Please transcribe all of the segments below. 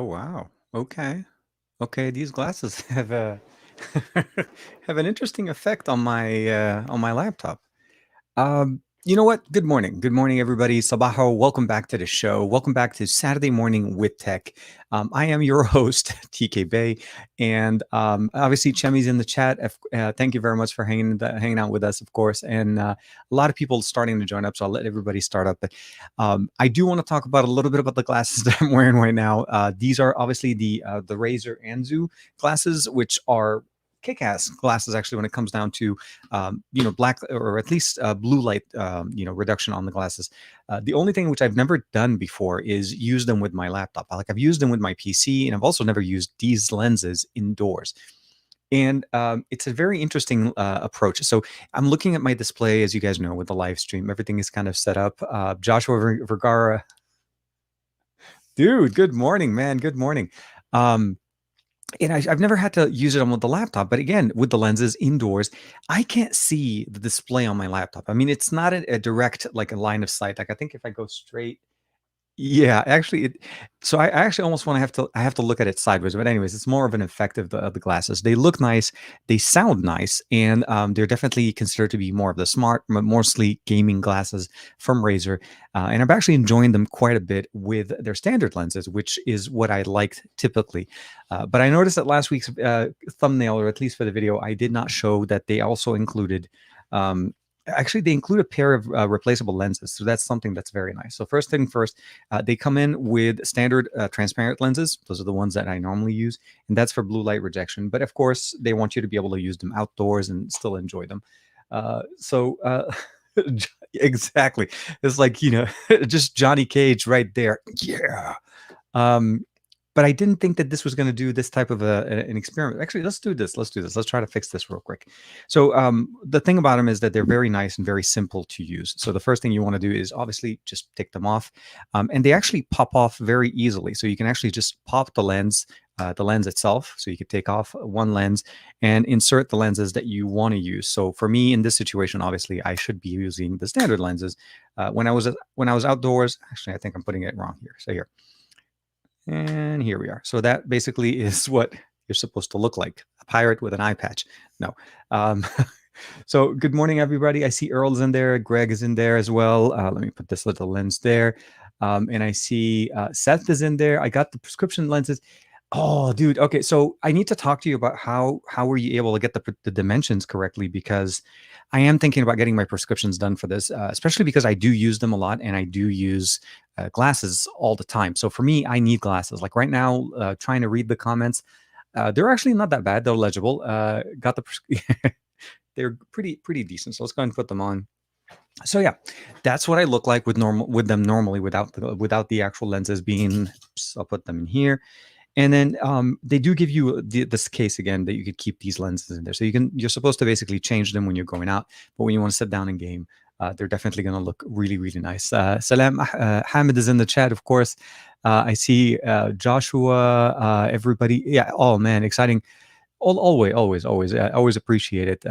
wow. Okay. Okay, these glasses have a have an interesting effect on my laptop. You know what? Good morning. Good morning, everybody. Sabaho. Welcome back to the show. Welcome back to Saturday Morning with Tech. I am your host, TK Bay, and obviously Chemi's in the chat. Thank you very much for hanging out with us, of course. And a lot of people starting to join up, so I'll let everybody start up. But I do want to talk about a little bit about the glasses that I'm wearing right now. These are obviously the Razer Anzu glasses, which are kick-ass glasses actually when it comes down to black or at least blue light reduction on the glasses. The only thing which I've never done before is use them with my laptop. Like I've used them with my PC, and I've also never used these lenses indoors. And it's a very interesting approach. So I'm looking at my display, as you guys know, with the live stream. Everything is kind of set up. Joshua Vergara, dude, good morning, man. Good morning. And I've never had to use it on the laptop, but again, with the lenses indoors, I can't see the display on my laptop. I mean, it's not a direct, like a line of sight. Like I think if I go straight, yeah, actually, so I actually almost want to I have to look at it sideways. But anyways, it's more of an effect of the glasses. They look nice, they sound nice, and they're definitely considered to be more of the smart, more sleek gaming glasses from Razer. And I'm actually enjoying them quite a bit with their standard lenses, which is what I liked typically. But I noticed that last week's thumbnail, or at least for the video, I did not show that they also included. Actually, they include a pair of replaceable lenses, so that's something that's very nice. So first thing first, they come in with standard transparent lenses. Those are the ones that I normally use, and that's for blue light rejection. But of course, they want you to be able to use them outdoors and still enjoy them. So exactly, it's like just Johnny Cage right there. Yeah. Um, but I didn't think that this was going to do this type of an experiment. Actually, let's do this. Let's do this. Let's try to fix this real quick. So the thing about them is that they're very nice and very simple to use. So the first thing you want to do is obviously just take them off. And they actually pop off very easily. So you can actually just pop the lens itself. So you could take off one lens and insert the lenses that you want to use. So for me in this situation, obviously I should be using the standard lenses. When I was outdoors, actually I think I'm putting it wrong here. So here. And here we are. So that basically is what you're supposed to look like, a pirate with an eye patch. No. So good morning, everybody. I see Earl's in there. Greg is in there as well. Let me put this little lens there. And I see Seth is in there. I got the prescription lenses. Oh, dude. Okay, so I need to talk to you about how were you able to get the dimensions correctly, because I am thinking about getting my prescriptions done for this, especially because I do use them a lot and I do use glasses all the time. So for me, I need glasses. Like right now, trying to read the comments, they're actually not that bad. They're legible. Got the they're pretty decent. So let's go ahead and put them on. So yeah, that's what I look like with them normally without the actual lenses being. Oops, I'll put them in here. And then they do give you this case again that you could keep these lenses in there. So you're supposed to basically change them when you're going out, but when you want to sit down and game, they're definitely going to look really, really nice. Salam Hamid is in the chat, of course. I see Joshua, everybody. Yeah. Oh man, exciting. Always. I always appreciate it.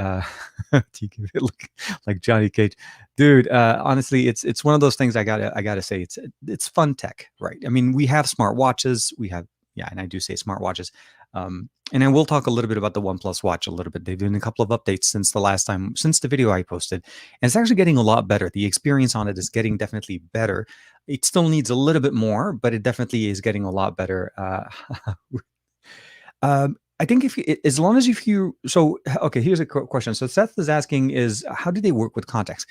Look like Johnny Cage, dude. Honestly, it's one of those things I gotta say. It's fun tech, right? I mean, we have smart watches. We have. Yeah, and I do say smartwatches. And I will talk a little bit about the OnePlus Watch a little bit. They've done a couple of updates since the video I posted. And it's actually getting a lot better. The experience on it is getting definitely better. It still needs a little bit more, but it definitely is getting a lot better. I think as long as so, okay, here's a question. So Seth is asking how do they work with contacts?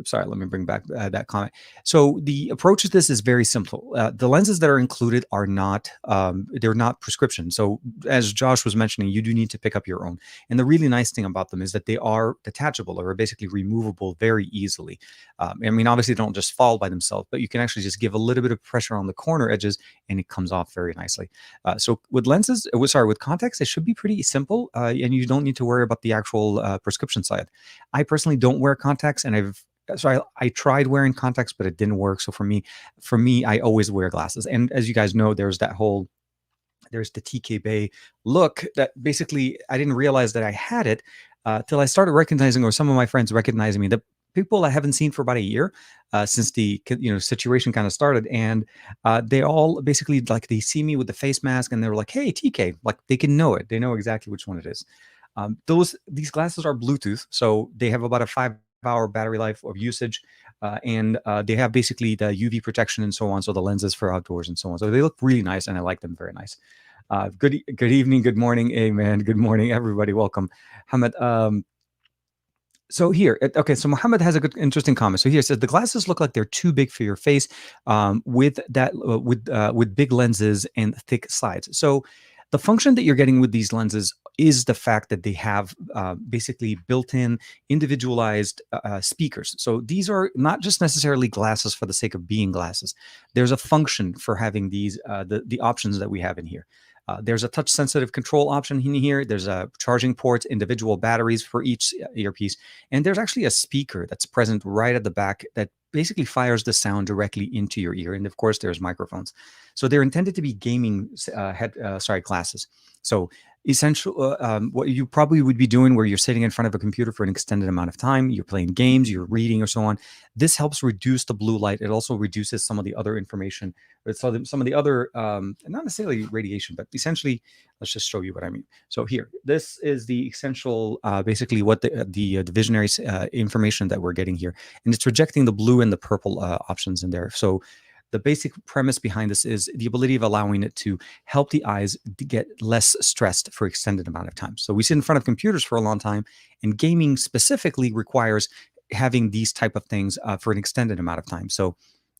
Sorry, let me bring back that comment. So the approach to this is very simple. The lenses that are included are not, they're not prescription. So as Josh was mentioning, you do need to pick up your own. And the really nice thing about them is that they are detachable or basically removable very easily. I mean, obviously they don't just fall by themselves, but you can actually just give a little bit of pressure on the corner edges and it comes off very nicely. So with with contacts, it should be pretty simple and you don't need to worry about the actual prescription side. I personally don't wear contacts, and I tried wearing contacts, but it didn't work. So for me, I always wear glasses. And as you guys know, there's the TK Bay look that basically I didn't realize that I had it till I started recognizing, or some of my friends recognizing me, that people I haven't seen for about a year since the situation kind of started, and they all basically like they see me with the face mask and they're like, "Hey, TK!" Like they can know it. They know exactly which one it is. These glasses are Bluetooth, so they have about a 5-hour battery life of usage, and they have basically the UV protection and so on. So the lenses for outdoors and so on. So they look really nice, and I like them very nice. Good evening, good morning, amen. Good morning, everybody. Welcome, Hamid. So here, okay. So Muhammad has a good, interesting comment. So here it says the glasses look like they're too big for your face, with big lenses and thick sides. So the function that you're getting with these lenses is the fact that they have basically built-in individualized speakers. So these are not just necessarily glasses for the sake of being glasses. There's a function for having these the options that we have in here. There's a touch sensitive control option in here. There's a charging port, individual batteries for each earpiece. And there's actually a speaker that's present right at the back that basically fires the sound directly into your ear. And of course, there's microphones. So they're intended to be gaming glasses. So essential, what you probably would be doing where you're sitting in front of a computer for an extended amount of time, you're playing games, you're reading or so on. This helps reduce the blue light. It also reduces some of the other information, some of the other, not necessarily radiation, but essentially, let's just show you what I mean. So here, this is the essential, basically what the visionary information that we're getting here. And it's rejecting the blue and the purple options in there. So the basic premise behind this is the ability of allowing it to help the eyes to get less stressed for extended amount of time. So we sit in front of computers for a long time, and gaming specifically requires having these type of things for an extended amount of time. So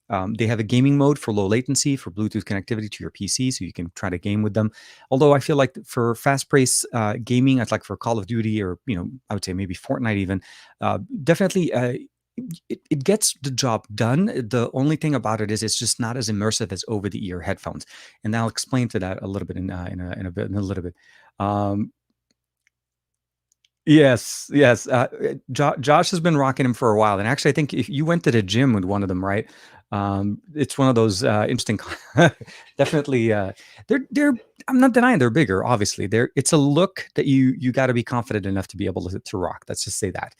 they have a gaming mode for low latency, for Bluetooth connectivity to your PC, so you can try to game with them. Although I feel like for fast-paced gaming, it's like for Call of Duty or I would say maybe Fortnite even, definitely. It gets the job done. The only thing about it is it's just not as immersive as over-the-ear headphones, and I'll explain to that a little bit in a little bit. Um, yes, yes. Josh has been rocking them for a while, and actually, I think if you went to the gym with one of them, right? It's one of those interesting. Definitely, they're. I'm not denying they're bigger. Obviously, it's a look that you got to be confident enough to be able to rock. Let's just say that.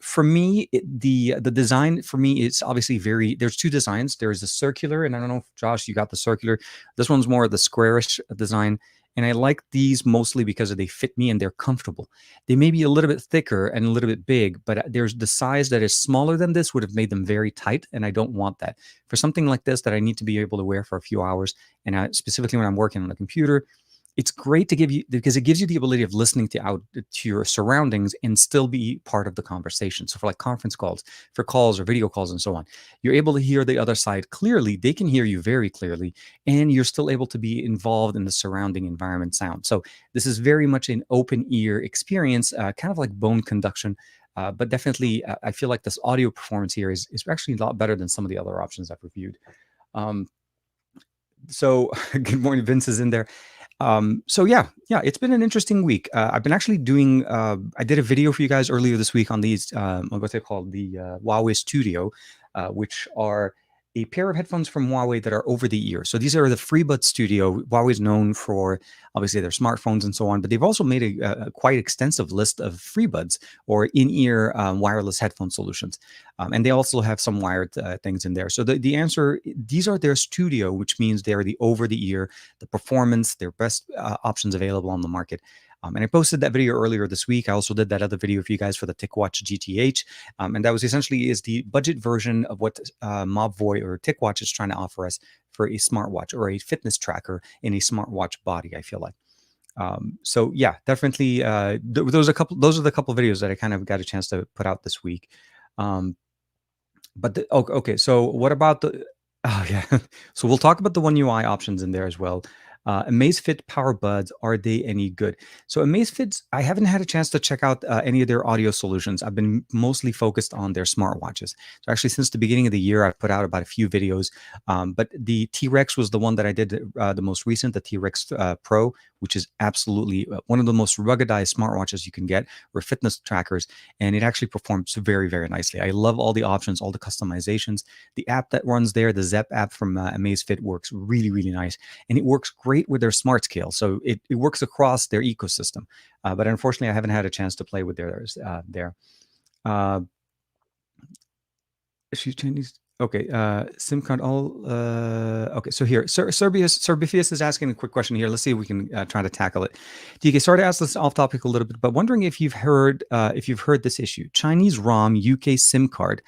For me, the design for me is obviously there's two designs. There's a circular, and I don't know if Josh, you got the circular. This one's more of the squarish design. And I like these mostly because they fit me and they're comfortable. They may be a little bit thicker and a little bit big, but there's the size that is smaller than this would have made them very tight. And I don't want that. For something like this that I need to be able to wear for a few hours, and specifically when I'm working on a computer, it's great to give you because it gives you the ability of listening to your surroundings and still be part of the conversation. So for like conference calls, for calls or video calls and so on, you're able to hear the other side clearly. They can hear you very clearly, and you're still able to be involved in the surrounding environment sound. So this is very much an open ear experience, kind of like bone conduction. But definitely, I feel like this audio performance here is actually a lot better than some of the other options I've reviewed. So good morning, Vince is in there. So yeah, it's been an interesting week. I've been actually doing, I did a video for you guys earlier this week on these, what they call the Huawei Studio, which are a pair of headphones from Huawei that are over the ear. So these are the FreeBuds Studio. Huawei's known for obviously their smartphones and so on, but they've also made a quite extensive list of FreeBuds or in-ear wireless headphone solutions. And they also have some wired things in there. So the answer, these are their Studio, which means they're the over-the-ear, the performance, their best options available on the market. And I posted that video earlier this week. I also did that other video for you guys for the TicWatch GTH. And that was essentially is the budget version of what Mobvoi or TicWatch is trying to offer us for a smartwatch or a fitness tracker in a smartwatch body, I feel like. So yeah, definitely. Those are the couple videos that I kind of got a chance to put out this week. Okay. So what about the? Oh yeah. So we'll talk about the One UI options in there as well. Amazfit Power Buds, are they any good? So Amazfit, I haven't had a chance to check out any of their audio solutions. I've been mostly focused on their smartwatches. So actually, since the beginning of the year, I've put out about a few videos. But the T-Rex was the one that I did the most recent, the T-Rex Pro, which is absolutely one of the most ruggedized smartwatches you can get, or fitness trackers, and it actually performs very, very nicely. I love all the options, all the customizations. The app that runs there, the Zep app from Amazfit, works really, really nice, and it works great with their smart scale. So it works across their ecosystem. But unfortunately, I haven't had a chance to play with theirs there. She's Chinese. Okay. SIM card all. Okay. So here, Serbius is asking a quick question here. Let's see if we can try to tackle it. DK, sorry to ask this off topic a little bit, but wondering if you've heard this issue. Chinese ROM UK SIM card.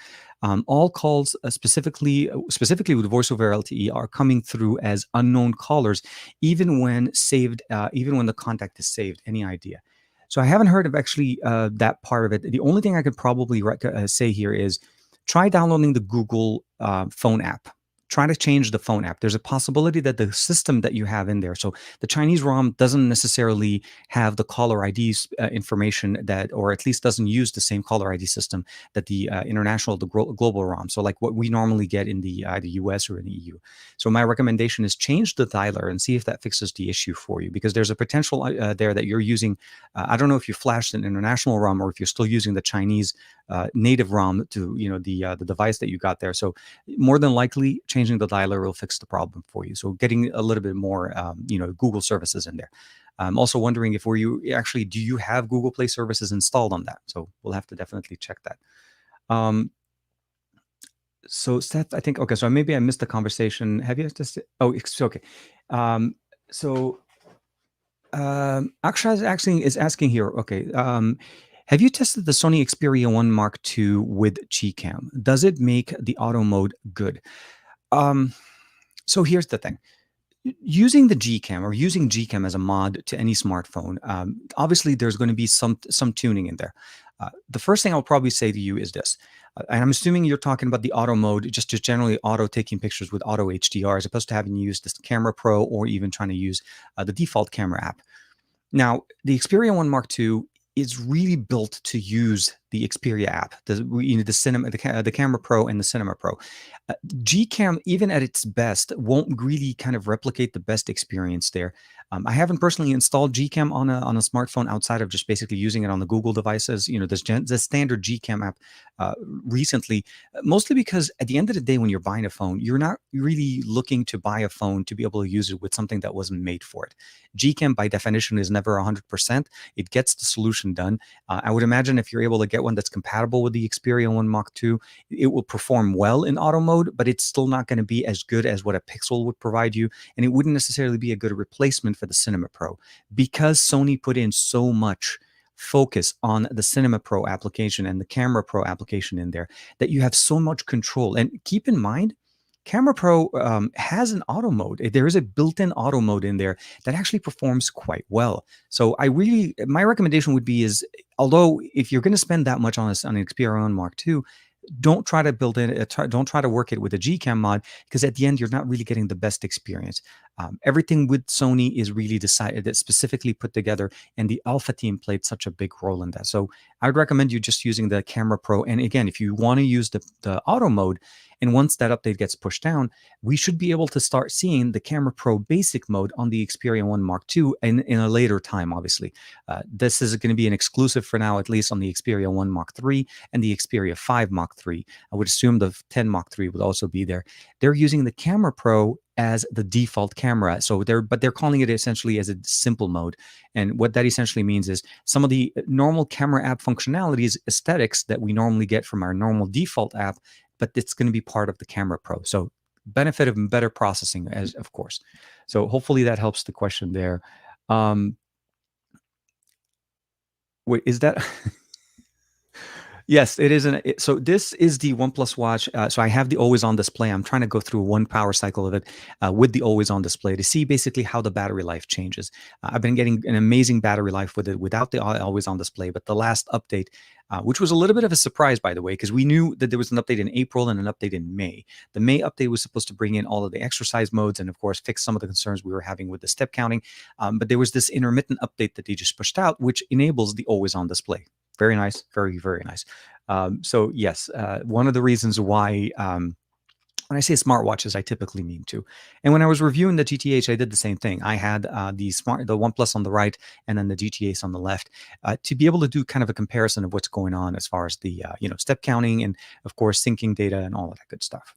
All calls specifically with voice over LTE are coming through as unknown callers, even when even when the contact is saved. Any idea? So I haven't heard of actually that part of it. The only thing I could probably say here is try downloading the Google phone app. Try to change the phone app. There's a possibility that the system that you have in there, so the Chinese ROM doesn't necessarily have the caller ID information that, or at least doesn't use the same caller ID system that the global ROM. So like what we normally get in the US or in the EU. So my recommendation is change the dialer and see if that fixes the issue for you, because there's a potential there that you're using. I don't know if you flashed an international ROM or if you're still using the Chinese native ROM to the device that you got there. So more than likely, changing the dialer will fix the problem for you. So getting a little bit more Google services in there. I'm also wondering if do you have Google Play services installed on that? So we'll have to definitely check that. So Seth, I think, okay, so maybe I missed the conversation. Have you just, oh, it's okay. So Akshay is asking here, okay, have you tested the Sony Xperia 1 Mark II with Gcam? Does it make the auto mode good? So here's the thing. Using the Gcam or using Gcam as a mod to any smartphone, obviously there's going to be some tuning in there. The first thing I'll probably say to you is this, and I'm assuming you're talking about the auto mode, just generally auto taking pictures with auto HDR, as opposed to having used this Camera Pro or even trying to use the default camera app. Now, the Xperia 1 Mark II is really built to use the Xperia app, the Camera Pro and the Cinema Pro. Gcam, even at its best, won't really kind of replicate the best experience there. I haven't personally installed Gcam on a smartphone outside of just basically using it on the Google devices. The standard Gcam app recently, mostly because at the end of the day, when you're buying a phone, you're not really looking to buy a phone to be able to use it with something that wasn't made for it. Gcam, by definition, is never 100%. It gets the solution done. I would imagine if you're able to get one that's compatible with the Xperia 1 Mark II, it will perform well in auto mode, but it's still not going to be as good as what a Pixel would provide you, and it wouldn't necessarily be a good replacement for the Cinema Pro, because Sony put in so much focus on the Cinema Pro application and the Camera Pro application in there that you have so much control. And keep in mind, Camera Pro has an auto mode. There is a built-in auto mode in there that actually performs quite well. So my recommendation would be is, although if you're going to spend that much on an Xperia 1 Mark II, don't try to don't try to work it with a Gcam mod, because at the end you're not really getting the best experience. Everything with Sony is really decided, that specifically put together, and the Alpha team played such a big role in that. So I would recommend you just using the Camera Pro. And again, if you want to use the auto mode, and once that update gets pushed down, we should be able to start seeing the Camera Pro basic mode on the Xperia 1 Mark II in a later time, obviously. This is going to be an exclusive for now, at least on the Xperia 1 Mark III and the Xperia 5 Mark III. I would assume the 10 Mark III would also be there. They're using the Camera Pro as the default camera. So they're calling it essentially as a simple mode. And what that essentially means is some of the normal camera app functionalities, aesthetics that we normally get from our normal default app, but it's going to be part of the Camera Pro. So benefit of better processing, as of course. So hopefully that helps the question there. Wait, is that? Yes, it is. So this is the OnePlus Watch. So I have the always-on display. I'm trying to go through one power cycle of it with the always-on display to see basically how the battery life changes. I've been getting an amazing battery life with it without the always-on display, but the last update, which was a little bit of a surprise, by the way, because we knew that there was an update in April and an update in May. The May update was supposed to bring in all of the exercise modes and, of course, fix some of the concerns we were having with the step counting. But there was this intermittent update that they just pushed out, which enables the always-on display. Very nice. Very, very nice. So yes, one of the reasons why when I say smartwatches, I typically mean two. And when I was reviewing the GTH, I did the same thing. I had the OnePlus on the right and then the GTH on the left to be able to do kind of a comparison of what's going on as far as the step counting and, of course, syncing data and all of that good stuff.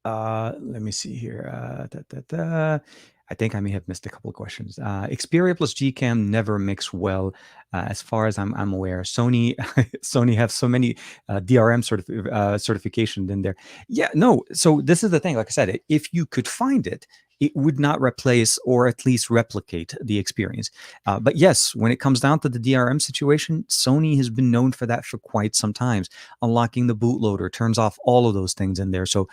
Let me see here. I think I may have missed a couple of questions. Xperia plus Gcam never mix well, as far as I'm aware. Sony Sony have so many DRM certification in there. Yeah, no. So this is the thing. Like I said, if you could find it, it would not replace or at least replicate the experience. But yes, when it comes down to the DRM situation, Sony has been known for that for quite some times. Unlocking the bootloader turns off all of those things in there. So,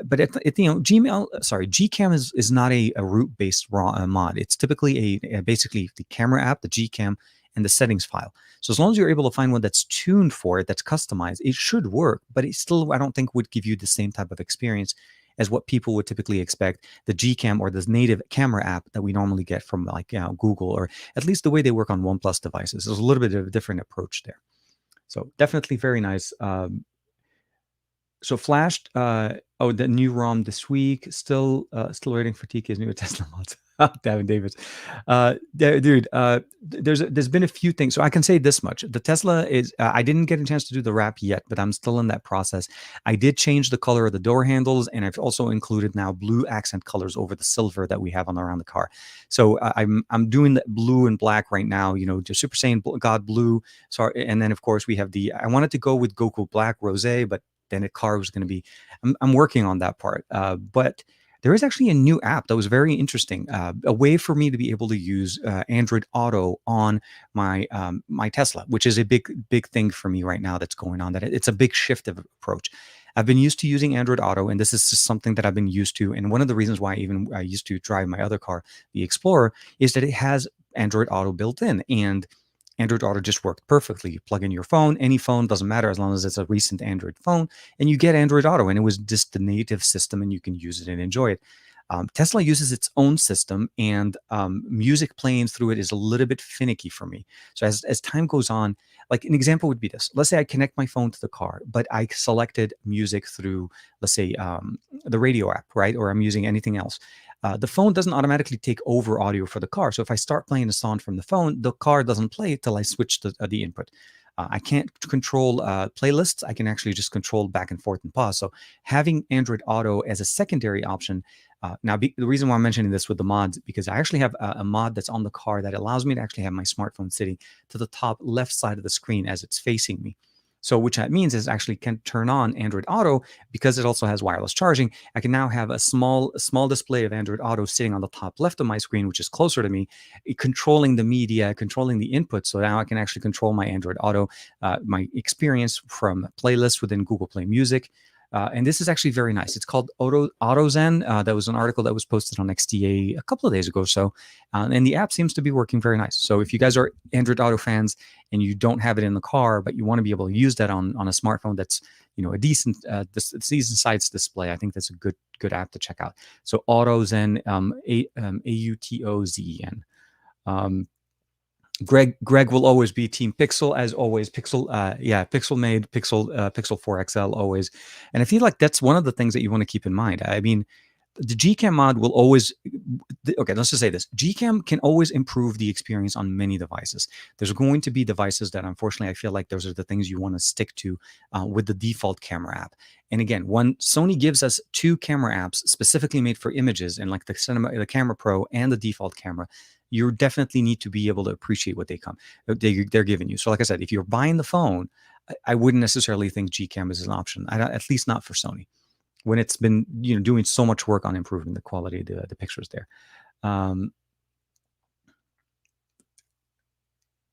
but Gcam is not a root-based mod. It's typically basically the camera app, the Gcam, and the settings file. So as long as you're able to find one that's tuned for it, that's customized, it should work. But it still, I don't think, would give you the same type of experience as what people would typically expect the Gcam or the native camera app that we normally get from like Google, or at least the way they work on OnePlus devices. There's a little bit of a different approach there. So definitely very nice. So flashed. Oh, the new ROM this week. Still waiting for TK's new Tesla mods. Davin Davis, dude. There's been a few things. So I can say this much: the Tesla is. I didn't get a chance to do the wrap yet, but I'm still in that process. I did change the color of the door handles, and I've also included now blue accent colors over the silver that we have on around the car. So I'm doing the blue and black right now. You know, just Super Saiyan God blue. Sorry, and then of course we have the. I wanted to go with Goku Black Rose, but then the car was going to be. I'm working on that part, but there is actually a new app that was very interesting, a way for me to be able to use Android Auto on my Tesla, which is a big thing for me right now that's going on. That it's a big shift of approach. I've been used to using Android Auto, and this is just something that I've been used to. And one of the reasons why I used to drive my other car, the Explorer, is that it has Android Auto built in, and Android Auto just worked perfectly. You plug in your phone, any phone, doesn't matter as long as it's a recent Android phone, and you get Android Auto. And it was just the native system, and you can use it and enjoy it. Tesla uses its own system, and music playing through it is a little bit finicky for me. So as time goes on, like an example would be this. Let's say I connect my phone to the car, but I selected music through, let's say, the radio app, right? Or I'm using anything else. The phone doesn't automatically take over audio for the car. So if I start playing a song from the phone, the car doesn't play it till I switch the input. I can't control playlists. I can actually just control back and forth and pause. So having Android Auto as a secondary option. The reason why I'm mentioning this with the mods, because I actually have a mod that's on the car that allows me to actually have my smartphone sitting to the top left side of the screen as it's facing me. So which that means is actually can turn on Android Auto because it also has wireless charging. I can now have a small display of Android Auto sitting on the top left of my screen, which is closer to me, controlling the media, controlling the input. So now I can actually control my Android Auto, my experience from playlists within Google Play Music. And this is actually very nice. It's called AutoZen. That was an article that was posted on XDA a couple of days ago or so. And the app seems to be working very nice. So if you guys are Android Auto fans and you don't have it in the car, but you want to be able to use that on a smartphone that's, you know, a decent size display, I think that's a good app to check out. So AutoZen, AUTOZEN. Greg will always be Team Pixel as always. Pixel made Pixel 4 XL always, and I feel like that's one of the things that you want to keep in mind. I mean, the Gcam mod will always. Okay, let's just say this: Gcam can always improve the experience on many devices. There's going to be devices that, unfortunately, I feel like those are the things you want to stick to with the default camera app. And again, when Sony gives us two camera apps specifically made for images, and like the Camera Pro and the default camera, you definitely need to be able to appreciate what they're giving you. So like I said, if you're buying the phone, I wouldn't necessarily think Gcam is an option, at least not for Sony, when it's been, you know, doing so much work on improving the quality of the pictures there.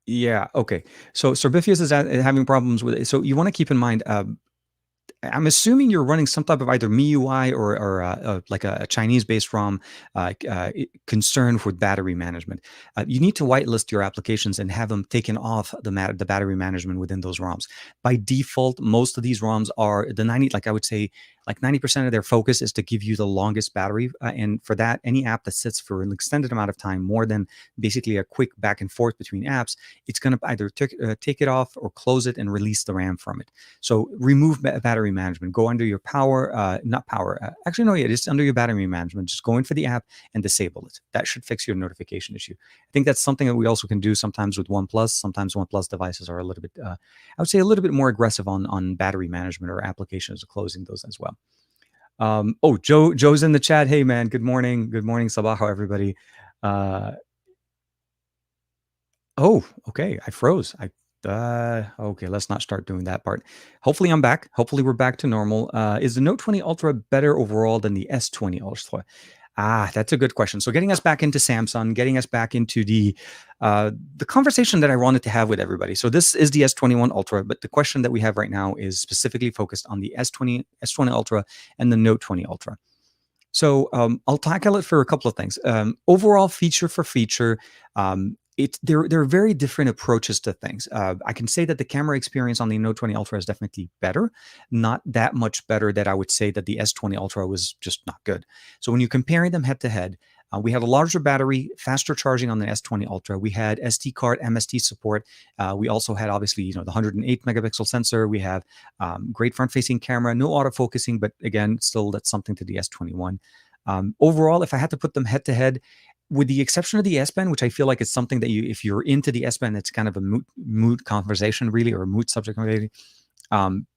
Yeah, okay. So Sorbifius is having problems with it. So you want to keep in mind, I'm assuming you're running some type of either MIUI or like a Chinese-based ROM concerned with battery management. You need to whitelist your applications and have them taken off the battery management within those ROMs. By default, most of these ROMs are like I would say, like 90% of their focus is to give you the longest battery. And for that, any app that sits for an extended amount of time, more than basically a quick back and forth between apps, it's going to either take it off or close it and release the RAM from it. So remove battery management. Go under your power, not power. Actually, no, yeah, just under your battery management. Just go in for the app and disable it. That should fix your notification issue. I think that's something that we also can do sometimes with OnePlus. Sometimes OnePlus devices are a little bit, I would say, a little bit more aggressive on battery management or applications closing those as well. Oh, Joe's in the chat. Hey man, good morning. Good morning, Sabaho, everybody. Uh, oh, okay. I froze. Okay, let's not start doing that part. Hopefully I'm back. Hopefully we're back to normal. Is the Note 20 Ultra better overall than the S20 Ultra? That's a good question. So getting us back into Samsung, getting us back into the conversation that I wanted to have with everybody. So this is the S21 Ultra, but the question that we have right now is specifically focused on the S20 Ultra and the Note 20 Ultra. So I'll tackle it for a couple of things. Overall, feature for feature, there are very different approaches to things. I can say that the camera experience on the Note 20 Ultra is definitely better, not that much better that I would say that the S20 Ultra was just not good. So when you compare them head to head, we had a larger battery, faster charging on the S20 Ultra. We had SD card MST support. We also had obviously the 108 megapixel sensor. We have great front-facing camera, no autofocusing, but again, still that's something to the S21. Overall, if I had to put them head to head, with the exception of the S Pen, which I feel like is something that if you're into the S Pen, it's kind of a moot conversation really, or a moot subject really.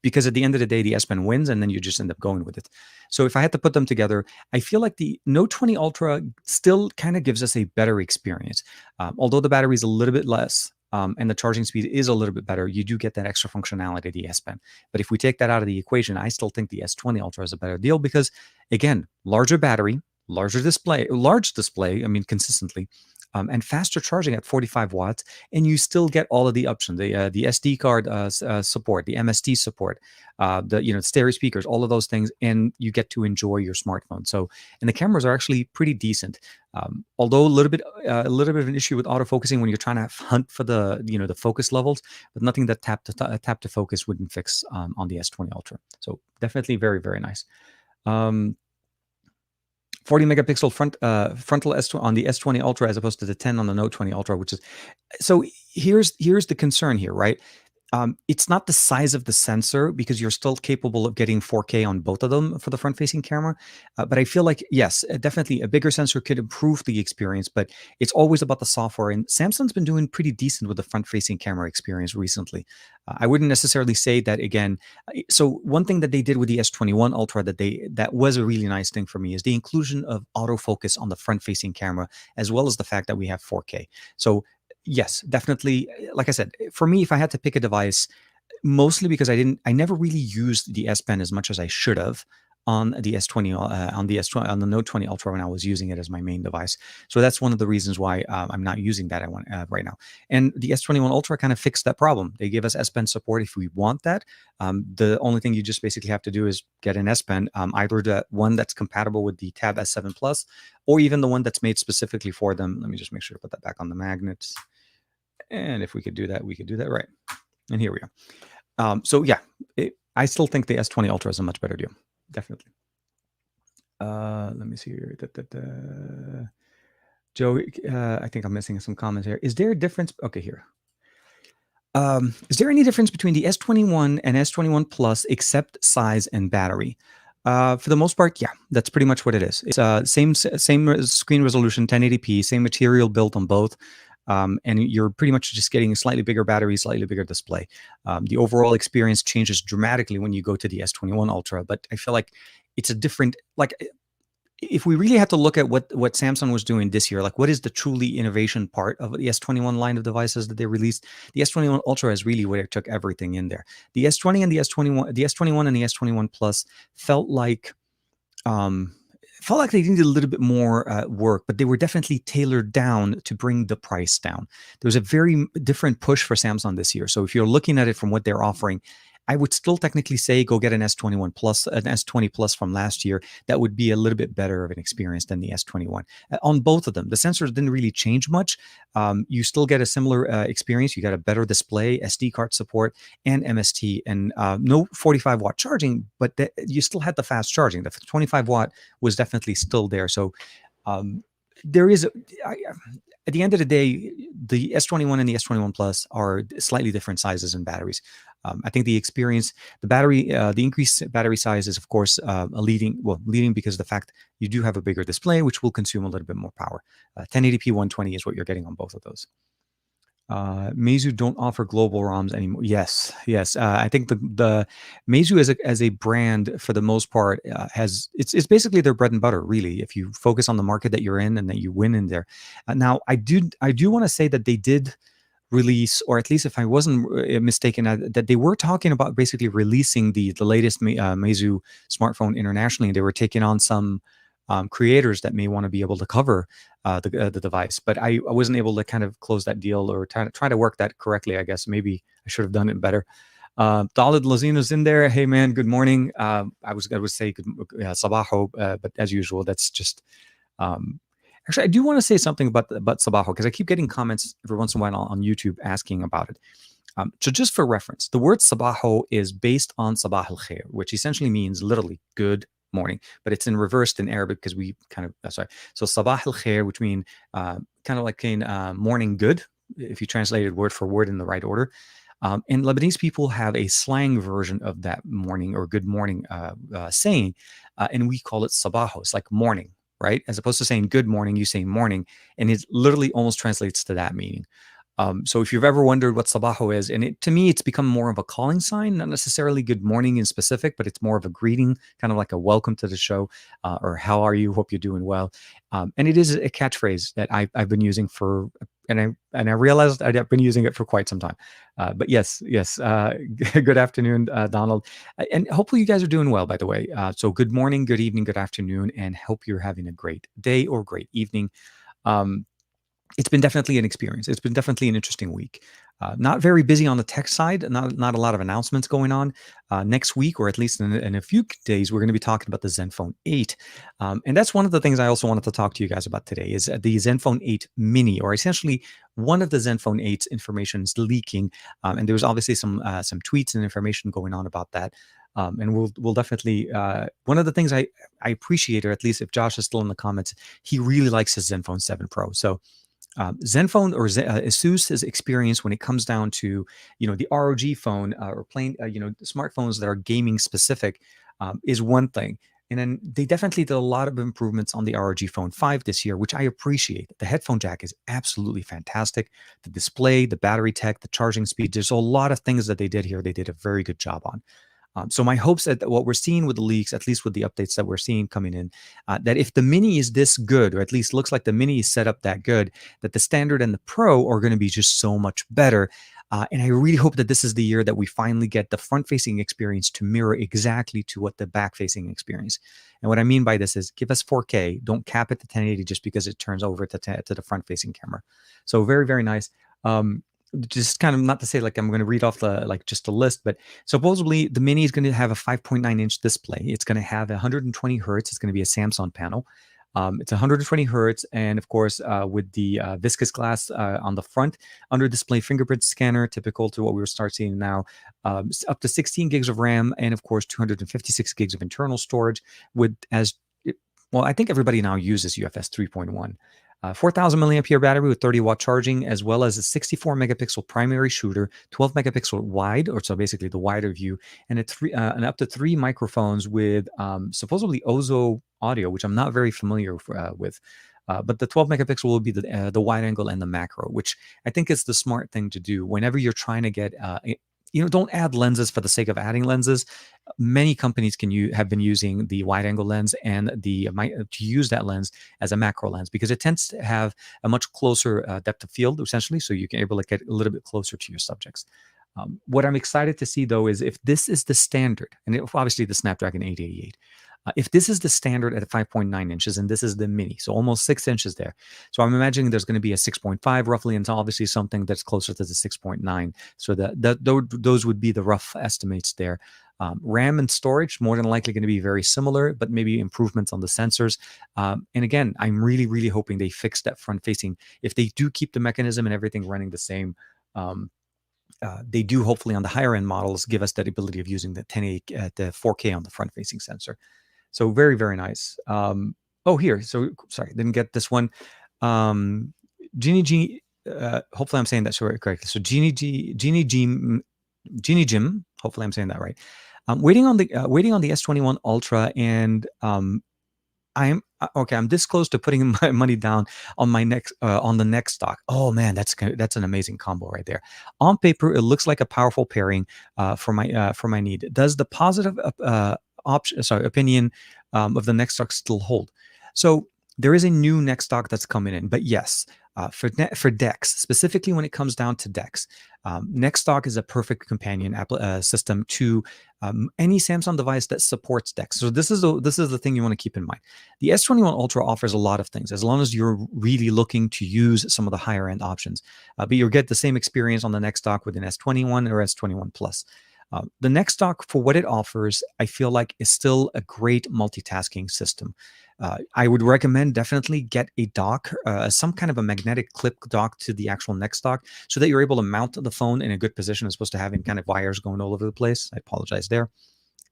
Because at the end of the day, the S Pen wins, and then you just end up going with it. So if I had to put them together, I feel like the Note 20 Ultra still kind of gives us a better experience. Although the battery is a little bit less, and the charging speed is a little bit better, you do get that extra functionality of the S Pen. But if we take that out of the equation, I still think the S20 Ultra is a better deal because, again, larger battery, large display, I mean, consistently, and faster charging at 45 watts, and you still get all of the options, the SD card support, the MST support, the stereo speakers, all of those things, and you get to enjoy your smartphone. So, and the cameras are actually pretty decent. Although a little bit of an issue with autofocusing when you're trying to hunt for the focus levels, but nothing that tap to focus wouldn't fix on the S20 Ultra. So definitely very, very nice. 40 megapixel frontal S20 on the S20 Ultra as opposed to the 10 on the Note 20 Ultra, which is so. Here's the concern here, right? It's not the size of the sensor because you're still capable of getting 4K on both of them for the front-facing camera. But I feel like, yes, definitely a bigger sensor could improve the experience, but it's always about the software. And Samsung's been doing pretty decent with the front-facing camera experience recently. I wouldn't necessarily say that again. So one thing that they did with the S21 Ultra that was a really nice thing for me is the inclusion of autofocus on the front-facing camera, as well as the fact that we have 4K. So yes, definitely. Like I said, for me, if I had to pick a device, mostly because I never really used the S Pen as much as I should have on the S20, on the Note 20 Ultra when I was using it as my main device. So that's one of the reasons why I'm not using that right now. And the S21 Ultra kind of fixed that problem. They give us S Pen support if we want that. The only thing you just basically have to do is get an S Pen, either the one that's compatible with the Tab S7 Plus, or even the one that's made specifically for them. Let me just make sure to put that back on the magnets. And if we could do that, we could do that right. And here we go. So yeah, I still think the S20 Ultra is a much better deal. Definitely. Let me see here. Joe, I think I'm missing some comments here. Is there a difference? Okay, here. Is there any difference between the S21 and S21 Plus except size and battery? For the most part, yeah, that's pretty much what it is. It's same screen resolution, 1080p, same material built on both. And you're pretty much just getting a slightly bigger battery, slightly bigger display. The overall experience changes dramatically when you go to the S21 Ultra, but I feel like it's a different, like, if we really had to look at what Samsung was doing this year, like what is the truly innovation part of the S21 line of devices that they released, the S21 Ultra is really where it took everything in there. The S20 and the S21 and the S21 Plus felt like they needed a little bit more work, but they were definitely tailored down to bring the price down. There was a very different push for Samsung this year. So if you're looking at it from what they're offering, I would still technically say go get an S21 Plus, an S20 Plus from last year. That would be a little bit better of an experience than the S21. On both of them, the sensors didn't really change much. You still get a similar experience. You got a better display, SD card support, and MST, and no 45-watt charging, but you still had the fast charging. The 25-watt was definitely still there. So there is, at the end of the day, the S21 and the S21 Plus are slightly different sizes and batteries. I think the experience, the increased battery size is, of course, leading because of the fact you do have a bigger display, which will consume a little bit more power. 1080p 120 is what you're getting on both of those. Meizu don't offer global ROMs anymore. Yes, yes. I think the Meizu as a brand for the most part has it's basically their bread and butter. Really, if you focus on the market that you're in and that you win in there. Now, I do want to say that they did release, or at least if I wasn't mistaken, that they were talking about basically releasing the latest Meizu smartphone internationally. They were taking on some creators that may want to be able to cover the device, but I wasn't able to kind of close that deal or try to work that correctly. I guess maybe I should have done it better. Dalid Lazino's in there. Hey man, good morning. I would say good sabaho, but as usual, that's just um, actually, I do want to say something about Sabaho because I keep getting comments every once in a while on YouTube asking about it. So just for reference, the word Sabaho is based on Sabah al Khair, which essentially means literally good morning, but it's in reversed in Arabic because we kind of sorry. So Sabah al Khair, which means kind of like saying morning good, if you translated word for word in the right order. And Lebanese people have a slang version of that morning or good morning saying, and we call it Sabaho. It's like morning, right? As opposed to saying good morning, you say morning, and it literally almost translates to that meaning. So if you've ever wondered what sabaho is, and to me, it's become more of a calling sign, not necessarily good morning in specific, but it's more of a greeting, kind of like a welcome to the show, or how are you? Hope you're doing well. And it is a catchphrase that I've been using for, and I realized I've been using it for quite some time. But yes, good afternoon, Donald, and hopefully you guys are doing well. By the way, so good morning, good evening, good afternoon, and hope you're having a great day or great evening. Um, it's been definitely an experience. It's been definitely an interesting week. Not very busy on the tech side. Not a lot of announcements going on. Next week, or at least in a few days, we're going to be talking about the Zenfone 8, and that's one of the things I also wanted to talk to you guys about today. Is the Zenfone 8 Mini, or essentially one of the Zenfone 8's information is leaking, and there was obviously some tweets and information going on about that. And we'll definitely one of the things I appreciate, or at least if Josh is still in the comments, he really likes his Zenfone 7 Pro. So Zenfone or Asus's experience when it comes down to the ROG phone or plain smartphones that are gaming specific is one thing. And then they definitely did a lot of improvements on the ROG Phone 5 this year, which I appreciate. The headphone jack is absolutely fantastic. The display, the battery tech, the charging speed, there's a lot of things that they did here. They did a very good job on. So my hopes that what we're seeing with the leaks, at least with the updates that we're seeing coming in, that if the Mini is this good, or at least looks like the Mini is set up that good, that the Standard and the Pro are going to be just so much better. And I really hope that this is the year that we finally get the front-facing experience to mirror exactly to what the back-facing experience. And what I mean by this is give us 4K. Don't cap it to 1080 just because it turns over to the front-facing camera. So very, very nice. Just kind of not to say like I'm going to read off just a list, but supposedly the Mini is going to have a 5.9-inch display. It's going to have 120 hertz. It's going to be a Samsung panel. It's 120 hertz, and of course, with the viscous glass on the front, under display fingerprint scanner, typical to what we will start seeing now. Up to 16 gigs of RAM, and of course, 256 gigs of internal storage. Well, I think everybody now uses UFS 3.1. 4,000 milliampere battery with 30-watt charging, as well as a 64 megapixel primary shooter, 12 megapixel wide, or so basically the wider view, and and up to 3 microphones with supposedly Ozo audio, which I'm not very familiar with. But the 12 megapixel will be the wide angle and the macro, which I think is the smart thing to do whenever you're trying to get. Don't add lenses for the sake of adding lenses. Many companies have been using the wide angle lens and to use that lens as a macro lens because it tends to have a much closer depth of field, essentially, so you can able to get a little bit closer to your subjects. What I'm excited to see, though, is if this is the standard, and obviously the Snapdragon 888, if this is the standard at 5.9 inches, and this is the Mini, so almost 6 inches there. So I'm imagining there's going to be a 6.5 roughly, and obviously something that's closer to the 6.9. So those would be the rough estimates there. RAM and storage, more than likely going to be very similar, but maybe improvements on the sensors. And again, I'm really, really hoping they fix that front facing. If they do keep the mechanism and everything running the same, they do hopefully on the higher end models give us that ability of using the 1080 the 4K on the front facing sensor. So very, very nice. Here. So sorry, didn't get this one. Genie, hopefully I'm saying that correctly. So Genie Jim, hopefully I'm saying that right. Waiting on the S21 Ultra, and okay, I'm this close to putting my money down on my next on the NexDock. Oh man, that's an amazing combo right there. On paper, it looks like a powerful pairing for my need. Does the positive opinion of the NexDock still hold? So there is a new NexDock that's coming in, but yes, for DeX specifically, when it comes down to DeX, NexDock is a perfect companion system to any Samsung device that supports DeX. So this is the thing you want to keep in mind. The S21 Ultra offers a lot of things as long as you're really looking to use some of the higher end options, but you'll get the same experience on the NexDock with an S21 or S21 Plus. The NexDock, for what it offers, I feel like is still a great multitasking system. I would recommend definitely get a dock, some kind of a magnetic clip dock to the actual NexDock, so that you're able to mount the phone in a good position as opposed to having kind of wires going all over the place. I apologize there.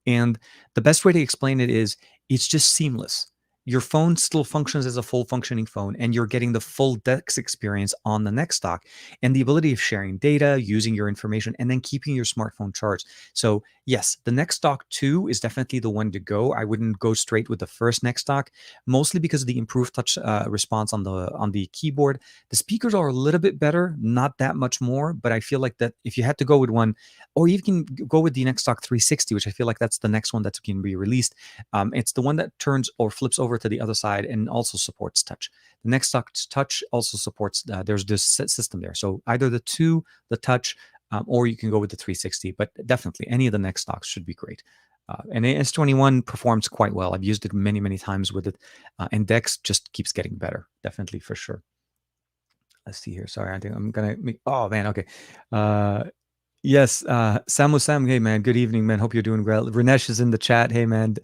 And the best way to explain it is it's just seamless. Your phone still functions as a full functioning phone, and you're getting the full DeX experience on the NexDock and the ability of sharing data, using your information, and then keeping your smartphone charged. So, yes, the NexDock 2 is definitely the one to go. I wouldn't go straight with the first NexDock, mostly because of the improved touch response on the keyboard. The speakers are a little bit better, not that much more, but I feel like that if you had to go with one, or you can go with the NexDock 360, which I feel like that's the next one that's going to be released. It's the one that turns or flips over to the other side and also supports touch. The NexDock Touch also supports, there's this system there. So either the touch, or you can go with the 360, but definitely any of the NexDocks should be great. And S21 performs quite well. I've used it many, many times with it, and DeX just keeps getting better, definitely for sure. Let's see here. Sorry, I think I'm gonna make. Oh man, okay. Yes, Samu Sam, hey man, good evening, man. Hope you're doing well. Rinesh is in the chat. Hey man,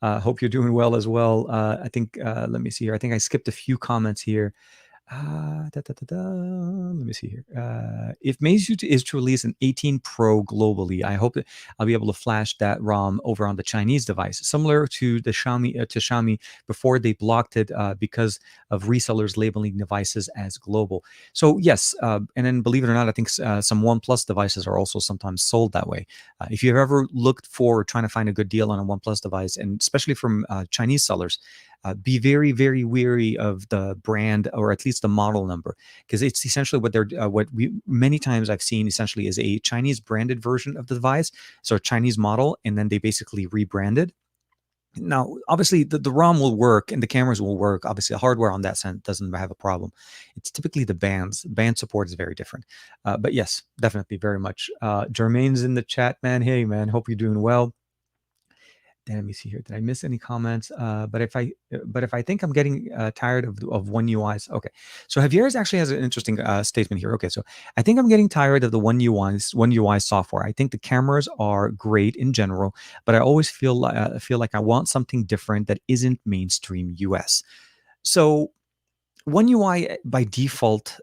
hope you're doing well as well. I think let me see here. I think I skipped a few comments here. Let me see here. If Meizu is to release an 18 Pro globally, I hope that I'll be able to flash that ROM over on the Chinese device, similar to the Xiaomi before they blocked it because of resellers labeling devices as global. So yes, and then believe it or not, I think some OnePlus devices are also sometimes sold that way. If you've ever looked for trying to find a good deal on a OnePlus device, and especially from Chinese sellers, be very, very wary of the brand, or at least the model number, because it's essentially what we many times I've seen essentially is a Chinese branded version of the device, so a Chinese model, and then they basically rebranded. Now, obviously, the ROM will work and the cameras will work. Obviously, the hardware on that sense doesn't have a problem. It's typically the band support is very different. But yes, definitely very much. Jermaine's in the chat, man. Hey, man, hope you're doing well. Let me see here. Did I miss any comments? But if I think I'm getting tired of One UIs. Okay. So Javier's actually has an interesting statement here. Okay. So I think I'm getting tired of the One UI software. I think the cameras are great in general, but I always feel like I want something different that isn't mainstream US. So One UI by default,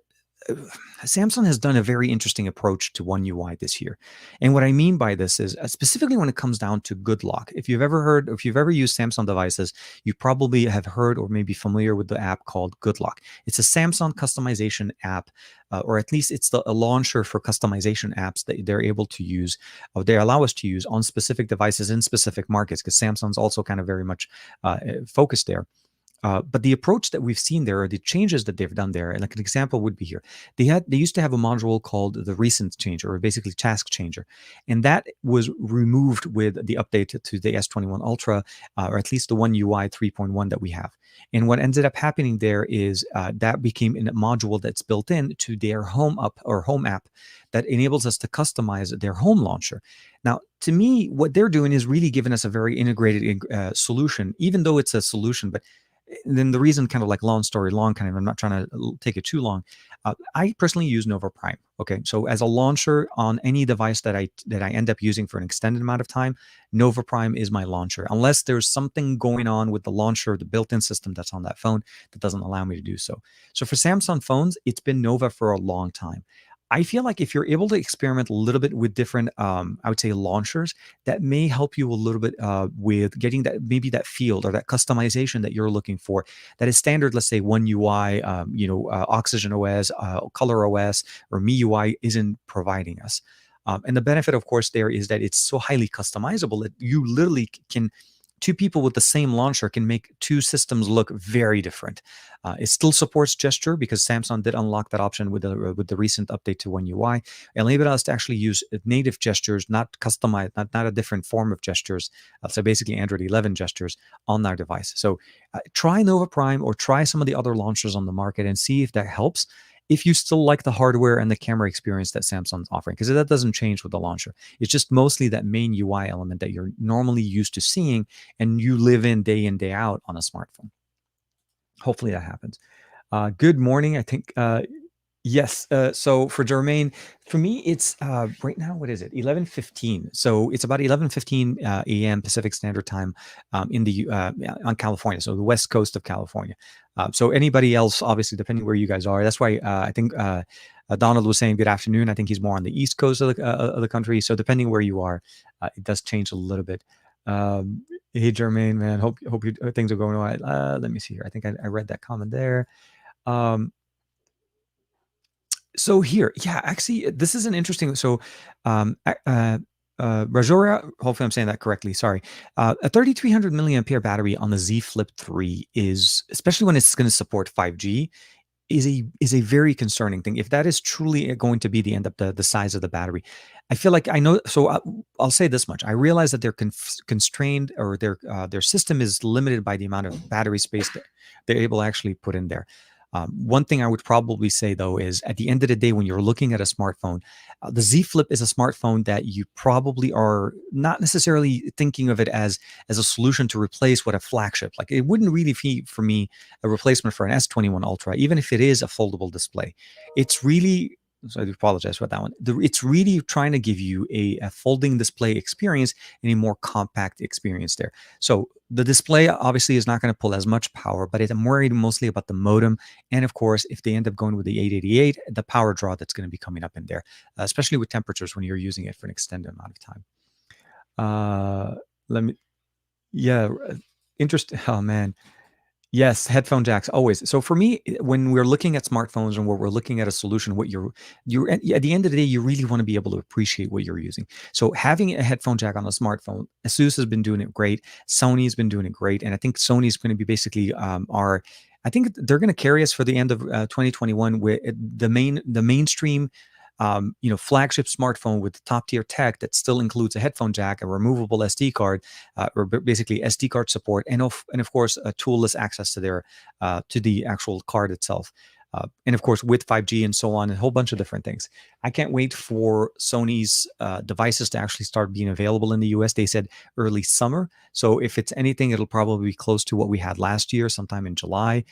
Samsung has done a very interesting approach to One UI this year. And what I mean by this is specifically when it comes down to Good Lock. If you've ever used Samsung devices, you probably have heard or may be familiar with the app called Good Lock. It's a Samsung customization app, or at least it's a launcher for customization apps that they're able to use, or they allow us to use on specific devices in specific markets, because Samsung's also kind of very much focused there. But the approach that we've seen there, or the changes that they've done there, and like an example would be here. They used to have a module called the recent changer, or basically task changer, and that was removed with the update to the S21 Ultra, or at least the One UI 3.1 that we have. And what ended up happening there is that became a module that's built in to their home app that enables us to customize their home launcher. Now, to me, what they're doing is really giving us a very integrated solution, even though it's a solution, but then the reason, kind of like long story long, kind of, I'm not trying to take it too long. I personally use Nova Prime. Okay, so as a launcher on any device that I end up using for an extended amount of time, Nova Prime is my launcher, unless there's something going on with the launcher, the built-in system that's on that phone that doesn't allow me to do so. So for Samsung phones, it's been Nova for a long time. I feel like if you're able to experiment a little bit with different, I would say, launchers, that may help you a little bit with getting that field or that customization that you're looking for. That is standard. Let's say One UI, Oxygen OS, Color OS, or MIUI isn't providing us. And the benefit, of course, there is that it's so highly customizable that you literally can two people with the same launcher can make two systems look very different. It still supports gesture because Samsung did unlock that option with the recent update to One UI, enabled us to actually use native gestures, not customized, not a different form of gestures. So basically Android 11 gestures on our device. So try Nova Prime or try some of the other launchers on the market and see if that helps. If you still like the hardware and the camera experience that Samsung's offering, because that doesn't change with the launcher. It's just mostly that main UI element that you're normally used to seeing and you live in, day out on a smartphone. Hopefully that happens. Good morning. I think, yes. So for Jermaine, for me, it's right now, what is it? 11:15. So it's about 11:15 a.m. Pacific Standard Time in the on California. So the west coast of California. So anybody else, obviously, depending where you guys are. That's why I think Donald was saying good afternoon. I think he's more on the east coast of the country. So depending where you are, it does change a little bit. Hey, Jermaine, man, hope things are going all right. Let me see here. I think I read that comment there. So here, yeah, actually, this is an interesting. So, Rajoria, hopefully I'm saying that correctly. Sorry, a 3,300 milliampere battery on the Z Flip 3 is, especially when it's going to support 5G, is a very concerning thing. If that is truly going to be the end up the size of the battery, I feel like I know. So I'll say this much: I realize that they're constrained, or their system is limited by the amount of battery space that they're able to actually put in there. One thing I would probably say, though, is at the end of the day, when you're looking at a smartphone, the Z Flip is a smartphone that you probably are not necessarily thinking of it as a solution to replace what a flagship. Like, it wouldn't really be, for me, a replacement for an S21 Ultra, even if it is a foldable display. It's really, so I do apologize for that one. It's really trying to give you a folding display experience and a more compact experience there. So the display obviously is not going to pull as much power, but I'm worried mostly about the modem. And of course, if they end up going with the 888, the power draw that's going to be coming up in there, especially with temperatures when you're using it for an extended amount of time. Let me, yeah, interesting. Oh, man. Yes, headphone jacks always. So for me, when we're looking at smartphones and we're looking at a solution, what you're at the end of the day, you really want to be able to appreciate what you're using. So having a headphone jack on a smartphone, Asus has been doing it great. Sony's been doing it great, and I think Sony's going to be basically I think they're going to carry us for the end of 2021 with the mainstream flagship smartphone with top tier tech that still includes a headphone jack, a removable SD card, or basically SD card support, and of course a toolless access to the actual card itself. And of course, with 5G and so on, a whole bunch of different things. I can't wait for Sony's devices to actually start being available in the US. They said early summer. So if it's anything, it'll probably be close to what we had last year, sometime in July.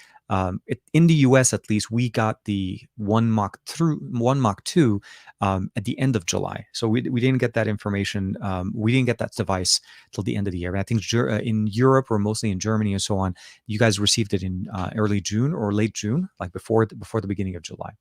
In the US, at least, we got the One Mach 2 at the end of July. So we didn't get that information. We didn't get that device till the end of the year. And I think in Europe, or mostly in Germany and so on, you guys received it in early June or late June, like before the beginning of July.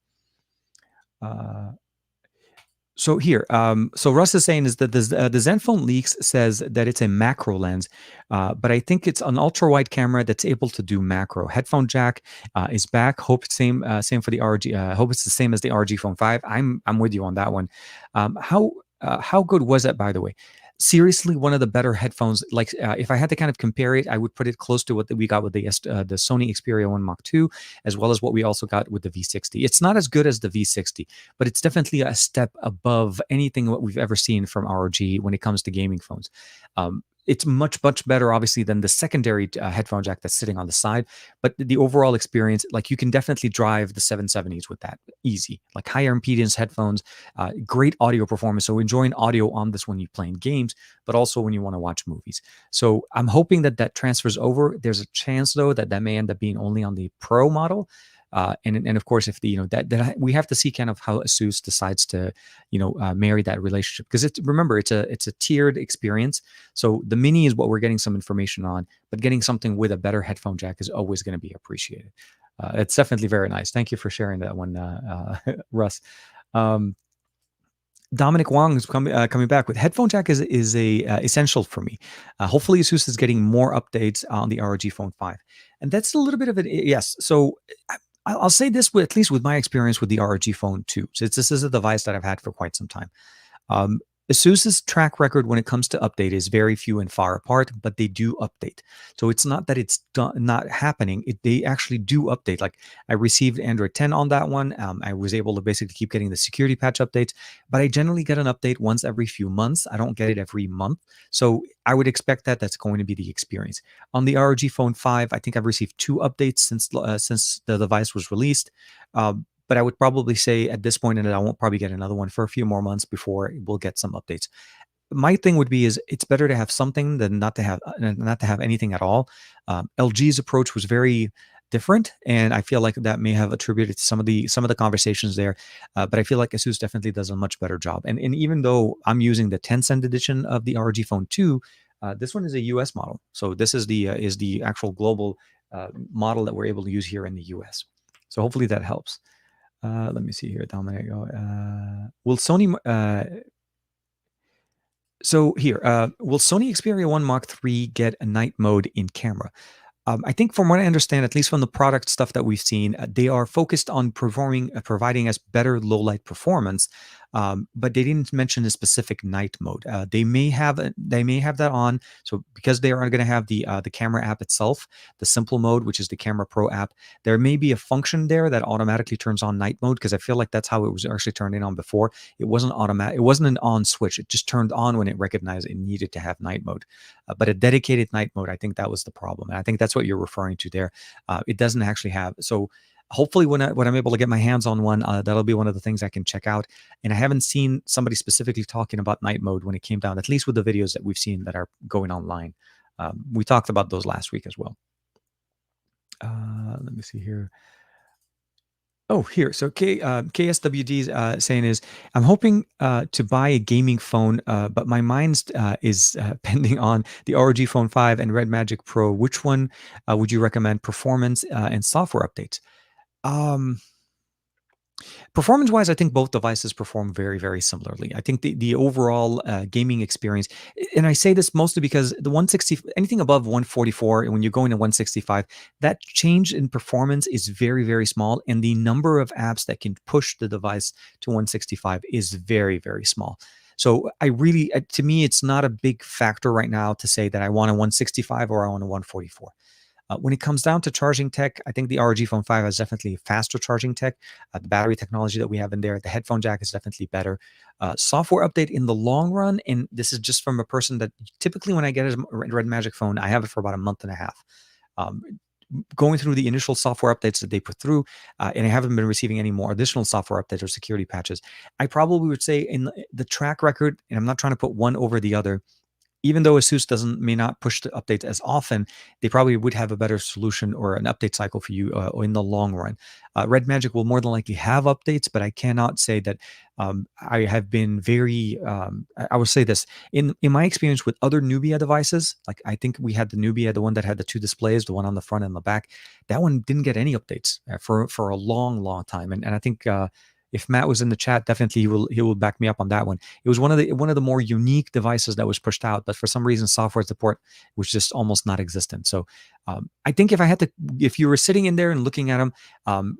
So here, so Russ is saying is that the Zenfone leaks says that it's a macro lens, but I think it's an ultra wide camera that's able to do macro. Headphone jack is back. Hope same for the RG. Hope it's the same as the RG Phone 5. I'm with you on that one. How good was that, by the way? Seriously, one of the better headphones. Like, if I had to kind of compare it, I would put it close to what we got with the Sony Xperia 1 Mach 2, as well as what we also got with the V60. It's not as good as the V60, but it's definitely a step above anything what we've ever seen from ROG when it comes to gaming phones. It's much better, obviously, than the secondary headphone jack that's sitting on the side. But the overall experience, like, you can definitely drive the 770s with that easy. Like, higher impedance headphones, great audio performance. So enjoying audio on this when you're playing games, but also when you want to watch movies. So I'm hoping that transfers over. There's a chance, though, that may end up being only on the Pro model. And of course, if that we have to see kind of how Asus decides to marry that relationship, because remember it's a tiered experience. So the Mini is what we're getting some information on, but getting something with a better headphone jack is always going to be appreciated. It's definitely very nice. Thank you for sharing that one, Russ. Dominic Wong is coming back with headphone jack is essential for me. Hopefully, Asus is getting more updates on the ROG Phone 5, and that's a little bit of it. Yes, so I'll say this, at least with my experience with the ROG Phone 2, since this is a device that I've had for quite some time. Asus's track record when it comes to update is very few and far apart, but they do update. So it's not that it's not happening. They actually do update. Like I received Android 10 on that one. I was able to basically keep getting the security patch updates, but I generally get an update once every few months. I don't get it every month. So I would expect that that's going to be the experience. On the ROG Phone 5, I think I've received 2 updates since the device was released. But I would probably say at this point, and I won't probably get another one for a few more months before we'll get some updates. My thing would be is it's better to have something than not to have anything at all. LG's approach was very different, and I feel like that may have attributed to some of the conversations there. But I feel like Asus definitely does a much better job. And even though I'm using the 10-cent edition of the ROG Phone 2, this one is a US model, so this is the actual global model that we're able to use here in the US. So hopefully that helps. Let me see here, Dominic. Will Sony? So here, will Sony Xperia 1 Mark III get a night mode in camera? I think from what I understand, at least from the product stuff that we've seen, they are focused on providing us better low light performance, but they didn't mention a specific night mode. They may have that on. So because they are going to have the camera app itself, the simple mode, which is the Camera Pro app, there may be a function there that automatically turns on night mode, because I feel like that's how it was actually turned on before. It wasn't automatic. It wasn't an on switch. It just turned on when it recognized it needed to have night mode. But a dedicated night mode, I think that was the problem. And I think that's what you're referring to there. It doesn't actually have. So hopefully when I'm able to get my hands on one, that'll be one of the things I can check out. And I haven't seen somebody specifically talking about night mode when it came down, at least with the videos that we've seen that are going online. We talked about those last week as well. Let me see here. Oh, here. So KSWD saying is, I'm hoping to buy a gaming phone, but my mind is pending on the ROG Phone 5 and Red Magic Pro. Which one would you recommend? Performance and software updates. Performance-wise, I think both devices perform very, very similarly. I think the overall gaming experience, and I say this mostly because the 160, anything above 144, and when you're going to 165, that change in performance is very, very small, and the number of apps that can push the device to 165 is very, very small. So I really, to me, it's not a big factor right now to say that I want a 165 or I want a 144. When it comes down to charging tech, I think the ROG Phone 5 has definitely faster charging tech. The battery technology that we have in there, the headphone jack is definitely better. Software update in the long run, and this is just from a person that typically when I get a Red Magic phone, I have it for about a month and a half. Going through the initial software updates that they put through, and I haven't been receiving any more additional software updates or security patches, I probably would say in the track record, and I'm not trying to put one over the other, even though Asus may not push the updates as often, they probably would have a better solution or an update cycle for you in the long run. Red Magic will more than likely have updates, but I cannot say that I have been very. I will say this in my experience with other Nubia devices. Like I think we had the Nubia, the one that had the 2 displays, the one on the front and the back. That one didn't get any updates for a long, long time, and I think. If Matt was in the chat, definitely he will back me up on that one. It was one of the more unique devices that was pushed out, but for some reason, software support was just almost not existent. So I think if you were sitting in there and looking at them,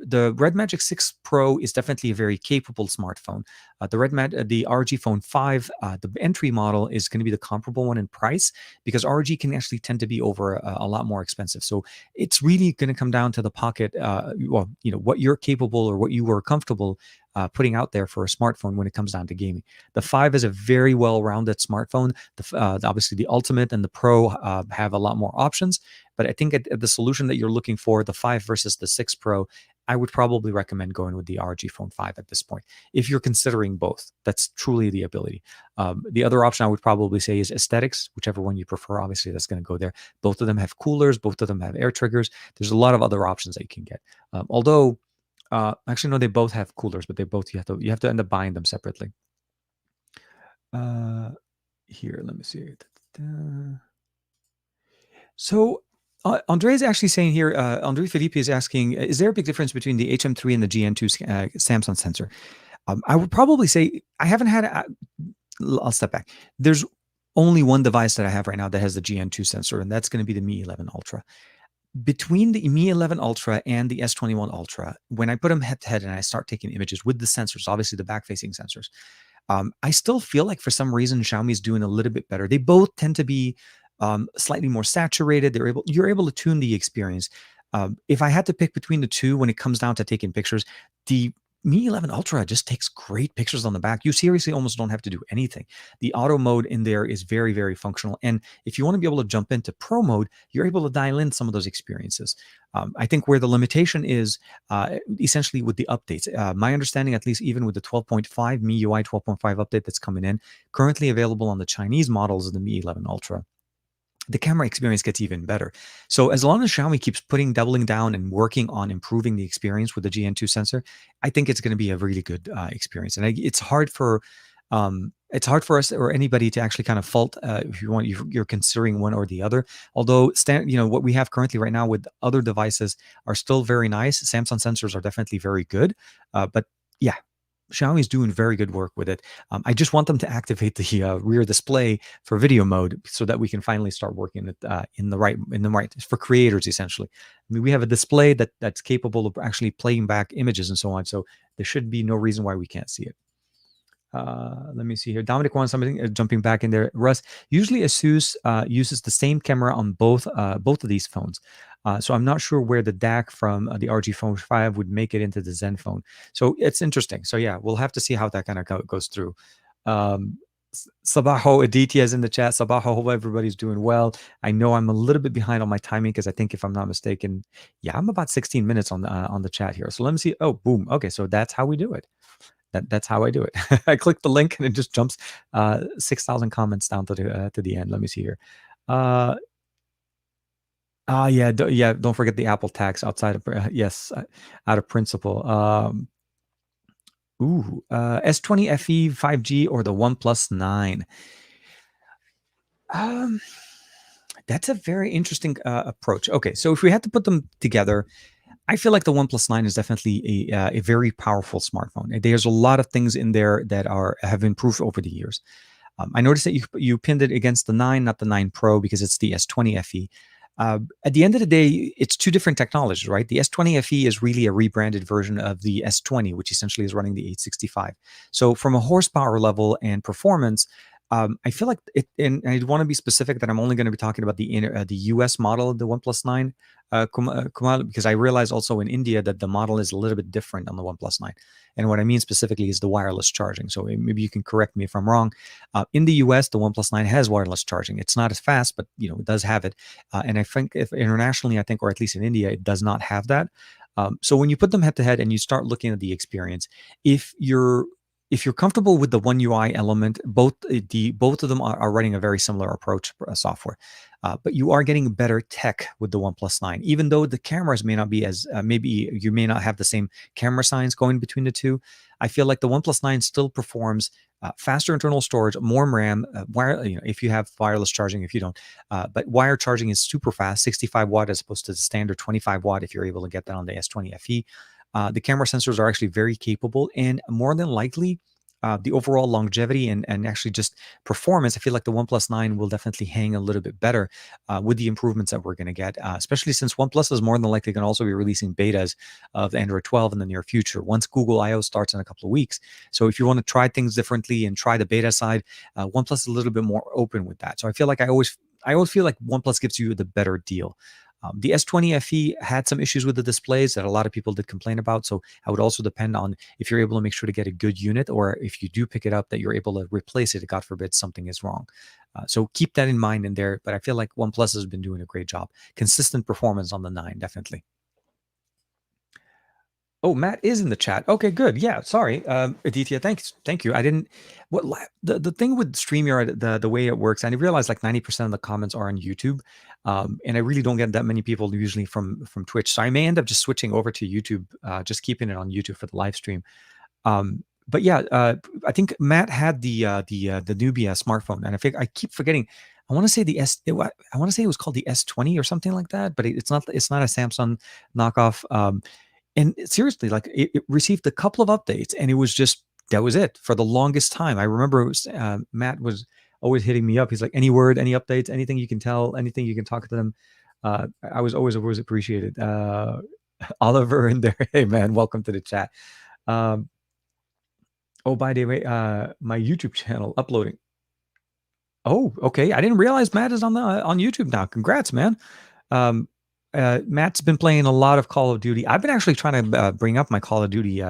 the Red Magic 6 Pro is definitely a very capable smartphone. The ROG Phone 5, the entry model is going to be the comparable one in price because ROG can actually tend to be over a lot more expensive. So it's really going to come down to the pocket, what you're capable or what you were comfortable putting out there for a smartphone when it comes down to gaming. The 5 is a very well-rounded smartphone. Obviously, the Ultimate and the Pro have a lot more options, but I think at the solution that you're looking for, the 5 versus the 6 Pro, I would probably recommend going with the ROG Phone 5 at this point. If you're considering both, that's truly the ability. The other option I would probably say is aesthetics, whichever one you prefer. Obviously, that's going to go there. Both of them have coolers. Both of them have air triggers. There's a lot of other options that you can get. Actually, no, they both have coolers, but you have to end up buying them separately. Here, let me see. So Andre is actually saying here, Andre Felipe is asking, is there a big difference between the HM3 and the GN2 Samsung sensor? I would probably say I haven't had, I'll step back. There's only one device that I have right now that has the GN2 sensor, and that's going to be the Mi 11 Ultra. Between the Mi 11 Ultra and the S21 Ultra, when I put them head to head and I start taking images with the sensors, obviously the back-facing sensors, I still feel like for some reason Xiaomi's doing a little bit better. They both tend to be slightly more saturated. You're able to tune the experience. If I had to pick between the two when it comes down to taking pictures, the Mi 11 Ultra just takes great pictures on the back. You seriously almost don't have to do anything. The auto mode in there is very, very functional. And if you want to be able to jump into pro mode, you're able to dial in some of those experiences. I think where the limitation is essentially with the updates. My understanding, at least even with the 12.5 MIUI 12.5 update that's coming in, currently available on the Chinese models of the Mi 11 Ultra, the camera experience gets even better. So as long as Xiaomi keeps doubling down and working on improving the experience with the GN2 sensor, I think it's going to be a really good experience. And it's hard for us or anybody to actually kind of fault if you're considering one or the other. Although what we have currently right now with other devices are still very nice. Samsung sensors are definitely very good, but yeah, Xiaomi's doing very good work with it. I just want them to activate the rear display for video mode so that we can finally start working it in the right for creators essentially. I mean, we have a display that's capable of actually playing back images and so on. So there should be no reason why we can't see it. Let me see here. Dominic wants something jumping back in there. Russ, usually Asus uses the same camera on both of these phones. So I'm not sure where the DAC from the RG Phone 5 would make it into the Zenfone. So it's interesting. So yeah, we'll have to see how that kind of goes through. Sabaho Aditya is in the chat. Sabaho, hope everybody's doing well. I know I'm a little bit behind on my timing because I think if I'm not mistaken, yeah, I'm about 16 minutes on the chat here. So let me see. Oh, boom. Okay, so that's how we do it. That's how I do it. I click the link and it just jumps 6,000 comments down to the end. Let me see here. Yeah, don't forget the Apple tax outside of yes, out of principle. S20 FE 5G or the OnePlus 9. That's a very interesting approach. Okay, so if we had to put them together, I feel like the OnePlus 9 is definitely a very powerful smartphone. There's a lot of things in there that have improved over the years. I noticed that you pinned it against the 9, not the 9 Pro, because it's the S20 FE. At the end of the day, it's two different technologies, right? The S20 FE is really a rebranded version of the S20, which essentially is running the 865. So from a horsepower level and performance, I feel like it, and I want to be specific that I'm only going to be talking about the US model of the OnePlus 9, Kumal, because I realize also in India that the model is a little bit different on the OnePlus 9. And what I mean specifically is the wireless charging. So maybe you can correct me if I'm wrong. In the US, the OnePlus 9 has wireless charging. It's not as fast, but it does have it. And I think if internationally, I think, or at least in India, it does not have that. So when you put them head to head and you start looking at the experience, if you're comfortable with the One UI element, both of them are running a very similar approach software, but you are getting better tech with the OnePlus 9. Even though the cameras may not be as maybe you may not have the same camera signs going between the two, I feel like the OnePlus 9 still performs faster internal storage, more RAM, if you have wireless charging, if you don't, but wire charging is super fast, 65 watt as opposed to the standard 25 watt if you're able to get that on the S20 FE. The camera sensors are actually very capable, and more than likely, the overall longevity and actually just performance, I feel like the OnePlus 9 will definitely hang a little bit better with the improvements that we're going to get, especially since OnePlus is more than likely going to also be releasing betas of Android 12 in the near future once Google I/O starts in a couple of weeks. So if you want to try things differently and try the beta side, OnePlus is a little bit more open with that. So I feel like I always feel like OnePlus gives you the better deal. The S20 FE had some issues with the displays that a lot of people did complain about. So I would also depend on if you're able to make sure to get a good unit, or if you do pick it up, that you're able to replace it, God forbid something is wrong. So keep that in mind in there. But I feel like OnePlus has been doing a great job. Consistent performance on the 9, definitely. Oh, Matt is in the chat. Okay, good. Yeah, sorry, Aditya. Thank you. I didn't. The thing with StreamYard, the way it works, and I realize like 90% of the comments are on YouTube, and I really don't get that many people usually from Twitch. So I may end up just switching over to YouTube, just keeping it on YouTube for the live stream. But yeah, I think Matt had the Nubia smartphone, and I keep forgetting. I want to say I want to say it was called the S20 or something like that, but it's not. It's not a Samsung knockoff. And seriously, like it received a couple of updates, and it was just that was it for the longest time. I remember Matt was always hitting me up. He's like, any word, any updates, anything you can tell, anything you can talk to them. I was always appreciated. Oliver in there, hey man, welcome to the chat. Um, Oh, by the way, my YouTube channel uploading. Oh, okay. I didn't realize Matt is on YouTube now. Congrats, man. Um, Matt's been playing a lot of Call of Duty. I've been actually trying to bring up my Call of Duty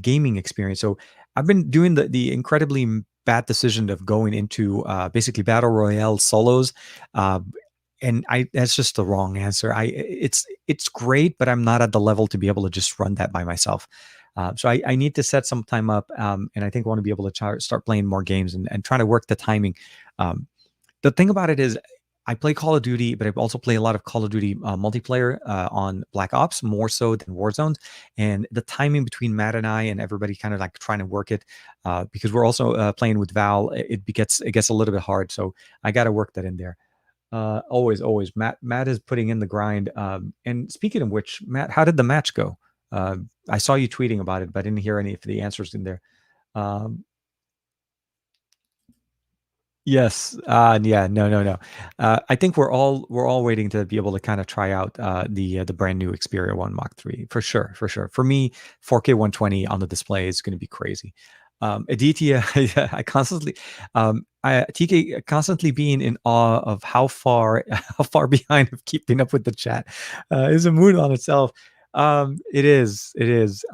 gaming experience. So I've been doing the incredibly bad decision of going into basically battle royale solos, uh, and I that's just the wrong answer. It's great, but I'm not at the level to be able to just run that by myself. So I need to set some time up, and I think I want to be able to start playing more games and try to work the timing. Um, the thing about it is, I play Call of Duty, but I also play a lot of Call of Duty multiplayer on Black Ops, more so than Warzone. And the timing between Matt and I and everybody kind of like trying to work it, because we're also playing with Val, it gets a little bit hard. So I got to work that in there. Always. Matt is putting in the grind. And speaking of which, Matt, how did the match go? I saw you tweeting about it, but I didn't hear any of the answers in there. Um, Yes. Yeah. No. No. No. I think we're all waiting to be able to kind of try out the brand new Xperia One Mark III for sure. For sure. For me, 4K 120 on the display is going to be crazy. Aditya, I constantly, TK constantly being in awe of how far behind of keeping up with the chat is a mood on itself. It is. It is.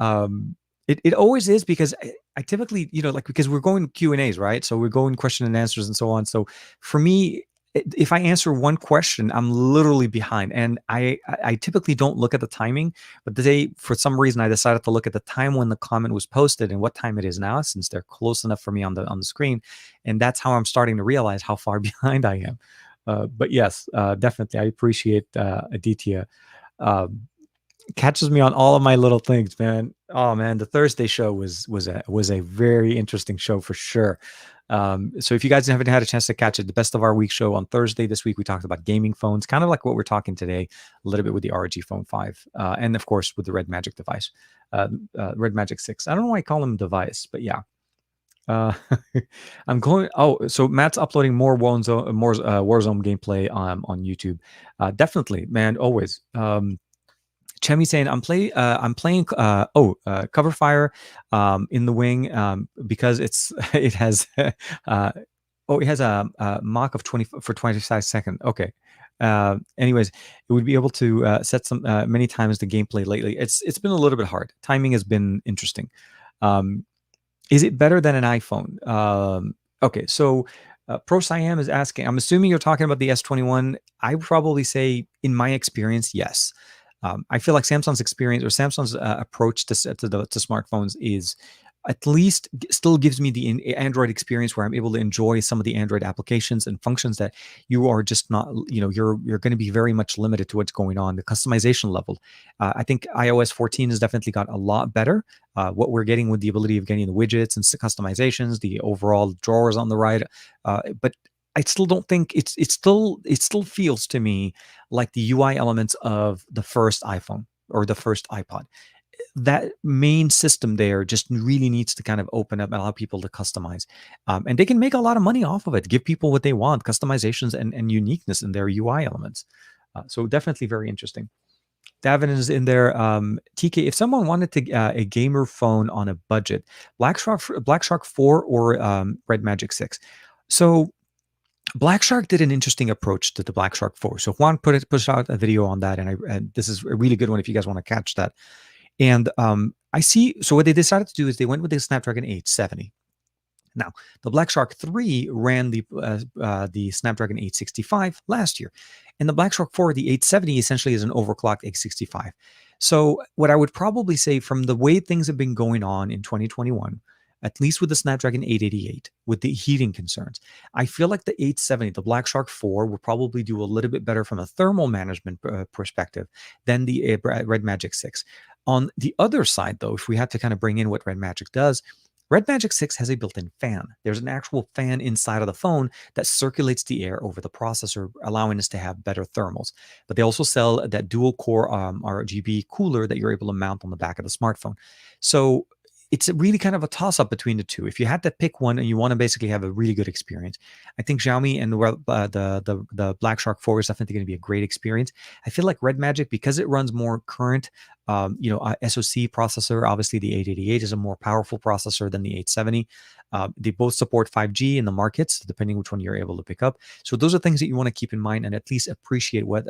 It always is because I typically, like because we're going Q&As, right? So we're going question and answers and so on. So for me, if I answer one question, I'm literally behind, and I typically don't look at the timing. But today, for some reason, I decided to look at the time when the comment was posted and what time it is now, since they're close enough for me on the screen, and that's how I'm starting to realize how far behind I am. But yes, definitely, I appreciate Aditya. Um, Catches me on all of my little things, man. Oh man, the Thursday show was a very interesting show for sure. So if you guys haven't had a chance to catch it, the best of our week show on Thursday this week, we talked about gaming phones, kind of like what we're talking today, a little bit with the ROG Phone 5, and of course with the Red Magic device, Red Magic 6. I don't know why I call them device, but yeah. Uh, I'm going. Oh, so Matt's uploading more Warzone gameplay on YouTube. Definitely, man. Always. Chemi saying I'm playing cover fire in the wing because it has it has a mock of 20 for 25 seconds. Okay. Anyways, it would be able to set some many times the gameplay lately. It's been a little bit hard. Timing has been interesting. Um, is it better than an iPhone? Okay, so Pro Siam is asking. I'm assuming you're talking about the S21. I would probably say, in my experience, yes. I feel like Samsung's experience or Samsung's approach to smartphones is at least still gives me the Android experience where I'm able to enjoy some of the Android applications and functions that you are just not. You're going to be very much limited to what's going on the customization level. I think iOS 14 has definitely got a lot better. What we're getting with the ability of getting the widgets and customizations, the overall drawers on the right, but I still don't think it still feels to me like the UI elements of the first iPhone or the first iPod. That main system there just really needs to kind of open up and allow people to customize, and they can make a lot of money off of it. Give people what they want, customizations and uniqueness in their UI elements. So definitely very interesting. Davin is in there. TK, if someone wanted to a gamer phone on a budget, Black Shark 4 or Red Magic 6. So Black Shark did an interesting approach to the Black Shark 4. So Juan pushed out a video on that, and this is a really good one if you guys want to catch that. And I see. So what they decided to do is they went with the Snapdragon 870. Now, the Black Shark 3 ran the Snapdragon 865 last year, and the Black Shark 4, the 870, essentially is an overclocked 865. So, what I would probably say from the way things have been going on in 2021, at least with the Snapdragon 888, with the heating concerns, I feel like the 870, the Black Shark 4, will probably do a little bit better from a thermal management perspective than the Red Magic 6. On the other side, though, if we had to kind of bring in what Red Magic does, Red Magic 6 has a built-in fan. There's an actual fan inside of the phone that circulates the air over the processor, allowing us to have better thermals. But they also sell that dual-core RGB cooler that you're able to mount on the back of the smartphone. So it's really kind of a toss up between the two. If you had to pick one and you want to basically have a really good experience, I think Xiaomi and the Black Shark 4 is definitely going to be a great experience. I feel like Red Magic, because it runs more current, SoC processor. Obviously, the 888 is a more powerful processor than the 870. They both support 5G in the markets, depending which one you're able to pick up. So those are things that you want to keep in mind and at least appreciate what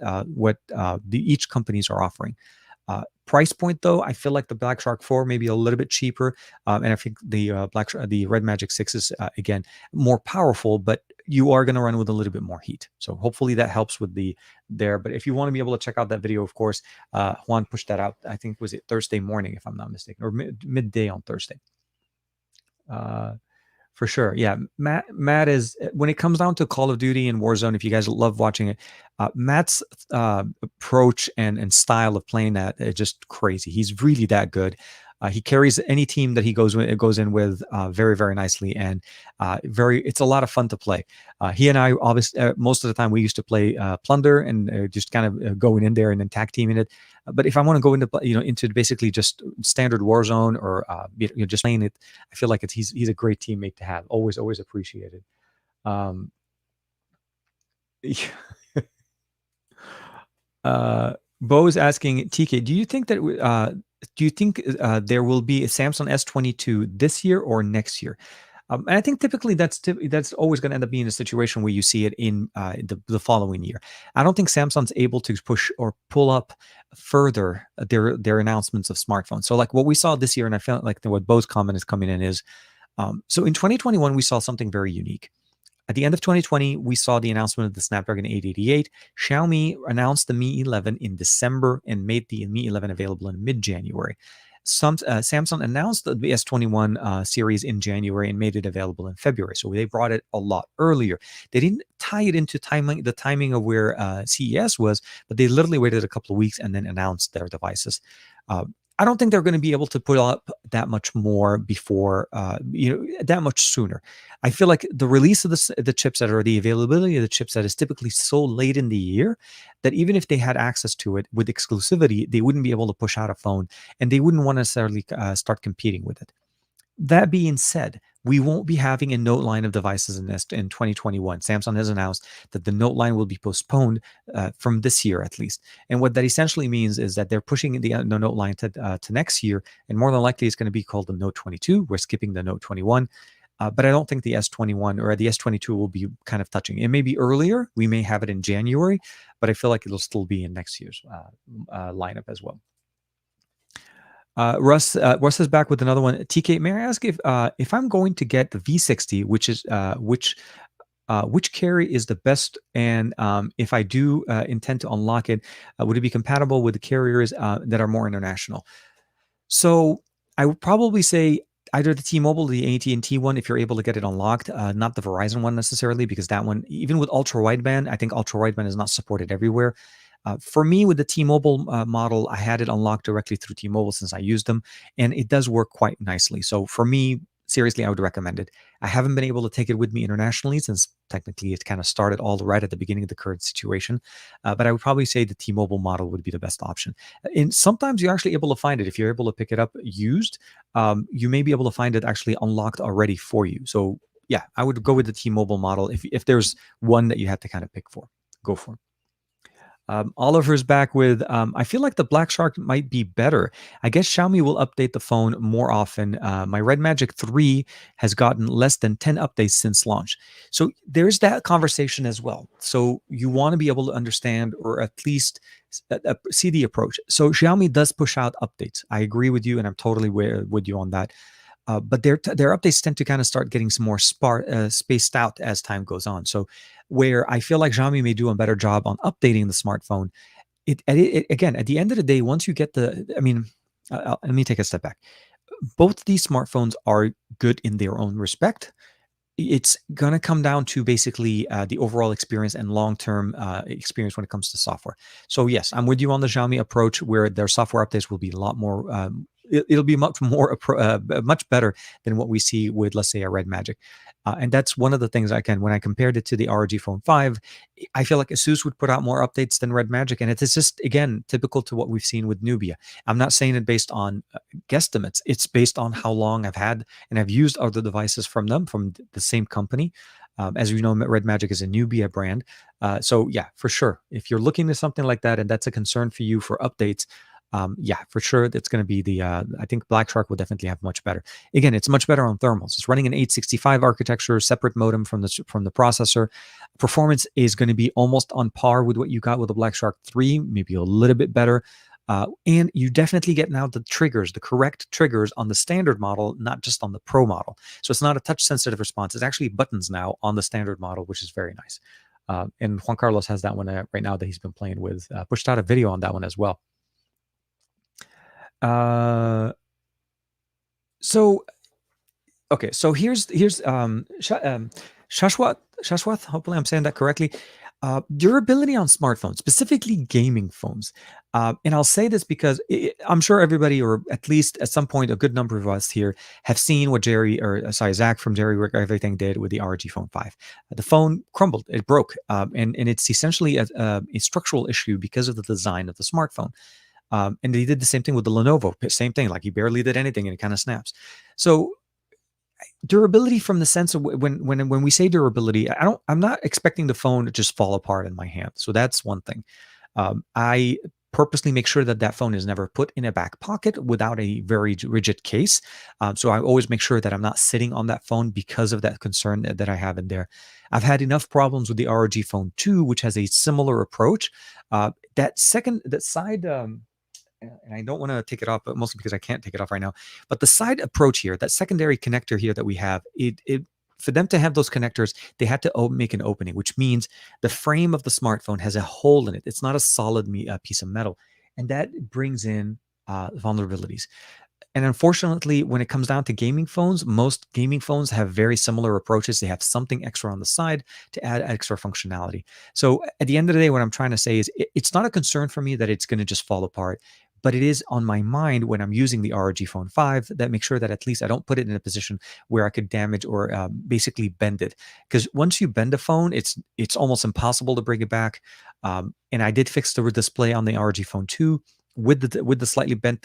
each companies are offering. Price point though, I feel like the Black Shark 4 may be a little bit cheaper, and I think the Red Magic 6 is again more powerful, but you are going to run with a little bit more heat. So hopefully that helps with the there. But if you want to be able to check out that video, of course, Juan pushed that out. I think was it Thursday morning, if I'm not mistaken, or midday on Thursday. For sure. Yeah. Matt is, when it comes down to Call of Duty and Warzone, if you guys love watching it, Matt's approach and style of playing that is just crazy. He's really that good. He carries any team that he goes in with very, very nicely, and it's a lot of fun to play. He and I, obviously, most of the time we used to play Plunder and just kind of going in there and then tag teaming it. But if I want to go into basically just standard Warzone or just playing it, I feel like he's a great teammate to have. Always appreciated. Bo is asking, TK, do you think that there will be a Samsung S22 this year or next year? And I think typically that's always going to end up being a situation where you see it in the following year. I don't think Samsung's able to push or pull up further their announcements of smartphones. So like what we saw this year, and I felt like what Bo's comment is coming in is, so in 2021 we saw something very unique. At the end of 2020, we saw the announcement of the Snapdragon 888. Xiaomi announced the Mi 11 in December and made the Mi 11 available in mid-January. Samsung announced the S21 series in January and made it available in February. So they brought it a lot earlier. They didn't tie it into the timing of where CES was, but they literally waited a couple of weeks and then announced their devices. I don't think they're going to be able to put up that much more before, that much sooner. I feel like the release of the chipset or the availability of the chipset is typically so late in the year that even if they had access to it with exclusivity, they wouldn't be able to push out a phone and they wouldn't want to necessarily start competing with it. That being said, we won't be having a Note line of devices in 2021. Samsung has announced that the Note line will be postponed from this year at least. And what that essentially means is that they're pushing the Note line to next year, and more than likely it's going to be called the Note 22. We're skipping the Note 21. But I don't think the S21 or the S22 will be kind of touching. It may be earlier. We may have it in January, but I feel like it'll still be in next year's lineup as well. Russ is back with another one. TK, may I ask if I'm going to get the V60, which carrier is the best, and if I do intend to unlock it, would it be compatible with the carriers that are more international? So I would probably say either the T-Mobile, the AT&T one, if you're able to get it unlocked, not the Verizon one necessarily, because that one, even with ultra wideband, I think ultra wideband is not supported everywhere. For me, with the T-Mobile model, I had it unlocked directly through T-Mobile since I used them, and it does work quite nicely. So for me, seriously, I would recommend it. I haven't been able to take it with me internationally since technically it kind of started all right at the beginning of the current situation. But I would probably say the T-Mobile model would be the best option. And sometimes you're actually able to find it. If you're able to pick it up used, you may be able to find it actually unlocked already for you. So yeah, I would go with the T-Mobile model. If there's one that you have to kind of pick for, go for it. Oliver's back with, I feel like the Black Shark might be better. I guess Xiaomi will update the phone more often. My Red Magic 3 has gotten less than 10 updates since launch. So there's that conversation as well. So you want to be able to understand or at least see the approach. So Xiaomi does push out updates. I agree with you, and I'm totally with you on that. But their updates tend to kind of start getting some more spaced out as time goes on. So where I feel like Xiaomi may do a better job on updating the smartphone, again, at the end of the day, once you get let me take a step back. Both these smartphones are good in their own respect. It's going to come down to basically the overall experience and long-term experience when it comes to software. So yes, I'm with you on the Xiaomi approach where their software updates will be a lot more it'll be much more much better than what we see with, let's say, a Red Magic. And that's one of the things, again, when I compared it to the ROG Phone 5, I feel like Asus would put out more updates than Red Magic. And it's just, again, typical to what we've seen with Nubia. I'm not saying it based on guesstimates. It's based on how long I've had and I've used other devices from them, from the same company. As you know, Red Magic is a Nubia brand. So yeah, for sure. If you're looking at something like that and that's a concern for you for updates, yeah, for sure, that's going to be the. I think Black Shark will definitely have much better. Again, it's much better on thermals. It's running an 865 architecture, separate modem from the processor. Performance is going to be almost on par with what you got with the Black Shark 3, maybe a little bit better. And you definitely get now the triggers, the correct triggers on the standard model, not just on the Pro model. So it's not a touch sensitive response. It's actually buttons now on the standard model, which is very nice. And Juan Carlos has that one right now that he's been playing with. Pushed out a video on that one as well. So okay, so here's Shashwat, hopefully I'm saying that correctly. Durability on smartphones, specifically gaming phones. And I'll say this because I'm sure everybody, or at least at some point, a good number of us here have seen what Zach from Jerry Rig Everything did with the ROG Phone 5. The phone crumbled, it broke, and it's essentially a structural issue because of the design of the smartphone. And they did the same thing with the Lenovo, same thing, like he barely did anything and it kind of snaps. So durability, from the sense of when we say durability, I'm not expecting the phone to just fall apart in my hand. So that's one thing. I purposely make sure that phone is never put in a back pocket without a very rigid case. So I always make sure that I'm not sitting on that phone because of that concern that I have in there. I've had enough problems with the ROG Phone 2, which has a similar approach. That side, and I don't want to take it off, but mostly because I can't take it off right now. But the side approach here, that secondary connector here that we have, for them to have those connectors, they had to make an opening, which means the frame of the smartphone has a hole in it. It's not a solid piece of metal, and that brings in vulnerabilities. And unfortunately, when it comes down to gaming phones, most gaming phones have very similar approaches. They have something extra on the side to add extra functionality. So at the end of the day, what I'm trying to say is it's not a concern for me that it's going to just fall apart, but it is on my mind when I'm using the ROG Phone 5 that make sure that at least I don't put it in a position where I could damage or basically bend it. Because once you bend a phone, it's almost impossible to bring it back. And I did fix the display on the ROG Phone 2 with the slightly bent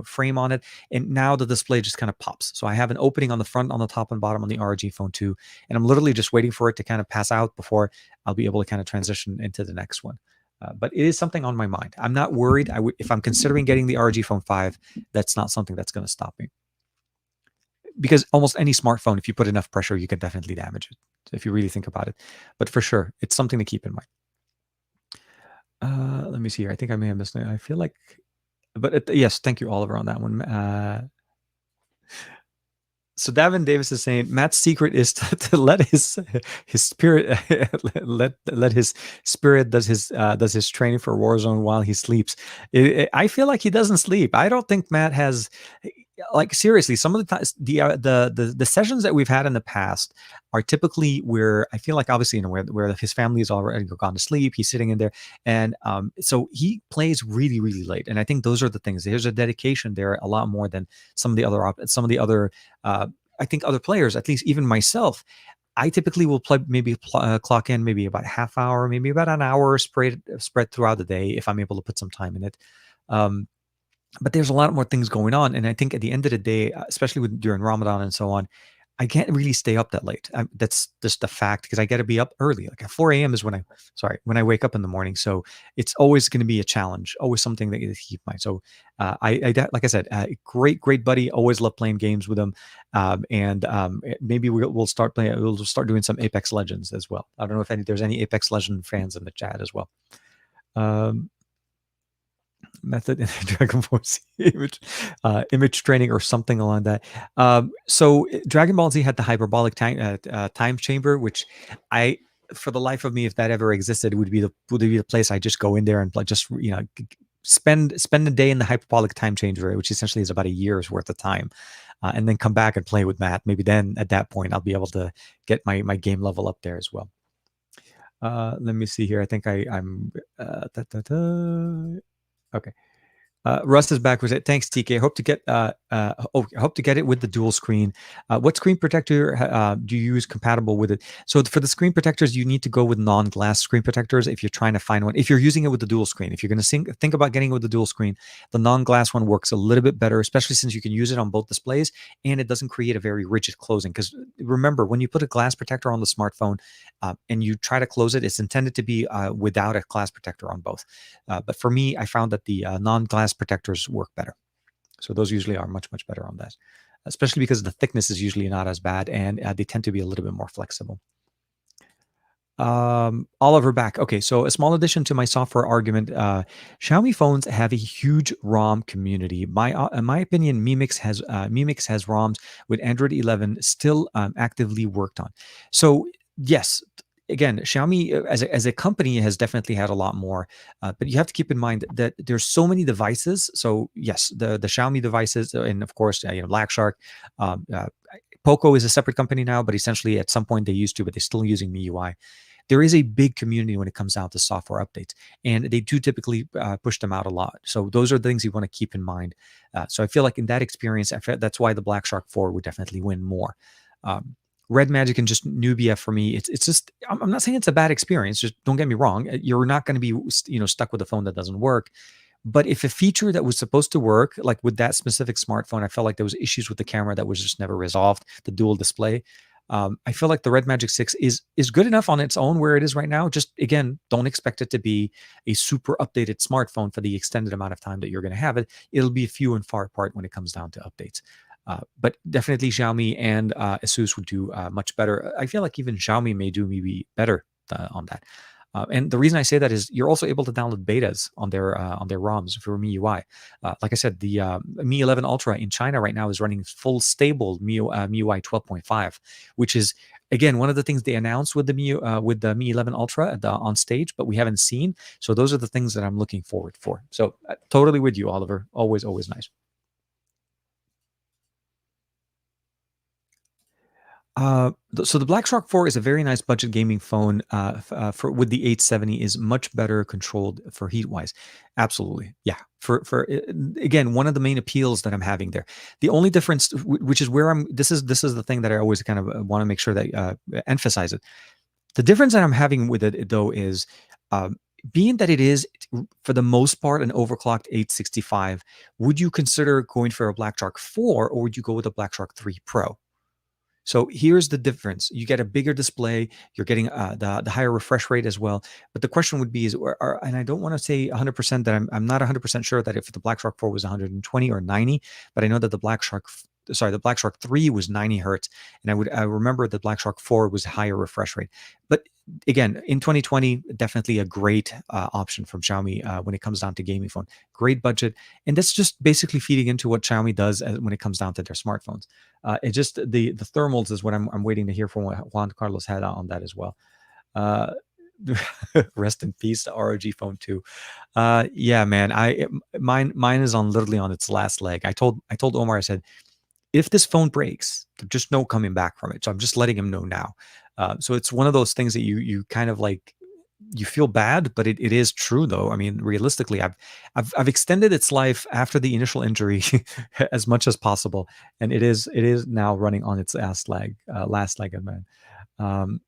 frame on it, and now the display just kind of pops. So I have an opening on the front, on the top and bottom on the ROG Phone 2, and I'm literally just waiting for it to kind of pass out before I'll be able to kind of transition into the next one. But it is something on my mind. I'm not worried. If I'm considering getting the ROG Phone 5, that's not something that's going to stop me. Because almost any smartphone, if you put enough pressure, you can definitely damage it, if you really think about it. But for sure, it's something to keep in mind. Let me see here. I think I may have missed it. I feel like, but yes, thank you, Oliver, on that one. So Davin Davis is saying Matt's secret is to let his spirit let his spirit does his training for Warzone while he sleeps. I feel like he doesn't sleep. I don't think Matt has, like, seriously, some of the times the sessions that we've had in the past are typically where I feel like, obviously, where his family is already gone to sleep, he's sitting in there, and so he plays really, really late. And I think those are the things. There's a dedication there a lot more than some of the other I think other players, at least even myself. I typically will play, maybe clock in maybe about half hour, maybe about an hour spread throughout the day if I'm able to put some time in it. But there's a lot more things going on, and I think at the end of the day, especially during Ramadan and so on, I can't really stay up that late. That's just a fact, because I got to be up early. Like at 4 a.m. is when I wake up in the morning. So it's always going to be a challenge, always something that you keep in mind. So like I said, great buddy. Always love playing games with him, and maybe we'll start playing. We'll start doing some Apex Legends as well. I don't know if there's any Apex Legend fans in the chat as well. Method in Dragon Ball Z image training or something along that. So Dragon Ball Z had the hyperbolic time chamber, which for the life of me, if that ever existed, would be the place I just go in there and just spend a day in the hyperbolic time chamber, which essentially is about a year's worth of time, and then come back and play with Matt. Maybe then at that point I'll be able to get my game level up there as well. Let me see here. I think I'm okay. Russ is back with it. Thanks, TK. Hope to get it with the dual screen. What screen protector do you use compatible with it? So for the screen protectors, you need to go with non-glass screen protectors if you're trying to find one. If you're using it with the dual screen, if you're going to think about getting it with the dual screen, the non-glass one works a little bit better, especially since you can use it on both displays and it doesn't create a very rigid closing. Because remember, when you put a glass protector on the smartphone and you try to close it, it's intended to be without a glass protector on both. But for me, I found that the non-glass protectors work better. So those usually are much, much better on that, especially because the thickness is usually not as bad and they tend to be a little bit more flexible. Oliver back. Okay, so a small addition to my software argument. Xiaomi phones have a huge ROM community. In my opinion, Mi Mix has ROMs with Android 11 still actively worked on. So yes, again, Xiaomi as a company has definitely had a lot more, but you have to keep in mind that there's so many devices. So yes, the Xiaomi devices, and of course, Black Shark. Poco is a separate company now, but essentially at some point they used to, but they're still using MIUI. There is a big community when it comes down to software updates, and they do typically push them out a lot. So those are the things you want to keep in mind. So I feel like in that experience, that's why the Black Shark 4 would definitely win more. Red Magic and just Nubia for me, it's just I'm not saying it's a bad experience. Just don't get me wrong. You're not going to be stuck with a phone that doesn't work. But if a feature that was supposed to work, like with that specific smartphone, I felt like there was issues with the camera that was just never resolved, the dual display. I feel like the Red Magic 6 is good enough on its own where it is right now. Just again, don't expect it to be a super updated smartphone for the extended amount of time that you're going to have it. It'll be few and far apart when it comes down to updates. But definitely Xiaomi and Asus would do much better. I feel like even Xiaomi may do maybe better on that. And the reason I say that is you're also able to download betas on their ROMs for MIUI. Like I said, the Mi 11 Ultra in China right now is running full stable MIUI 12.5, which is again one of the things they announced with the Mi 11 Ultra on stage, but we haven't seen. So those are the things that I'm looking forward for. So totally with you, Oliver. Always nice. So the Black Shark 4 is a very nice budget gaming phone. For with the 870 is much better controlled for heat wise. Absolutely, yeah. For again, one of the main appeals that I'm having there. The only difference, which is where I'm. This is the thing that I always kind of want to make sure that emphasize it. The difference that I'm having with it though is. Being that it is, for the most part, an overclocked 865, would you consider going for a Black Shark 4 or would you go with a Black Shark 3 Pro? So here's the difference. You get a bigger display. You're getting the higher refresh rate as well. But the question would be and I don't want to say 100% that I'm not 100% sure that if the Black Shark 4 was 120 or 90, but I know that the Black Shark 3 was 90 hertz, and I remember the Black Shark 4 was higher refresh rate. But again, in 2020, definitely a great option from Xiaomi when it comes down to gaming phone. Great budget, and that's just basically feeding into what Xiaomi does when it comes down to their smartphones. It just the thermals is what I'm waiting to hear from what Juan Carlos had on that as well. Uh, rest in peace to ROG Phone 2. Yeah, man. Mine is literally on its last leg. I told Omar, I said, if this phone breaks, there's just no coming back from it. So I'm just letting him know now. So it's one of those things that you kind of like you feel bad, but it is true though. I mean, realistically, I've extended its life after the initial injury as much as possible, and it is now running on its last leg, man. Um,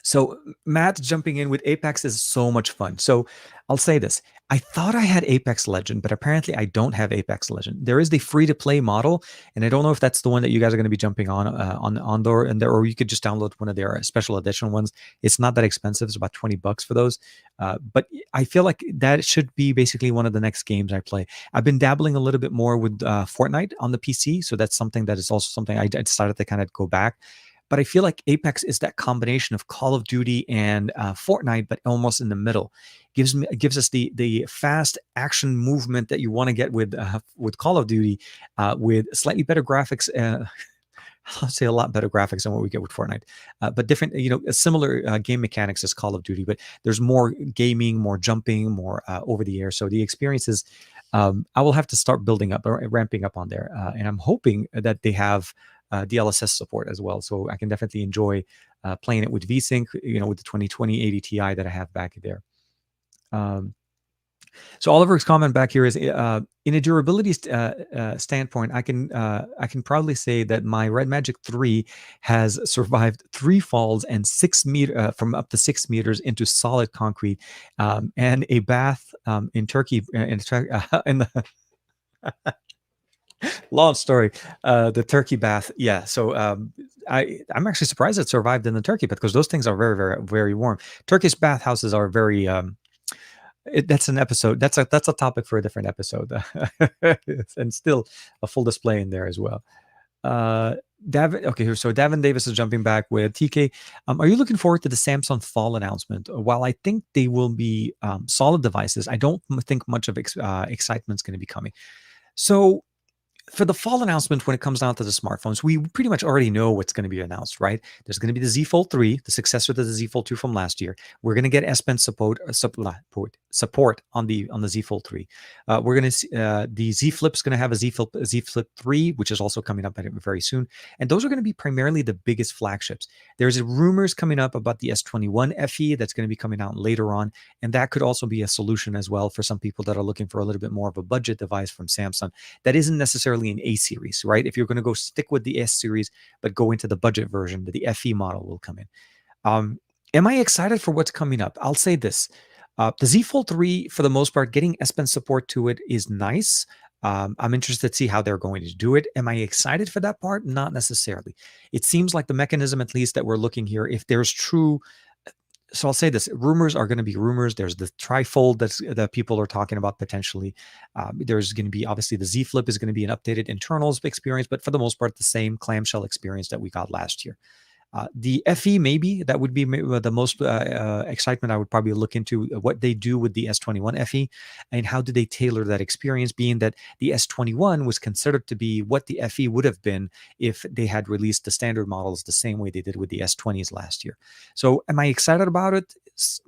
so Matt jumping in with Apex is so much fun. So I'll say this. I thought I had Apex Legend, but apparently I don't have Apex Legend. There is the free-to-play model, and I don't know if that's the one that you guys are going to be jumping on there, or you could just download one of their special edition ones. It's not that expensive. It's about $20 for those. But I feel like that should be basically one of the next games I play. I've been dabbling a little bit more with Fortnite on the PC, so that's something that is also something I decided to kind of go back. But I feel like Apex is that combination of Call of Duty and Fortnite, but almost in the middle. Gives us the fast action movement that you want to get with Call of Duty, with slightly better graphics. I'll say a lot better graphics than what we get with Fortnite, but different, similar game mechanics as Call of Duty, but there's more gaming, more jumping, more over the air. So the experiences, I will have to start building up or ramping up on there, and I'm hoping that they have DLSS support as well, so I can definitely enjoy playing it with VSync, with the 2020 80 Ti that I have back there. Um, So Oliver's comment back here is, in a durability standpoint, I can proudly say that my Red Magic 3 has survived 3 falls and 6 meter from up to 6 meters into solid concrete, and a bath in Turkey in the long story, the turkey bath. Yeah, so I'm actually surprised it survived in the Turkey, because those things are very, very, very warm. Turkish bathhouses are very that's an episode. That's a topic for a different episode, and still a full display in there as well. Davin, okay, so Davin Davis is jumping back with TK. Are you looking forward to the Samsung Fall announcement? While I think they will be solid devices, I don't think much of excitement is going to be coming. So for the fall announcement, when it comes down to the smartphones, we pretty much already know what's going to be announced, right? There's going to be the Z Fold 3, the successor to the Z Fold 2 from last year. We're going to get S Pen support on the Z Fold 3. We're going to see the Z Flip's going to have a Z Flip 3, which is also coming up very soon. And those are going to be primarily the biggest flagships. There's rumors coming up about the S21 FE that's going to be coming out later on, and that could also be a solution as well for some people that are looking for a little bit more of a budget device from Samsung that isn't necessarily an A series, right? If you're going to go stick with the S series, but go into the budget version, the FE model will come in. Am I excited for what's coming up? I'll say this. The Z Fold 3, for the most part, getting S Pen support to it is nice. I'm interested to see how they're going to do it. Am I excited for that part? Not necessarily. It seems like the mechanism, at least, that we're looking here, if there's true... So I'll say this: rumors are going to be rumors. There's the trifold that people are talking about potentially. There's going to be, obviously, the Z Flip is going to be an updated internals experience, but for the most part, the same clamshell experience that we got last year. The FE, maybe that would be the most excitement I would probably look into, what they do with the S21 FE and how do they tailor that experience, being that the S21 was considered to be what the FE would have been if they had released the standard models the same way they did with the S20s last year. So am I excited about it?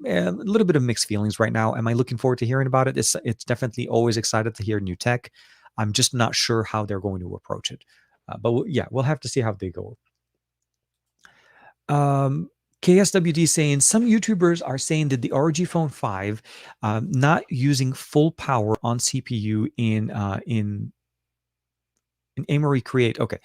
A little bit of mixed feelings right now. Am I looking forward to hearing about it? It's definitely always excited to hear new tech. I'm just not sure how they're going to approach it. But we'll have to see how they go. KSWD saying some YouTubers are saying that the ROG Phone 5 not using full power on CPU in Amory Create. Okay.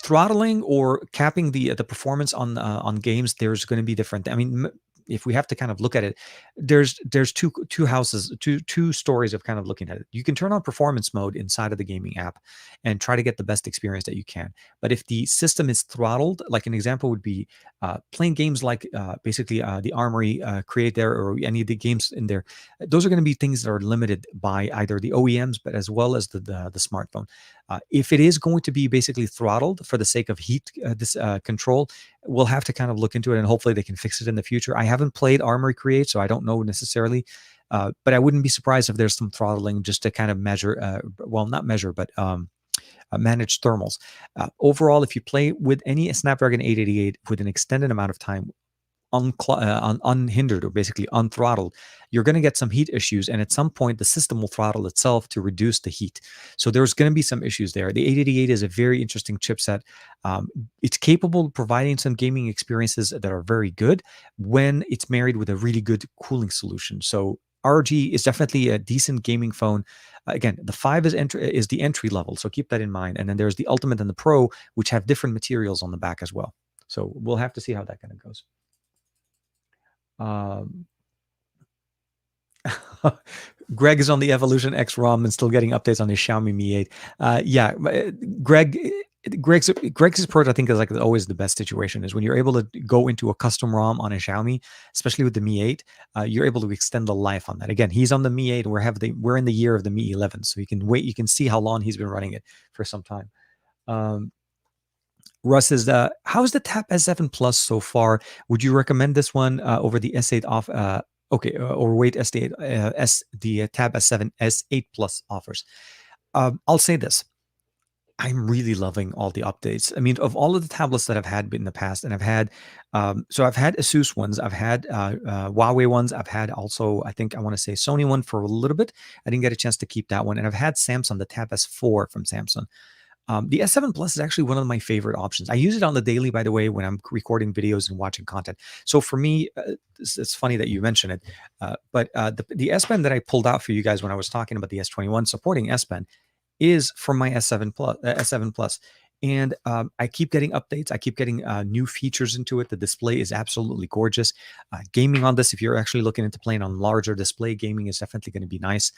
Throttling or capping the performance on games, there's going to be different. I mean, if we have to kind of look at it, there's two stories of kind of looking at it. You can turn on performance mode inside of the gaming app and try to get the best experience that you can. But if the system is throttled, like an example would be playing games like basically the Armory Create there, or any of the games in there, those are going to be things that are limited by either the OEMs, but as well as the smartphone. If it is going to be basically throttled for the sake of heat control, we'll have to kind of look into it, and hopefully they can fix it in the future. I haven't played Armory Create, so I don't know necessarily, but I wouldn't be surprised if there's some throttling just to kind of measure, well, not measure, but manage thermals. Overall, if you play with any Snapdragon 888 with an extended amount of time, unhindered or basically unthrottled, you're going to get some heat issues, and at some point the system will throttle itself to reduce the heat. So there's going to be some issues there. The 888 is a very interesting chipset. It's capable of providing some gaming experiences that are very good when it's married with a really good cooling solution. So ROG is definitely a decent gaming phone. Again, the 5 is the entry level, so keep that in mind. And then there's the Ultimate and the Pro, which have different materials on the back as well. So we'll have to see how that kind of goes. Greg is on the Evolution X ROM and still getting updates on his Xiaomi Mi 8. Yeah, Greg's approach, I think, is like always the best situation is when you're able to go into a custom ROM on a Xiaomi, especially with the Mi 8, you're able to extend the life on that. Again, he's on the Mi 8, and we're in the year of the Mi 11, so you can see how long he's been running it for some time. Russ is how's the Tab S7 Plus so far? Would you recommend this one over the S8 off? Or wait, S8 the Tab S7 S8 Plus offers. I'll say this: I'm really loving all the updates. I mean, of all of the tablets that I've had in the past, and I've had Asus ones, I've had Huawei ones, I've had also, I think I want to say Sony one for a little bit. I didn't get a chance to keep that one, and I've had Samsung, the Tab S4 from Samsung. The S7 Plus is actually one of my favorite options. I use it on the daily, by the way, when I'm recording videos and watching content. So for me, it's funny that you mention it, but the S Pen that I pulled out for you guys when I was talking about the S21 supporting S Pen is from my S7 Plus, S7 Plus. And I keep getting updates. I keep getting new features into it. The display is absolutely gorgeous. Gaming on this, if you're actually looking into playing on larger display, gaming is definitely going to be nice.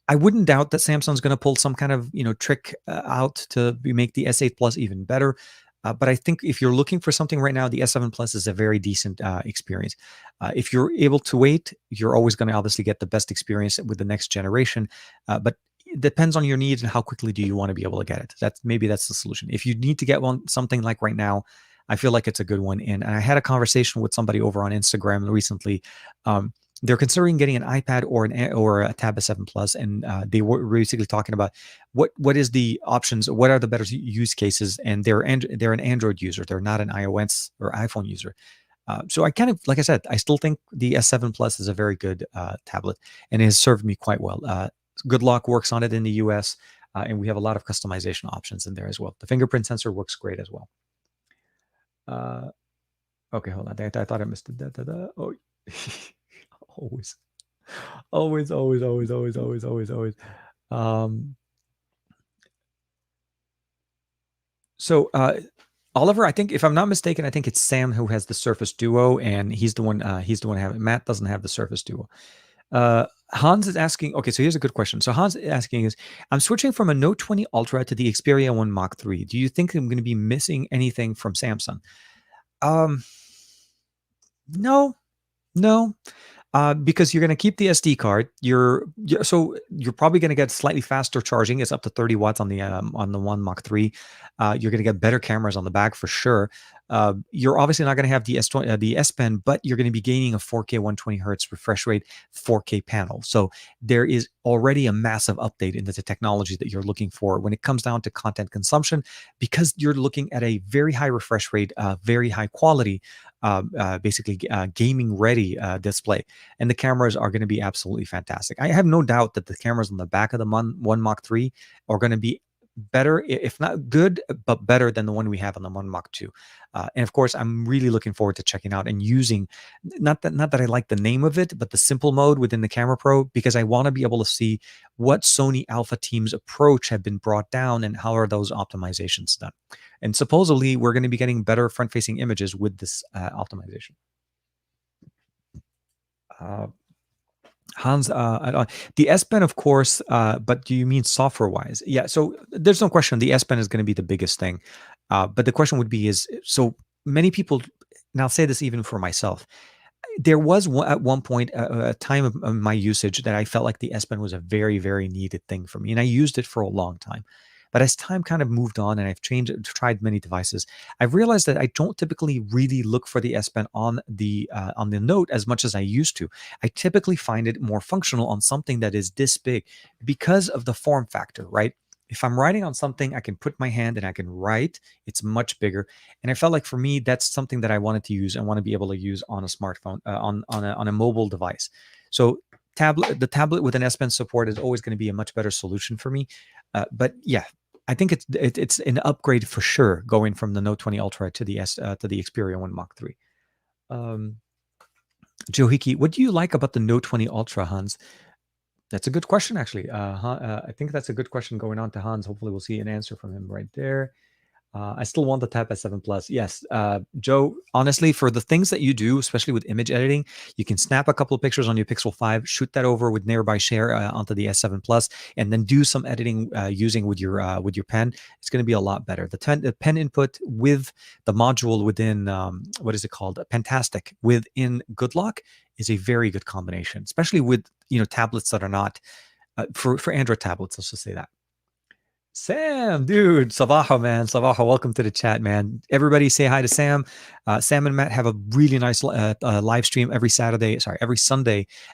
I wouldn't doubt that Samsung's going to pull some kind of trick out to make the S8 Plus even better. But I think if you're looking for something right now, the S7 Plus is a very decent experience. If you're able to wait, you're always going to obviously get the best experience with the next generation. But it depends on your needs and how quickly do you want to be able to get it. Maybe that's the solution. If you need to get something like right now, I feel like it's a good one. And I had a conversation with somebody over on Instagram recently. They're considering getting an iPad or a Tab S7 Plus, and they were basically talking about what is the options, what are the better use cases, and they're an Android user, they're not an iOS or iPhone user. So I kind of, like I said, I still think the S7 Plus is a very good tablet, and it has served me quite well. Good Lock works on it in the US, and we have a lot of customization options in there as well. The fingerprint sensor works great as well. Okay, hold on. I thought I missed it. Oh. always. So Oliver, I think if I'm not mistaken, I think it's Sam who has the Surface Duo, and he's the one having. Matt doesn't have the Surface Duo. Hans is asking, okay, so here's a good question. So Hans is asking is, I'm switching from a Note 20 Ultra to the Xperia 1 Mark III. Do you think I'm going to be missing anything from Samsung? No. Because you're going to keep the SD card. So you're probably going to get slightly faster charging. It's up to 30 watts on the 1 Mark III. You're going to get better cameras on the back for sure. You're obviously not going to have the S20, the S Pen, but you're going to be gaining a 4K 120 hertz refresh rate 4K panel. So there is already a massive update into the technology that you're looking for when it comes down to content consumption, because you're looking at a very high refresh rate, very high quality, basically gaming ready display, and the cameras are going to be absolutely fantastic. I have no doubt that the cameras on the back of the 1 Mark III are going to be better, if not good, but better than the one we have on the 1 Mark II. And of course, I'm really looking forward to checking out and using, not that I like the name of it, but the simple mode within the Camera Pro, because I want to be able to see what Sony Alpha Team's approach have been brought down and how are those optimizations done. And supposedly, we're going to be getting better front-facing images with this optimization. Hans, the S Pen, of course, but do you mean software-wise? Yeah, so there's no question the S Pen is going to be the biggest thing. But the question would be is, so many people, and I'll say this even for myself, there was at one point a time of my usage that I felt like the S Pen was a very, very needed thing for me, and I used it for a long time. But as time kind of moved on and I've tried many devices, I've realized that I don't typically really look for the S Pen on the Note as much as I used to. I typically find it more functional on something that is this big because of the form factor, right? If I'm writing on something, I can put my hand and I can write. It's much bigger, and I felt like for me that's something that I wanted to use and want to be able to use on a smartphone, on a mobile device. So the tablet with an S Pen support is always going to be a much better solution for me. But yeah, I think it's an upgrade for sure, going from the Note 20 Ultra to the Xperia 1 Mark III. Johiki, what do you like about the Note 20 Ultra, Hans? That's a good question, actually. I think that's a good question going on to Hans. Hopefully, we'll see an answer from him right there. I still want the Tab S7 Plus. Yes, Joe, honestly, for the things that you do, especially with image editing, you can snap a couple of pictures on your Pixel 5, shoot that over with Nearby Share onto the S7 Plus, and then do some editing using with your pen. It's going to be a lot better. The pen input with the module within, what is it called? Pentastic within Good Lock is a very good combination, especially with tablets that are not, for Android tablets, let's just say that. Sam, dude, Sabaha, man. Sabaha, welcome to the chat, man. Everybody say hi to Sam. Sam and Matt have a really nice live stream every Sunday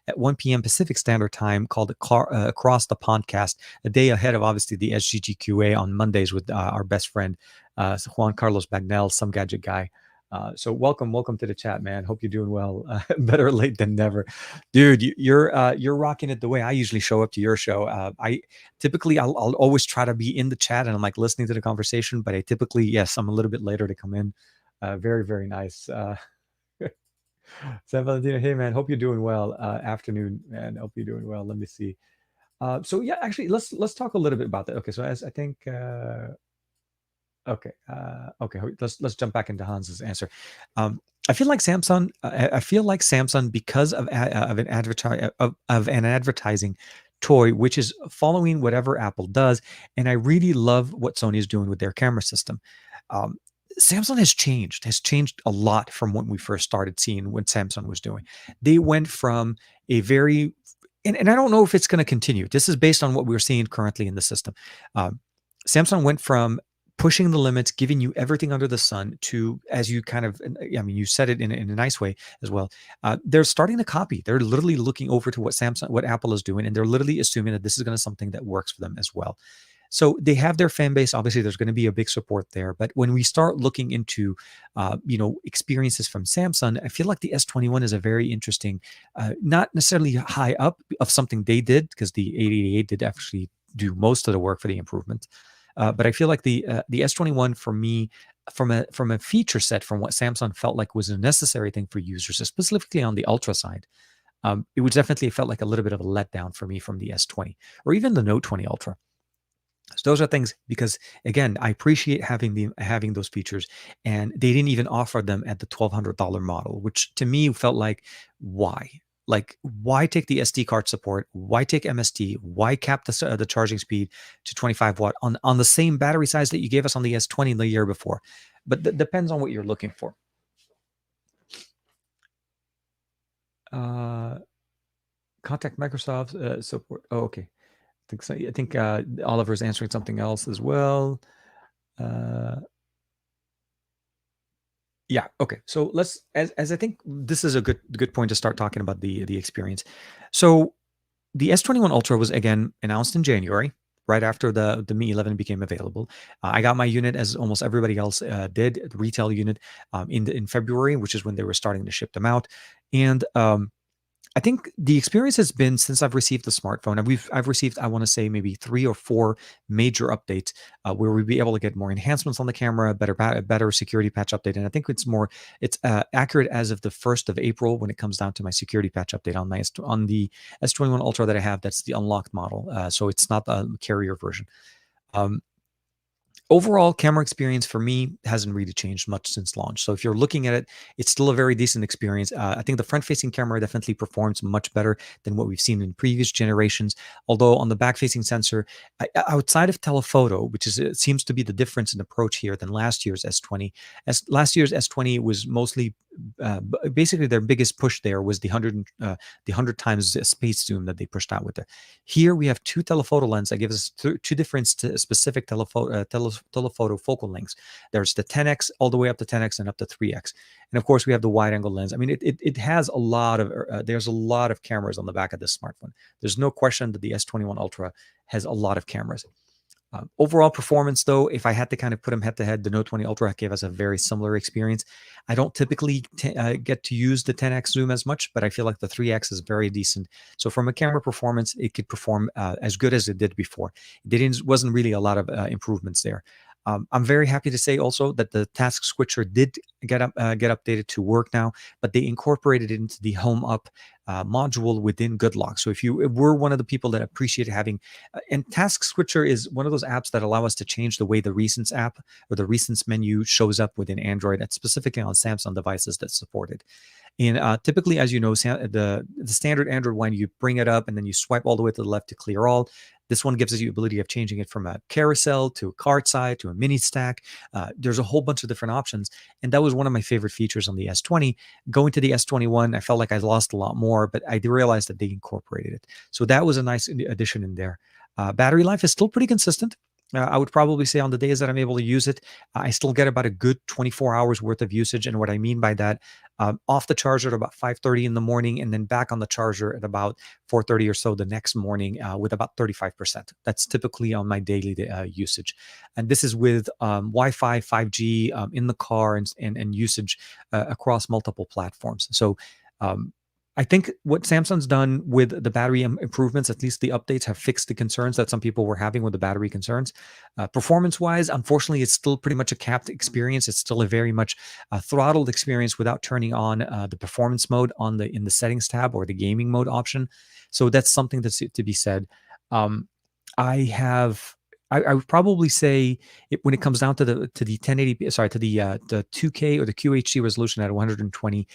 at 1 p.m. Pacific Standard Time called Across the Podcast, a day ahead of obviously the SGGQA on Mondays with our best friend, Juan Carlos Bagnell, some gadget guy. So welcome to the chat, man. Hope you're doing well. Better late than never, dude. You're rocking it the way I usually show up to your show. I typically I'll always try to be in the chat and I'm like listening to the conversation, but I typically, yes, I'm a little bit later to come in. Very nice. San Valentino, hey man, hope you're doing well. Afternoon, man, hope you're doing well. Let me see. So yeah, actually, let's talk a little bit about that. Okay, so as I think, okay, okay, let's jump back into Hans's answer. I feel like Samsung. I feel like Samsung because of an advertising toy, which is following whatever Apple does, and I really love what Sony is doing with their camera system. Um, Samsung has changed a lot from when we first started seeing what Samsung was doing. They went from a very and I don't know if it's going to continue. This is based on what we're seeing currently in the system. Um, Samsung went from pushing the limits, giving you everything under the sun to, as you kind of, I mean, you said it in a nice way as well. They're starting to copy. They're literally looking over to what Apple is doing, and they're literally assuming that this is going to something that works for them as well. So they have their fan base. Obviously, there's going to be a big support there. But when we start looking into, experiences from Samsung, I feel like the S21 is a very interesting, not necessarily high up of something they did, because the 888 did actually do most of the work for the improvement. But I feel like the S21 for me, from a feature set, from what Samsung felt like was a necessary thing for users, specifically on the Ultra side, it was definitely felt like a little bit of a letdown for me from the S20 or even the Note 20 Ultra. So those are things because again, I appreciate having those features, and they didn't even offer them at the $1,200 model, which to me felt like why? Like why take the SD card support? Why take MST? Why cap the charging speed to 25 watt on the same battery size that you gave us on the S20 the year before? But depends on what you're looking for. Contact Microsoft support. Oh, okay. Think so. I think Oliver's answering something else as well. Yeah. Okay. So let's, as I think this is a good point to start talking about the experience. So the S21 Ultra was again announced in January, right after the Mi 11 became available. I got my unit as almost everybody else did, the retail unit, in February, which is when they were starting to ship them out, and I think the experience has been since I've received the smartphone. I've received, I want to say, maybe 3 or 4 major updates where we'll be able to get more enhancements on the camera, better security patch update, and I think it's accurate as of the 1st of April when it comes down to my security patch update on the S21 Ultra that I have. That's the unlocked model, so it's not the carrier version. Um, Overall camera experience for me hasn't really changed much since launch. So if you're looking at it, it's still a very decent experience. I think the front-facing camera definitely performs much better than what we've seen in previous generations. Although on the back-facing sensor, outside of telephoto, which is it seems to be the difference in approach here than last year's S20. As last year's S20 was mostly basically their biggest push there was the 100 times space zoom that they pushed out with it. Here we have 2 telephoto lenses that give us two different specific telephoto focal lengths. There's the 10x all the way up to 10x and up to 3x, and of course we have the wide angle lens. I mean, it has a lot of there's a lot of cameras on the back of this smartphone. There's no question that the S21 Ultra has a lot of cameras. Overall performance, though, if I had to kind of put them head to head, the Note 20 Ultra gave us a very similar experience. I don't typically get to use the 10x zoom as much, but I feel like the 3x is very decent. So from a camera performance, it could perform as good as it did before. Wasn't really a lot of improvements there. I'm very happy to say also that the task switcher did get updated to work now, but they incorporated it into the Home Up module within GoodLock. So if you were one of the people that appreciate having, and task switcher is one of those apps that allow us to change the way the recents app or the recents menu shows up within Android, that's specifically on Samsung devices that support it. And typically, as you know, the standard Android one, you bring it up and then you swipe all the way to the left to clear all. This one gives us the ability of changing it from a carousel to a cart side to a mini stack. There's a whole bunch of different options. And that was one of my favorite features on the S20. Going to the S21, I felt like I lost a lot more, but I realized that they incorporated it. So that was a nice addition in there. Battery life is still pretty consistent. I would probably say on the days that I'm able to use it, I still get about a good 24 hours worth of usage. And what I mean by that, off the charger at about 5:30 in the morning, and then back on the charger at about 4:30 or so the next morning with about 35%. That's typically on my daily usage. And this is with Wi-Fi, 5G in the car, and usage across multiple platforms. So um, I think what Samsung's done with the battery improvements, at least the updates, have fixed the concerns that some people were having with the battery concerns. Performance-wise, unfortunately, it's still pretty much a capped experience. It's still a very much throttled experience without turning on the performance mode on the in the settings tab or the gaming mode option. So that's something that's to be said. Um, I have. I would probably say when it comes down to the 1080p, sorry, to the 2K or the QHD resolution at 120.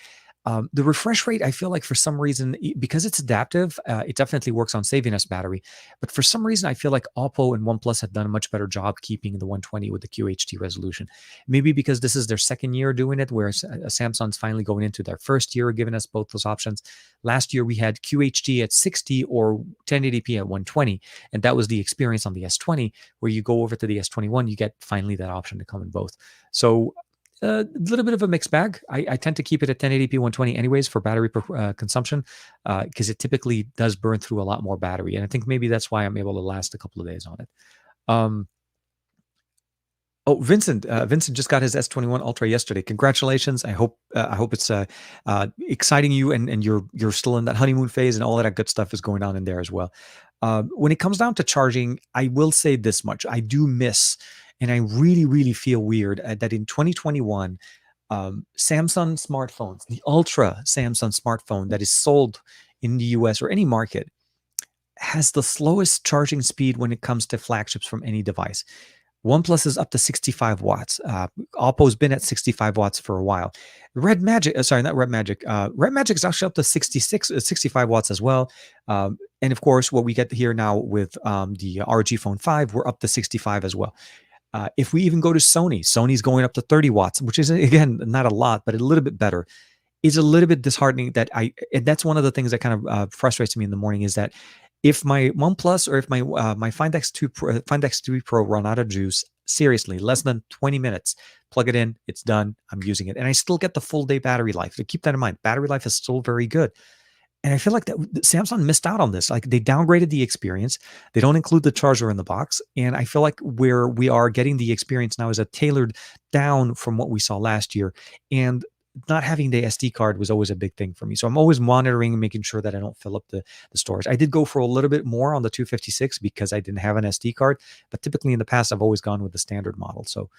The refresh rate, I feel like for some reason, because it's adaptive, it definitely works on saving us battery. But for some reason, I feel like Oppo and OnePlus have done a much better job keeping the 120 with the QHD resolution. Maybe because this is their second year doing it, whereas Samsung's finally going into their first year, giving us both those options. Last year, we had QHD at 60 or 1080p at 120. And that was the experience on the S20, where you go over to the S21, you get finally that option to come in both. So a little bit of a mixed bag. I tend to keep it at 1080p 120 anyways for battery consumption because it typically does burn through a lot more battery. And I think maybe that's why I'm able to last a couple of days on it. Um, Oh, Vincent! Vincent just got his S21 Ultra yesterday. Congratulations! I hope it's exciting you, and you're still in that honeymoon phase, and all of that good stuff is going on in there as well. When it comes down to charging, I will say this much: I do miss, and I really feel weird that in 2021, Samsung smartphones, the Ultra Samsung smartphone that is sold in the US or any market, has the slowest charging speed when it comes to flagships from any device. OnePlus is up to 65 watts. Oppo's been at 65 watts for a while. Red Magic, sorry, not Red Magic. Red Magic is actually up to 65 watts as well. And of course, what we get here now with the ROG Phone 5, we're up to 65 as well. If we even go to Sony, Sony's going up to 30 watts, which is, again, not a lot, but a little bit better. It's a little bit disheartening that and that's one of the things that kind of frustrates me in the morning is that if my OnePlus or if my Find X2 Pro, Find X3 Pro run out of juice, seriously, less than 20 minutes, plug it in, it's done, I'm using it. And I still get the full day battery life. So keep that in mind. Battery life is still very good. And I feel like that Samsung missed out on this. Like they downgraded the experience. They don't include the charger in the box. And I feel like where we are getting the experience now is a tailored down from what we saw last year. And not having the SD card was always a big thing for me. So I'm always monitoring and making sure that I don't fill up the storage. I did go for a little bit more on the 256 because I didn't have an SD card, but typically in the past, I've always gone with the standard model. So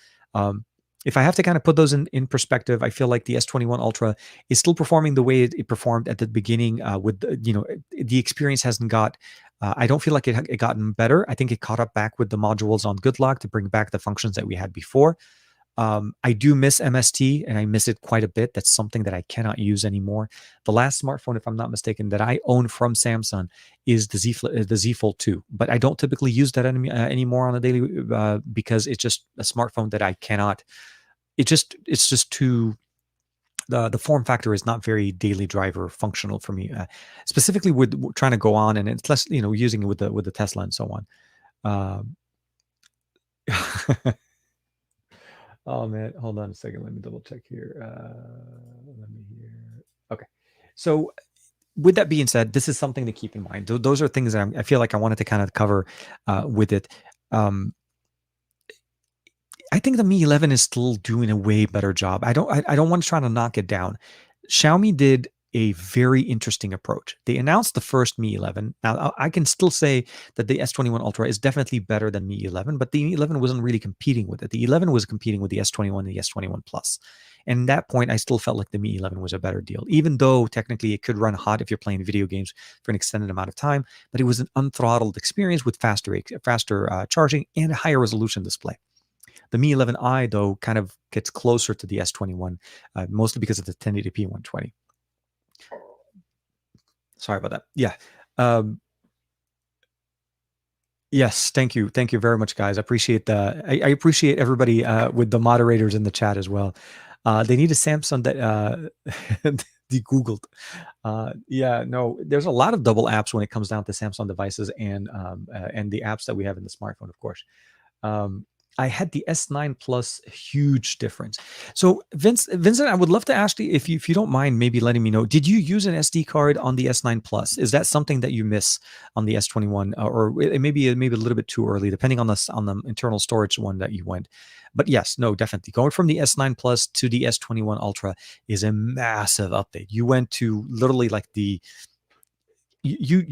if I have to kind of put those in perspective, I feel like the S21 Ultra is still performing the way it performed at the beginning with, the experience hasn't got, I don't feel like it gotten better. I think it caught up back with the modules on Good Luck to bring back the functions that we had before. I do miss MST and I miss it quite a bit. That's something that I cannot use anymore. The last smartphone, if I'm not mistaken, that I own from Samsung is the Z Fold 2, but I don't typically use that anymore on a daily because it's just a smartphone that I cannot. It's just too. The form factor is not very daily driver functional for me, specifically with trying to go on, and it's less using it with the Tesla and so on. Oh man, hold on a second. Let me double check here. Let me hear. Okay, so with that being said, this is something to keep in mind. Those are things that I feel like I wanted to kind of cover with it. I think the Mi 11 is still doing a way better job. I don't want to try to knock it down. Xiaomi did a very interesting approach. They announced the first Mi 11. Now I can still say that the S21 Ultra is definitely better than Mi 11, but the Mi 11 wasn't really competing with it. The 11 was competing with the S21 and the S21 Plus. And at that point, I still felt like the Mi 11 was a better deal, even though technically it could run hot if you're playing video games for an extended amount of time. But it was an unthrottled experience with faster charging and a higher resolution display. The Mi 11i, though, kind of gets closer to the S21, mostly because of the 1080p 120. Sorry about that. Yeah. Yes. Thank you. Thank you very much, guys. I appreciate I appreciate everybody with the moderators in the chat as well. They need a Samsung that de-Googled. Yeah, no, there's a lot of double apps when it comes down to Samsung devices and the apps that we have in the smartphone, of course. I had the S9 Plus, huge difference. So Vincent, I would love to ask you if you don't mind maybe letting me know, did you use an SD card on the S9 Plus? Is that something that you miss on the S21, or it maybe a little bit too early, depending on the internal storage one that you went? But yes, no, definitely going from the S9 Plus to the S21 Ultra is a massive update. You went to literally like you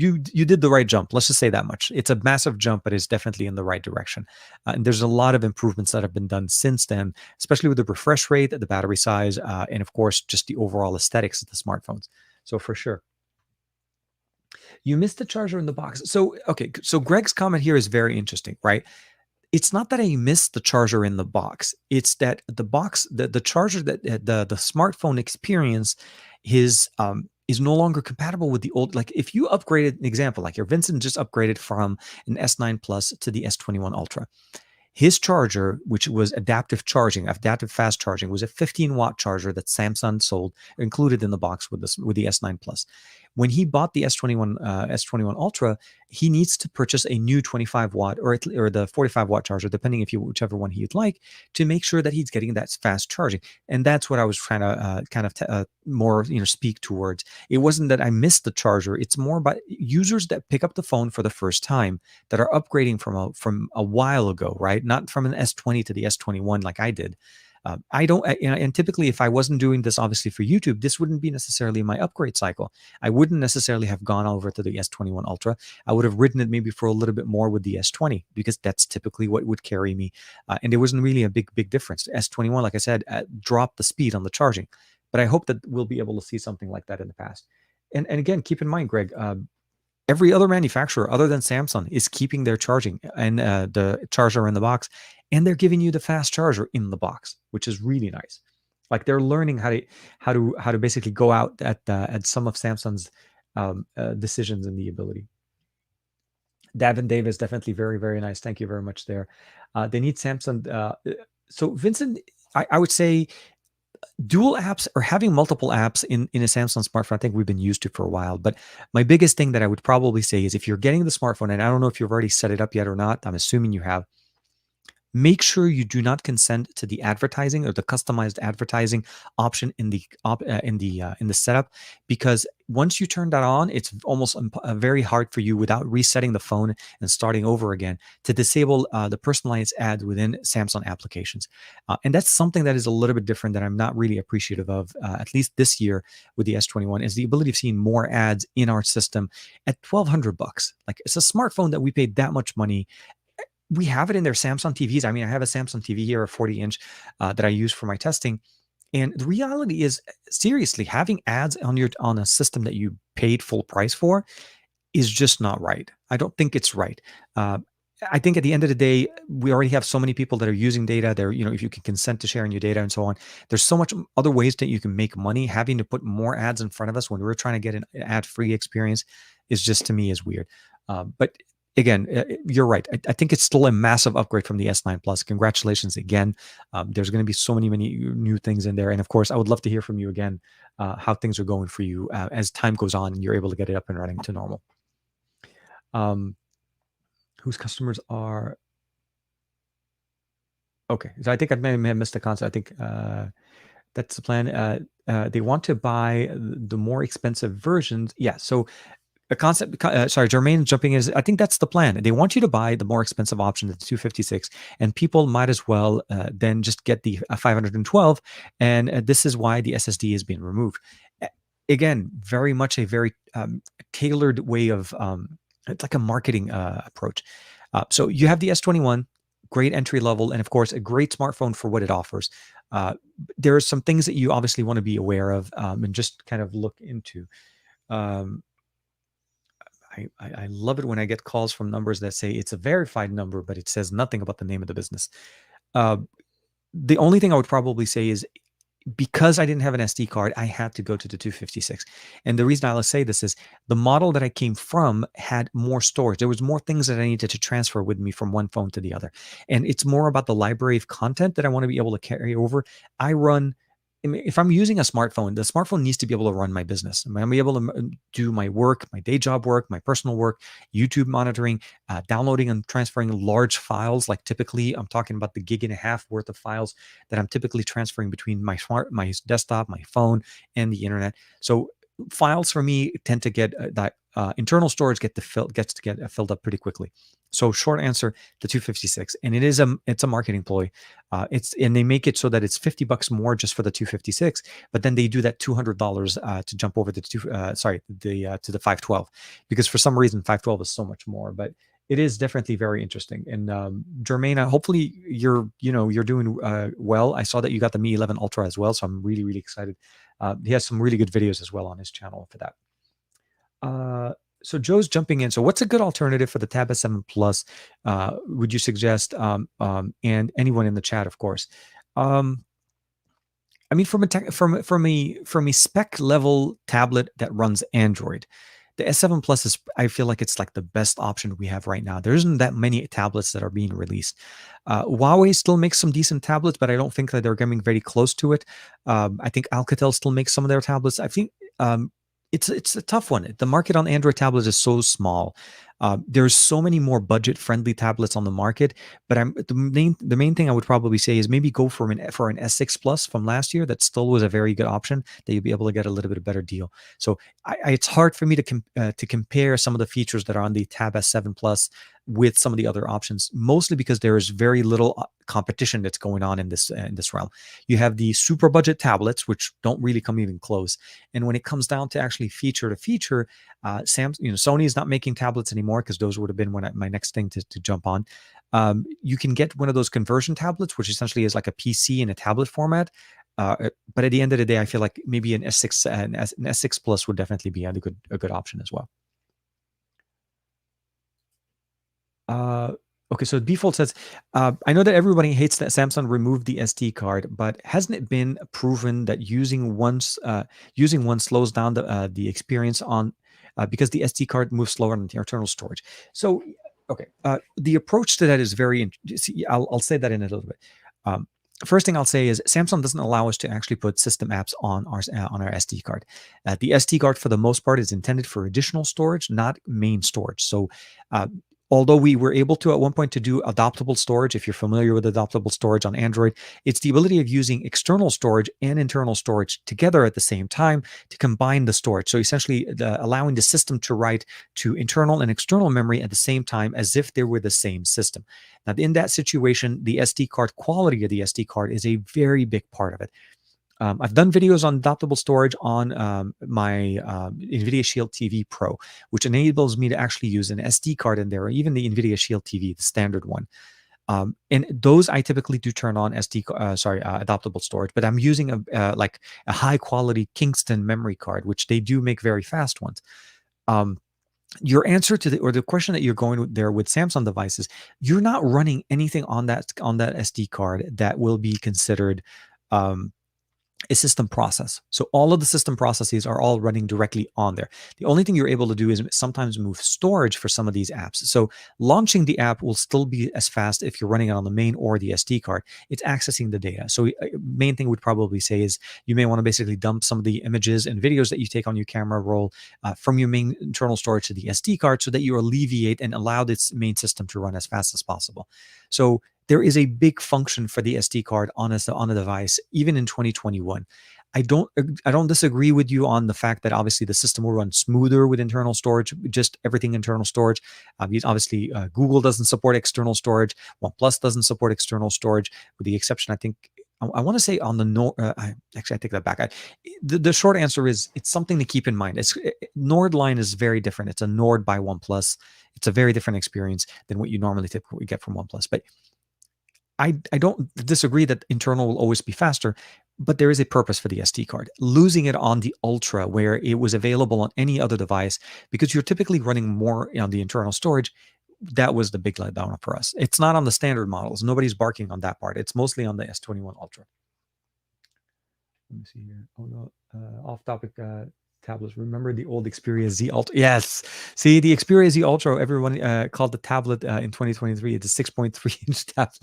did the right jump. Let's just say that much. It's a massive jump, but it's definitely in the right direction. And there's a lot of improvements that have been done since then, especially with the refresh rate, the battery size, and of course, just the overall aesthetics of the smartphones. So for sure. You missed the charger in the box. So, okay. So Greg's comment here is very interesting, right? It's not that I missed the charger in the box. It's that the box, the charger that the smartphone experience is no longer compatible with the old. Like if you upgraded, an example, like your Vincent just upgraded from an S9 Plus to the S21 Ultra. His charger, which was adaptive fast charging, was a 15-watt charger that Samsung sold, included in the box with the S9 Plus. When he bought the S21 Ultra, he needs to purchase a new 25-watt or the 45-watt charger, depending whichever one he'd like, to make sure that he's getting that fast charging. And that's what I was trying to more speak towards. It wasn't that I missed the charger. It's more about users that pick up the phone for the first time that are upgrading from a while ago, right? Not from an S20 to the S21 like I did. I don't, and typically, if I wasn't doing this, obviously for YouTube, this wouldn't be necessarily my upgrade cycle. I wouldn't necessarily have gone over to the S21 Ultra. I would have ridden it maybe for a little bit more with the S20 because that's typically what would carry me. And there wasn't really a big difference. S21, like I said, dropped the speed on the charging. But I hope that we'll be able to see something like that in the past. And again, keep in mind, Greg, every other manufacturer other than Samsung is keeping their charging and the charger in the box, and they're giving you the fast charger in the box, which is really nice. Like they're learning how to basically go out at some of Samsung's decisions and the ability. Davin Davis, definitely very, very nice. Thank you very much there. They need Samsung. So Vincent, I would say dual apps or having multiple apps in a Samsung smartphone, I think we've been used to for a while. But my biggest thing that I would probably say is if you're getting the smartphone, and I don't know if you've already set it up yet or not, I'm assuming you have, make sure you do not consent to the advertising or the customized advertising option in the setup, because once you turn that on, it's almost very hard for you without resetting the phone and starting over again to disable the personalized ads within Samsung applications. And that's something that is a little bit different that I'm not really appreciative of, at least this year with the S21, is the ability of seeing more ads in our system at $1,200. Like it's a smartphone that we paid that much money. We have it in their Samsung TVs. I mean, I have a Samsung TV here, a 40-inch that I use for my testing. And the reality is, seriously, having ads on a system that you paid full price for is just not right. I don't think it's right. I think at the end of the day, we already have so many people that are using data. There, if you can consent to sharing your data and so on, there's so much other ways that you can make money. Having to put more ads in front of us when we're trying to get an ad-free experience is just, to me, is weird. But again, you're right. I think it's still a massive upgrade from the S9 Plus. Congratulations again. There's going to be so many new things in there. And of course, I would love to hear from you again, how things are going for you as time goes on and you're able to get it up and running to normal. Whose customers are... Okay, so I think I may have missed the concept. I think that's the plan. They want to buy the more expensive versions. Yeah, so a concept, sorry, Jermaine jumping in, I think that's the plan. They want you to buy the more expensive option, the 256, and people might as well then just get the 512, and this is why the SSD is being removed. Again, very much a very tailored way of, it's like a marketing approach. So you have the S21, great entry level, and of course, a great smartphone for what it offers. There are some things that you obviously want to be aware of and just kind of look into. I love it when I get calls from numbers that say it's a verified number, but it says nothing about the name of the business. The only thing I would probably say is, because I didn't have an SD card, I had to go to the 256. And the reason I'll say this is the model that I came from had more storage. There was more things that I needed to transfer with me from one phone to the other. And it's more about the library of content that I want to be able to carry over. I run if I'm using a smartphone, the smartphone needs to be able to run my business. I'm be able to do my work, my day job work, my personal work, YouTube monitoring, downloading and transferring large files. Like typically, I'm talking about the gig and a half worth of files that I'm typically transferring between my desktop, my phone, and the internet. So files for me tend to get that internal storage gets to get filled up pretty quickly. So short answer, the 256, and it's a marketing ploy. And they make it so that it's $50 more just for the 256, but then they do that $200 to jump over to the 512, because for some reason 512 is so much more. But it is definitely very interesting. And Jermaine, hopefully you're doing well. I saw that you got the Mi 11 Ultra as well, so I'm really, really excited. He has some really good videos as well on his channel for that. So Joe's jumping in. So what's a good alternative for the Tab S7 Plus? Would you suggest? And anyone in the chat, of course. I mean, from a spec level tablet that runs Android, the S7 Plus is, I feel like it's like the best option we have right now. There isn't that many tablets that are being released. Huawei still makes some decent tablets, but I don't think that they're getting very close to it. I think Alcatel still makes some of their tablets. I think it's a tough one. The market on Android tablets is so small. There's so many more budget-friendly tablets on the market, but the main thing I would probably say is maybe go for an S6 Plus from last year. That still was a very good option that you'd be able to get a little bit better deal. So it's hard for me to compare some of the features that are on the Tab S7 Plus with some of the other options, mostly because there is very little competition that's going on in this realm. You have the super budget tablets, which don't really come even close. And when it comes down to actually feature to feature, Sony is not making tablets anymore, because those would have been my next thing to jump on. You can get one of those conversion tablets, which essentially is like a PC in a tablet format. But at the end of the day, I feel like maybe an S6 Plus would definitely be a good option as well. Okay, so default says, I know that everybody hates that Samsung removed the SD card, but hasn't it been proven that using one slows down the experience on because the SD card moves slower than the internal storage? So, okay, the approach to that is very. I'll say that in a little bit. First thing I'll say is Samsung doesn't allow us to actually put system apps on our SD card. The SD card, for the most part, is intended for additional storage, not main storage. So, although we were able to at one point to do adaptable storage, if you're familiar with adaptable storage on Android, it's the ability of using external storage and internal storage together at the same time to combine the storage. So essentially allowing the system to write to internal and external memory at the same time as if they were the same system. Now, in that situation, the SD card quality of the SD card is a very big part of it. I've done videos on adaptable storage on my NVIDIA Shield TV Pro, which enables me to actually use an SD card in there, or even the NVIDIA Shield TV, the standard one. And those I typically do turn on adaptable storage, but I'm using a high quality Kingston memory card, which they do make very fast ones. Your answer to the question that you're going there with Samsung devices, you're not running anything on that SD card that will be considered a system process. So all of the system processes are all running directly on there. The only thing you're able to do is sometimes move storage for some of these apps. So launching the app will still be as fast if you're running it on the main or the SD card. It's accessing the data. So main thing would probably say is you may want to basically dump some of the images and videos that you take on your camera roll from your main internal storage to the SD card, so that you alleviate and allow this main system to run as fast as possible. So there is a big function for the SD card on a device, even in 2021. I don't disagree with you on the fact that obviously the system will run smoother with internal storage, just everything internal storage. Obviously, Google doesn't support external storage. OnePlus doesn't support external storage, with the exception, I think, I want to say on the Nord. Actually, I take that back. The short answer is it's something to keep in mind. Nord line is very different. It's a Nord by OnePlus. It's a very different experience than what you normally typically get from OnePlus. But I don't disagree that internal will always be faster, but there is a purpose for the SD card. Losing it on the Ultra, where it was available on any other device, because you're typically running more on the internal storage, that was the big letdown for us. It's not on the standard models. Nobody's barking on that part. It's mostly on the S21 Ultra. Let me see here. Oh no, off-topic tablets. Remember the old Xperia Z Ultra? Yes. See, the Xperia Z Ultra, everyone called the tablet in 2023. It's a 6.3-inch tablet.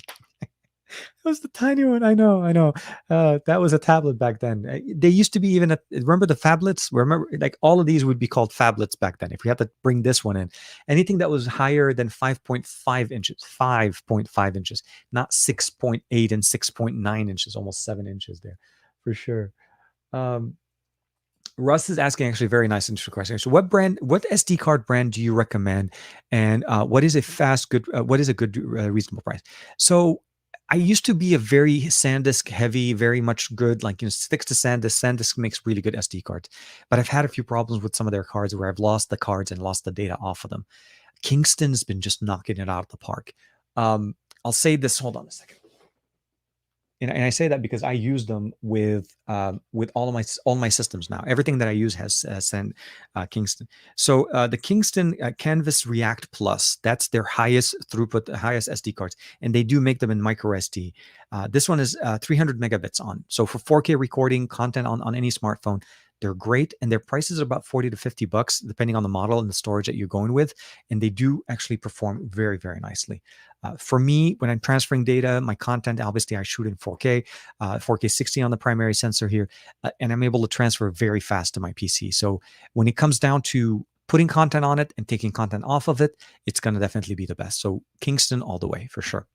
That was the tiny one. I know, I know. That was a tablet back then. They used to be even remember the phablets? Remember, like all of these would be called phablets back then. If we had to bring this one in, anything that was higher than 5.5 inches, 5.5 inches, not 6.8 and 6.9 inches, almost 7 inches there, for sure. Um, Russ is asking actually a very nice interesting question. So, what SD card brand do you recommend, and what is a what is a good reasonable price? So, I used to be a very SanDisk heavy, very much good, like sticks to SanDisk. SanDisk makes really good SD cards, but I've had a few problems with some of their cards where I've lost the cards and lost the data off of them. Kingston's been just knocking it out of the park. I'll say this. Hold on a second. And I say that because I use them with all my systems now. Everything that I use has sent Kingston. So the Kingston Canvas React Plus, that's their highest throughput, the highest SD cards, and they do make them in microSD. This one is 300 megabits on. So for 4K recording content on any smartphone, they're great, and their prices are about 40 to 50 bucks, depending on the model and the storage that you're going with. And they do actually perform very, very nicely. For me, when I'm transferring data, my content, obviously I shoot in 4K, 4K 60 on the primary sensor here, and I'm able to transfer very fast to my PC. So when it comes down to putting content on it and taking content off of it, it's going to definitely be the best. So Kingston all the way for sure.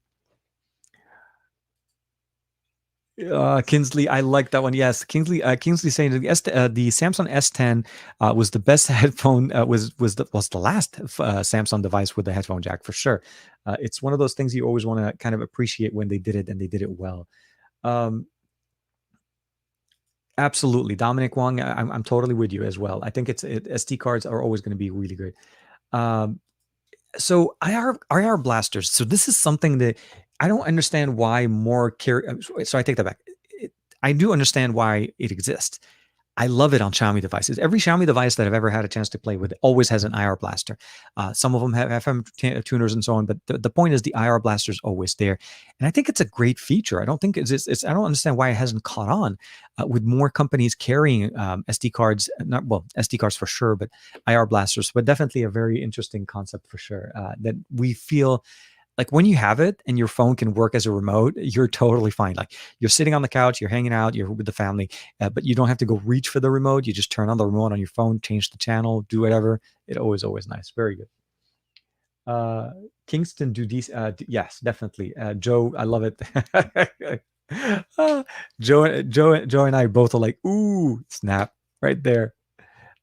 Kinsley, I like that one. Yes, Kingsley saying the Samsung S10 was the best headphone. Was the last Samsung device with the headphone jack for sure. It's one of those things you always want to kind of appreciate when they did it, and they did it well. Um, Absolutely, Dominic Wong. I'm totally with you as well. I think SD cards are always going to be really good. Um, so IR blasters. So this is something that I don't understand why more care. So I take that back. I do understand why it exists. I love it on Xiaomi devices. Every Xiaomi device that I've ever had a chance to play with always has an IR blaster. Some of them have FM tuners and so on, but the point is the IR blaster is always there, and I think it's a great feature. I don't think I don't understand why it hasn't caught on with more companies carrying SD cards. Not well, SD cards for sure, but IR blasters. But definitely a very interesting concept for sure. That we feel like when you have it and your phone can work as a remote, you're totally fine. Like you're sitting on the couch, you're hanging out, you're with the family, but you don't have to go reach for the remote. You just turn on the remote on your phone, change the channel, do whatever. It always nice. Very good. Uh, Kingston do these. Yes, definitely. Joe, I love it. Joe and I both are like, ooh, snap right there.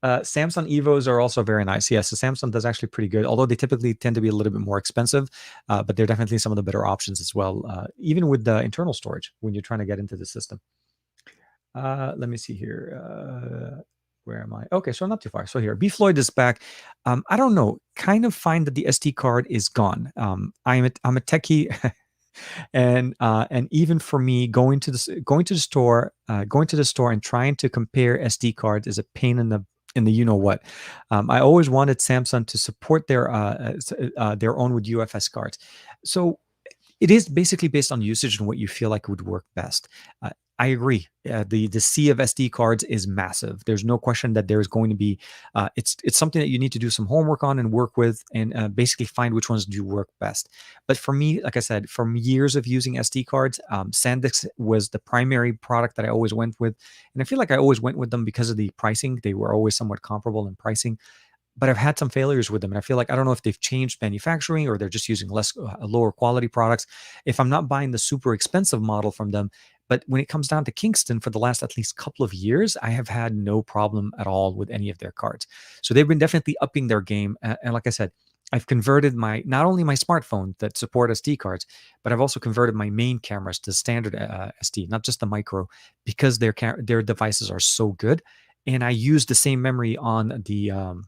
Samsung Evos are also very nice. Yes, so Samsung does actually pretty good, although they typically tend to be a little bit more expensive, but they're definitely some of the better options as well, even with the internal storage when you're trying to get into the system. Let me see here. Where am I? Okay, so I'm not too far. So here, B Floyd is back. I don't know. Kind of find that the SD card is gone. I'm a techie. And even for me going to the store and trying to compare SD cards is a pain in the you know what. I always wanted Samsung to support their own with UFS cards. So it is basically based on usage and what you feel like would work best. I agree. The sea of SD cards is massive. There's no question that there's going to be. It's something that you need to do some homework on and work with, and basically find which ones do work best. But for me, like I said, from years of using SD cards, SanDisk was the primary product that I always went with, and I feel like I always went with them because of the pricing. They were always somewhat comparable in pricing, but I've had some failures with them, and I feel like I don't know if they've changed manufacturing or they're just using less lower quality products. If I'm not buying the super expensive model from them, but when it comes down to Kingston, for the last at least couple of years, I have had no problem at all with any of their cards. So they've been definitely upping their game, and like I said, I've converted my not only my smartphone that support SD cards, but I've also converted my main cameras to standard SD, not just the micro, because their devices are so good, and I use the same memory on the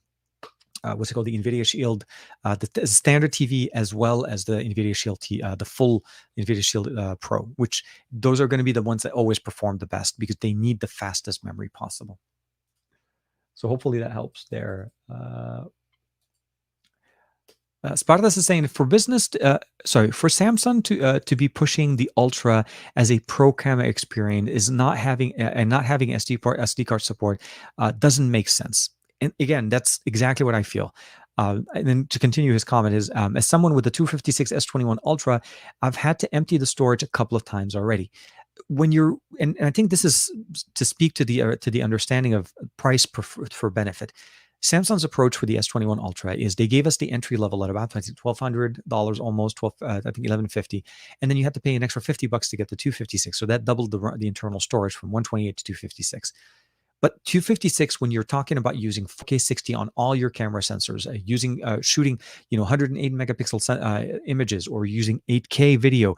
what's it called, the NVIDIA Shield, the standard TV, as well as the NVIDIA Shield the full NVIDIA Shield Pro, which those are going to be the ones that always perform the best because they need the fastest memory possible. So hopefully that helps there. Spartas is saying for business, for Samsung to be pushing the Ultra as a pro camera experience is not having SD card support doesn't make sense. And again, that's exactly what I feel. And then to continue his comment is, as someone with the 256 S21 Ultra, I've had to empty the storage a couple of times already. When you're, and I think this is to speak to the understanding of price for benefit. Samsung's approach for the S21 Ultra is they gave us the entry level at about $1,200, almost 12, I think 1150, and then you had to pay an extra $50 to get the 256. So that doubled the internal storage from 128 to 256. But 256, when you're talking about using 4K 60 on all your camera sensors, shooting 108 megapixel images, or using 8K video,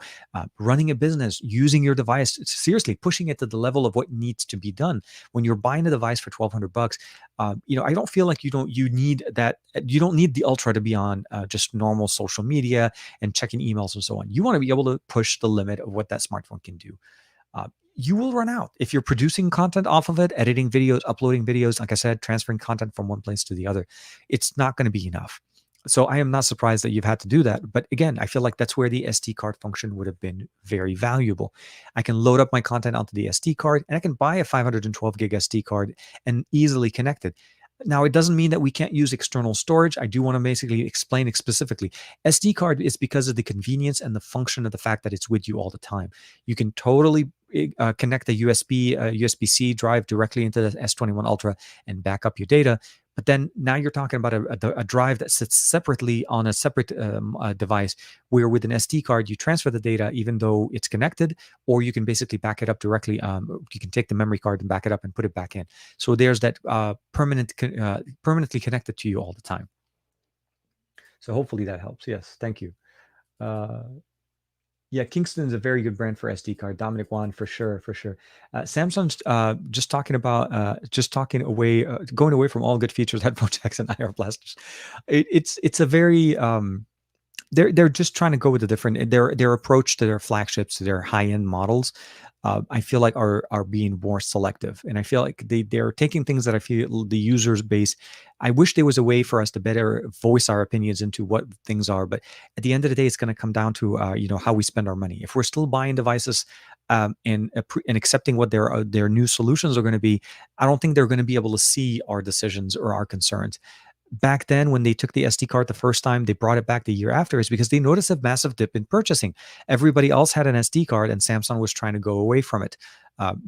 running a business, using your device, seriously pushing it to the level of what needs to be done. When you're buying a device for $1,200, I don't feel like you don't need the Ultra to be on just normal social media and checking emails and so on. You want to be able to push the limit of what that smartphone can do. You will run out if you're producing content off of it, editing videos, uploading videos, like I said, transferring content from one place to the other. It's not going to be enough. So I am not surprised that you've had to do that. But again, I feel like that's where the SD card function would have been very valuable. I can load up my content onto the SD card, and I can buy a 512 gig SD card and easily connect it. Now, it doesn't mean that we can't use external storage. I do want to basically explain it specifically. SD card is because of the convenience and the function of the fact that it's with you all the time. You can totally connect a USB-C drive directly into the S21 Ultra and back up your data. But then now you're talking about a drive that sits separately on a separate device, where with an SD card, you transfer the data even though it's connected, or you can basically back it up directly. You can take the memory card and back it up and put it back in. So there's that permanently connected to you all the time. So hopefully that helps. Yes, thank you. Yeah, Kingston is a very good brand for SD card. Dominic Wan, for sure, for sure. Samsung's going away from all good features, headphone jacks and IR blasters. It's a very they're just trying to go with a different their approach to their flagships, to their high end models. I feel like are being more selective, and I feel like they're taking things that I feel the users base. I wish there was a way for us to better voice our opinions into what things are, but at the end of the day, it's going to come down to how we spend our money. If we're still buying devices and accepting what their new solutions are going to be, I don't think they're going to be able to see our decisions or our concerns. Back then, when they took the SD card the first time, they brought it back the year after, is because they noticed a massive dip in purchasing. Everybody else had an SD card, and Samsung was trying to go away from it,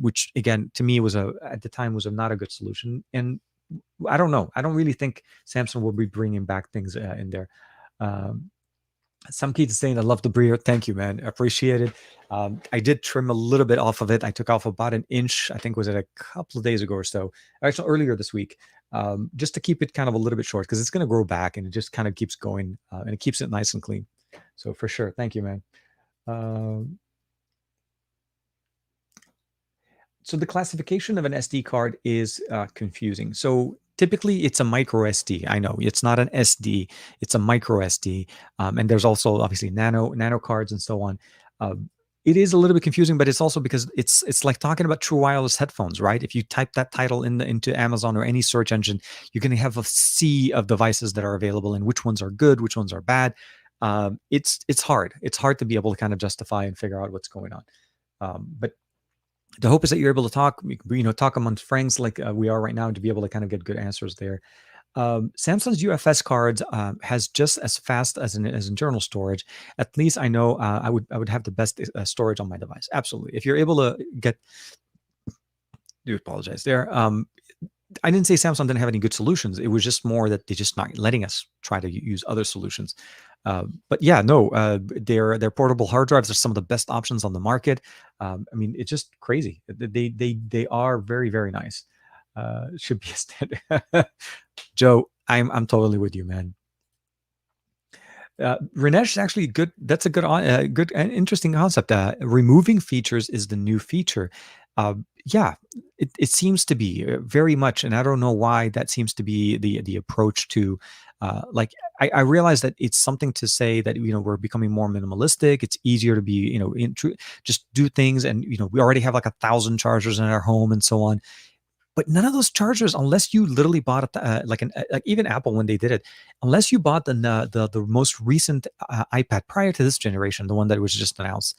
which again, to me, at the time was not a good solution. And I don't know. I don't really think Samsung will be bringing back things in there. Some kids saying, I love the breeder. Thank you, man. Appreciate it. I did trim a little bit off of it. I took off about an inch, I think was it a couple of days ago or so, actually earlier this week, just to keep it kind of a little bit short, because it's going to grow back and it just kind of keeps going and it keeps it nice and clean. So for sure. Thank you, man. So the classification of an SD card is confusing. So typically it's a micro SD. I know it's not an SD, it's a micro SD. And there's also obviously nano cards and so on. It is a little bit confusing, but it's also because it's like talking about true wireless headphones, right? If you type that title into Amazon or any search engine, you're going to have a sea of devices that are available, and which ones are good, which ones are bad. It's hard. It's hard to be able to kind of justify and figure out what's going on. But the hope is that you're able to talk amongst friends like we are right now, to be able to kind of get good answers there. Samsung's UFS cards has just as fast as internal storage. At least I know I would have the best storage on my device. Absolutely. If you're able to get, do apologize there. I didn't say Samsung didn't have any good solutions. It was just more that they're just not letting us try to use other solutions. But yeah, no, their portable hard drives are some of the best options on the market. I mean, it's just crazy. They are very, very nice. Should be a standard. Joe, I'm totally with you, man. Ranesh, actually good. That's a good and interesting concept. Removing features is the new feature. Yeah, it seems to be very much, and I don't know why that seems to be the approach to. Like I realize that it's something to say that we're becoming more minimalistic. It's easier to be just do things, and we already have like 1,000 chargers in our home and so on. But none of those chargers, unless you literally bought like even Apple when they did it, unless you bought the most recent iPad prior to this generation, the one that was just announced,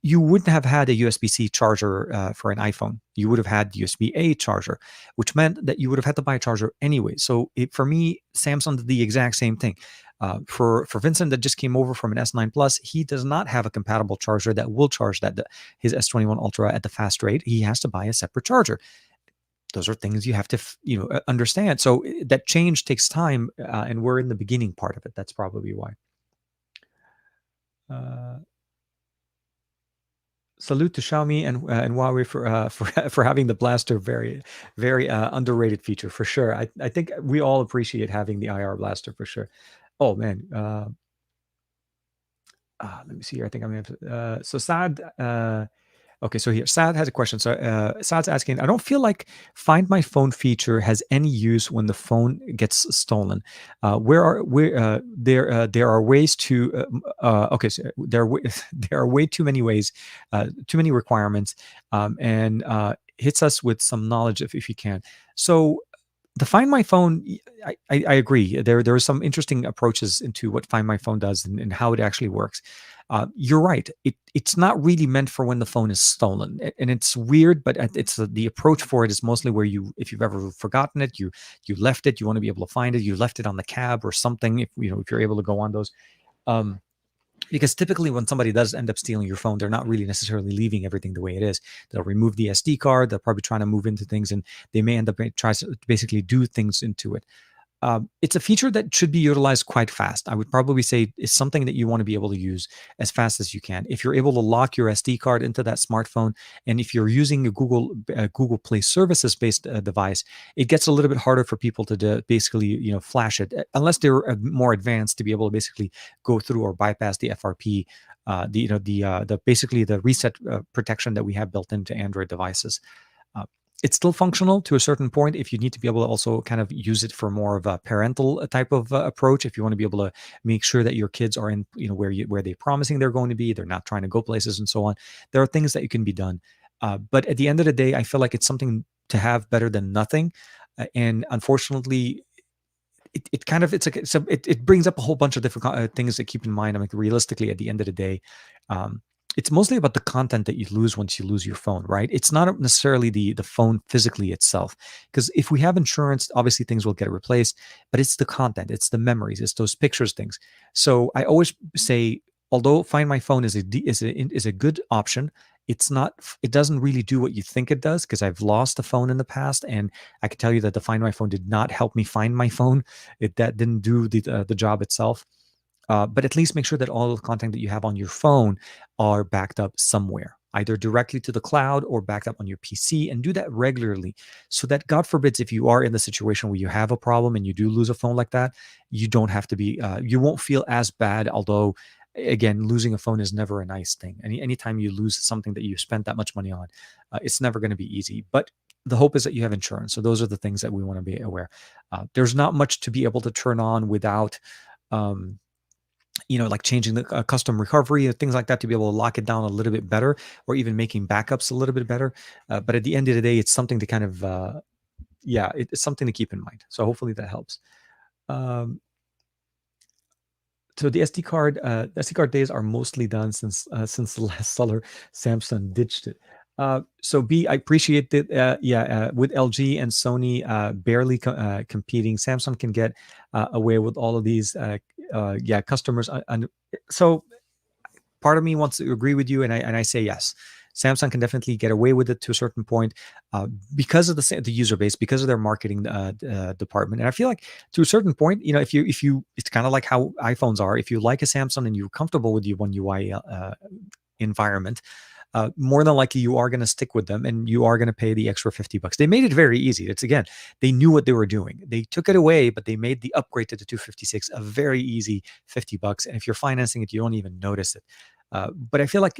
you wouldn't have had a USB-C charger for an iPhone. You would have had USB-A charger, which meant that you would have had to buy a charger anyway. So for me, Samsung did the exact same thing. For Vincent that just came over from an S9 Plus, he does not have a compatible charger that will charge his S21 Ultra at the fast rate. He has to buy a separate charger. Those are things you have to understand. So that change takes time, and we're in the beginning part of it. That's probably why. Salute to Xiaomi and Huawei for having the blaster. Very very underrated feature for sure. I think we all appreciate having the IR blaster for sure. Oh man, let me see here. I think I'm gonna so Sad. Okay, so here, Sad has a question. So Sad's asking, I don't feel like Find My Phone feature has any use when the phone gets stolen. There are ways to okay, so there are way too many ways, too many requirements, and hits us with some knowledge if you can. So the Find My Phone, I agree. There are some interesting approaches into what Find My Phone does and how it actually works. You're right. It's not really meant for when the phone is stolen, and it's weird. But it's the approach for it is mostly where if you've ever forgotten it, you left it, you want to be able to find it, you left it on the cab or something. If you're able to go on those. Because typically when somebody does end up stealing your phone, they're not really necessarily leaving everything the way it is. They'll remove the SD card. They're probably trying to move into things, and they may end up trying to basically do things into it. It's a feature that should be utilized quite fast. I would probably say it's something that you want to be able to use as fast as you can. If you're able to lock your SD card into that smartphone, and if you're using a Google Play Services based device, it gets a little bit harder for people to basically flash it unless they're more advanced to be able to basically go through or bypass the FRP, the basically the reset protection that we have built into Android devices. It's still functional to a certain point if you need to be able to also kind of use it for more of a parental type of approach. If you want to be able to make sure that your kids are in, where they're promising they're going to be, they're not trying to go places and so on. There are things that can be done. But at the end of the day, I feel like it's something to have better than nothing. And unfortunately, it brings up a whole bunch of different things to keep in mind. I mean, realistically, at the end of the day, it's mostly about the content that you lose once you lose your phone, right? It's not necessarily the phone physically itself, because if we have insurance, obviously things will get replaced, but it's the content, it's the memories, it's those pictures, things. So I always say, although Find My Phone is a good option, it doesn't really do what you think it does, because I've lost a phone in the past, and I can tell you that the Find My Phone did not help me find my phone. That didn't do the job itself. But at least make sure that all the content that you have on your phone are backed up somewhere, either directly to the cloud or backed up on your PC, and do that regularly, so that God forbids, if you are in the situation where you have a problem and you do lose a phone like that, you don't have to be, you won't feel as bad. Although, again, losing a phone is never a nice thing. Anytime you lose something that you spent that much money on, it's never going to be easy. But the hope is that you have insurance. So those are the things that we want to be aware. There's not much to be able to turn on without, like changing the custom recovery and things like that, to be able to lock it down a little bit better, or even making backups a little bit better. But at the end of the day, it's something to kind of, it's something to keep in mind. So hopefully that helps. Um, so the SD card days are mostly done since the last seller, Samsung, ditched it. So B, I appreciate that. With LG and Sony barely competing, Samsung can get away with all of these. Customers. So part of me wants to agree with you, and I say yes. Samsung can definitely get away with it to a certain point, because of the user base, because of their marketing department. And I feel like to a certain point, if you, it's kind of like how iPhones are. If you like a Samsung and you're comfortable with the One UI environment, more than likely you are going to stick with them, and you are going to pay the extra $50. They made it very easy. It's, again, they knew what they were doing. They took it away, but they made the upgrade to the 256 a very easy $50. And if you're financing it, you don't even notice it. But I feel like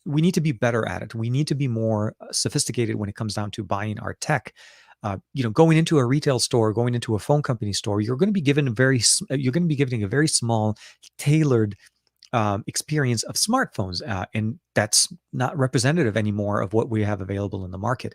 we need to be better at it. We need to be more sophisticated when it comes down to buying our tech. Going into a retail store, going into a phone company store, you're going to be given a very small, tailored experience of smartphones, and that's not representative anymore of what we have available in the market.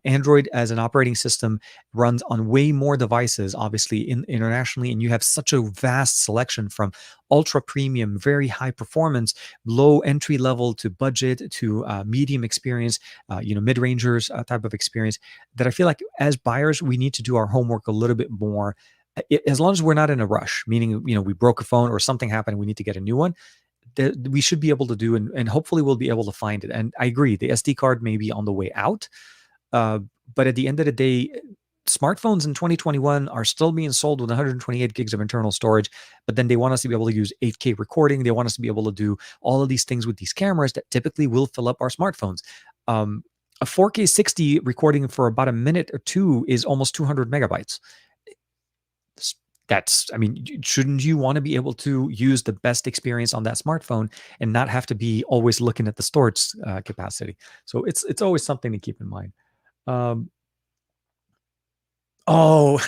Android as an operating system runs on way more devices, obviously internationally, and you have such a vast selection from ultra premium, very high performance, low entry level to budget to medium experience, mid rangers type of experience. That I feel like as buyers we need to do our homework a little bit more. As long as we're not in a rush, meaning we broke a phone or something happened, we need to get a new one, that we should be able to do, and hopefully we'll be able to find it. And I agree, the SD card may be on the way out, uh, but at the end of the day, smartphones in 2021 are still being sold with 128 gigs of internal storage, but then they want us to be able to use 8K recording. They want us to be able to do all of these things with these cameras that typically will fill up our smartphones. A 4K 60 recording for about a minute or two is almost 200 megabytes. I mean, shouldn't you want to be able to use the best experience on that smartphone and not have to be always looking at the storage capacity? So it's always something to keep in mind. Oh, oh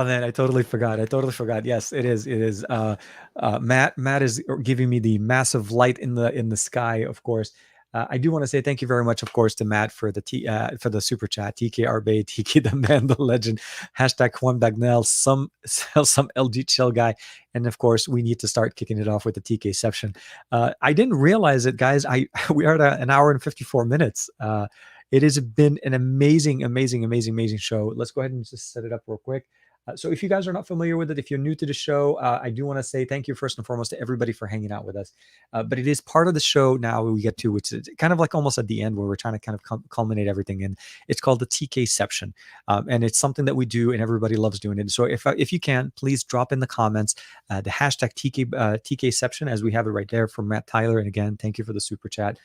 man, I totally forgot. Yes, it is. It is. Matt is giving me the massive light in the sky. Of course, I do want to say thank you very much, of course, to Matt for the super chat. TK Arbe, TK the man, the legend. Hashtag Juan Bagnell, some LG chill guy, and of course, we need to start kicking it off with the TK section. I didn't realize it, guys. We are at an hour and 54 minutes. It has been an amazing show. Let's go ahead and just set it up real quick. So if you guys are not familiar with it, if you're new to the show, I do want to say thank you first and foremost to everybody for hanging out with us. But it is part of the show now we get to, which is kind of like almost at the end where we're trying to kind of culminate everything in. It's called the TK-ception. And it's something that we do and everybody loves doing it. So if you can, please drop in the comments the hashtag TK-ception, as we have it right there from Matt Tyler. And again, thank you for the super chat.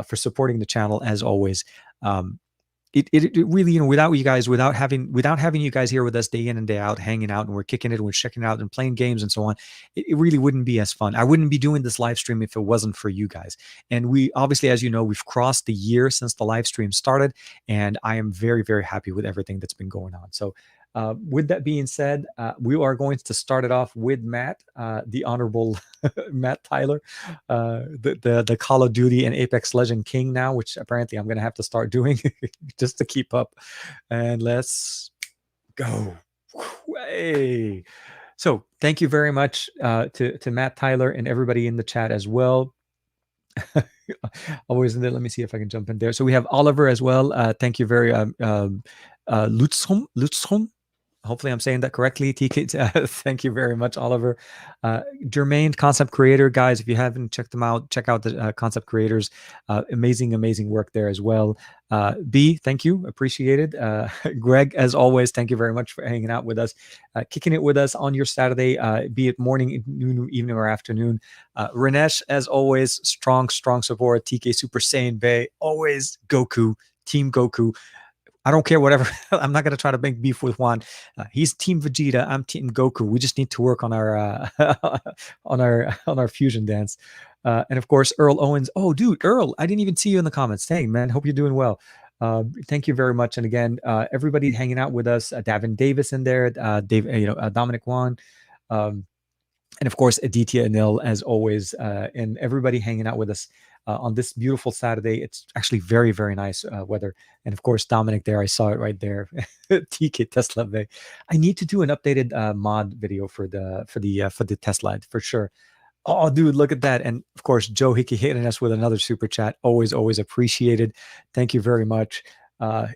For supporting the channel as always. It really, without you guys, without having you guys here with us day in and day out, hanging out, and we're kicking it, and we're checking it out and playing games and so on, it really wouldn't be as fun. I wouldn't be doing this live stream if it wasn't for you guys. And we obviously, as you know, we've crossed the year since the live stream started, and I am very, very happy with everything that's been going on. So with that being said, we are going to start it off with Matt, the honorable Matt Tyler, the Call of Duty and Apex Legend King now, which apparently I'm going to have to start doing just to keep up. And let's go. Hey. So thank you very much to Matt Tyler and everybody in the chat as well. Always in there. Let me see if I can jump in there. So we have Oliver as well. Thank you very Lutzholm. Hopefully I'm saying that correctly. TK, thank you very much, Oliver. Jermaine, concept creator, guys. If you haven't checked them out, check out the concept creators. Amazing work there as well. B, thank you, appreciated. Greg, as always, thank you very much for hanging out with us, kicking it with us on your Saturday, be it morning, noon, evening, or afternoon. Ranesh, as always, strong support. TK Super Saiyan Bay, always Goku, Team Goku. I don't care, whatever. I'm not going to try to make beef with Juan. He's Team Vegeta. I'm Team Goku. We just need to work on our on our fusion dance. And of course, Earl Owens. Oh, dude, Earl, I didn't even see you in the comments. Dang, man. Hope you're doing well. Thank you very much. And again, everybody hanging out with us. Davin Davis in there. Dominic Juan. And of course, Aditya Anil, as always, and everybody hanging out with us on this beautiful Saturday. It's actually very, very nice weather. And of course, Dominic there, I saw it right there. TK Tesla Bay. I need to do an updated mod video for the Tesla for sure. Oh, dude, look at that. And of course, Joe Hickey hitting us with another super chat. Always appreciated. Thank you very much.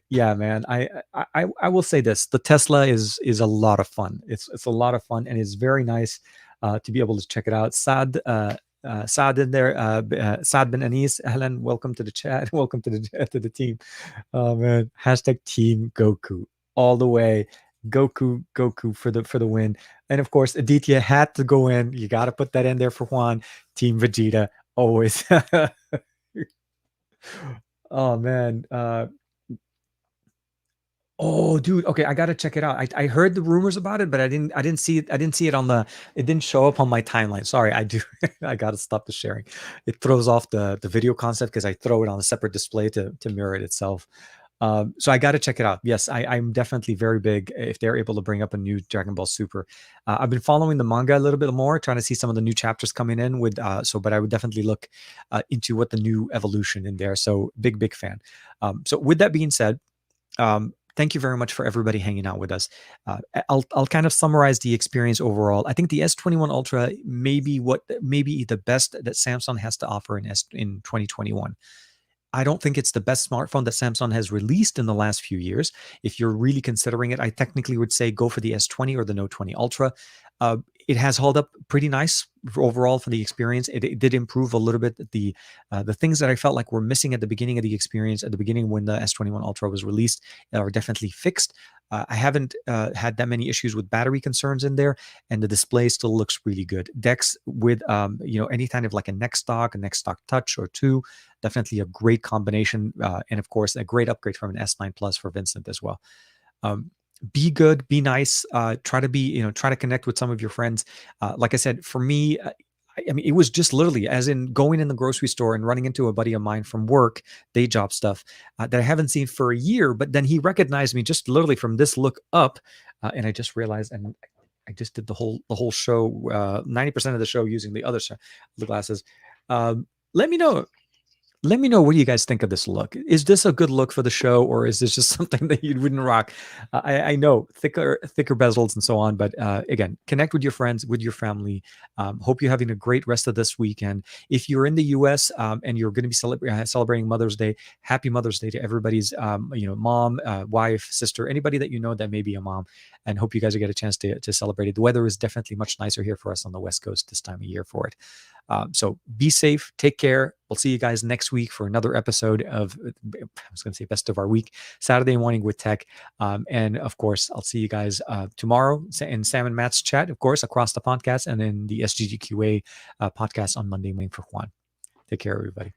Yeah, man. I will say this: the Tesla is a lot of fun. It's a lot of fun, and it's very nice to be able to check it out. Saad in there, Saad bin Anis, Helen, welcome to the chat. Welcome to the team. Oh man, hashtag Team Goku all the way. Goku for the win. And of course, Aditya had to go in. You got to put that in there for Juan. Team Vegeta always. Oh man. Oh, dude. Okay, I gotta check it out. I heard the rumors about it, but I didn't see it. I didn't see it on the. It didn't show up on my timeline. Sorry, I do. I gotta stop the sharing. It throws off the video concept because I throw it on a separate display to mirror it itself. So I got to check it out. Yes, I'm definitely very big if they're able to bring up a new Dragon Ball Super. I've been following the manga a little bit more, trying to see some of the new chapters coming in with. But I would definitely look into what the new evolution in there. So big fan. So with that being said, thank you very much for everybody hanging out with us. I'll kind of summarize the experience overall. I think the S21 Ultra may be the best that Samsung has to offer in 2021. I don't think it's the best smartphone that Samsung has released in the last few years. If you're really considering it, I technically would say go for the S20 or the Note 20 Ultra. Uh, it has held up pretty nice overall for the experience. It did improve a little bit. The things that I felt like were missing at the beginning of the experience, at the beginning when the S21 Ultra was released, are definitely fixed. I haven't had that many issues with battery concerns in there, and the display still looks really good. DeX with any kind of like a NexDock Touch or 2, definitely a great combination, and of course a great upgrade from an S9 Plus for Vincent as well. Be good, be nice, try to connect with some of your friends. Like I said, for me, I mean, it was just literally as in going in the grocery store and running into a buddy of mine from work, day job stuff, that I haven't seen for a year. But then he recognized me just literally from this look up, and I just realized, and I just did the whole show, 90% of the show using the glasses. Let me know. Let me know what you guys think of this look. Is this a good look for the show, or is this just something that you wouldn't rock? I know thicker bezels and so on, but again, connect with your friends, with your family. Hope you're having a great rest of this weekend. If you're in the U.S. And you're going to be celebrating Mother's Day, happy Mother's Day to everybody's mom, wife, sister, anybody that you know that may be a mom. And hope you guys will get a chance to celebrate it. The weather is definitely much nicer here for us on the West Coast this time of year for it. So be safe, take care. We'll see you guys next week for another episode of, I was going to say best of our week, Saturday morning with tech. And of course, I'll see you guys tomorrow in Sam and Matt's chat, of course, across the podcast, and then the SGGQA podcast on Monday morning for Juan. Take care, everybody.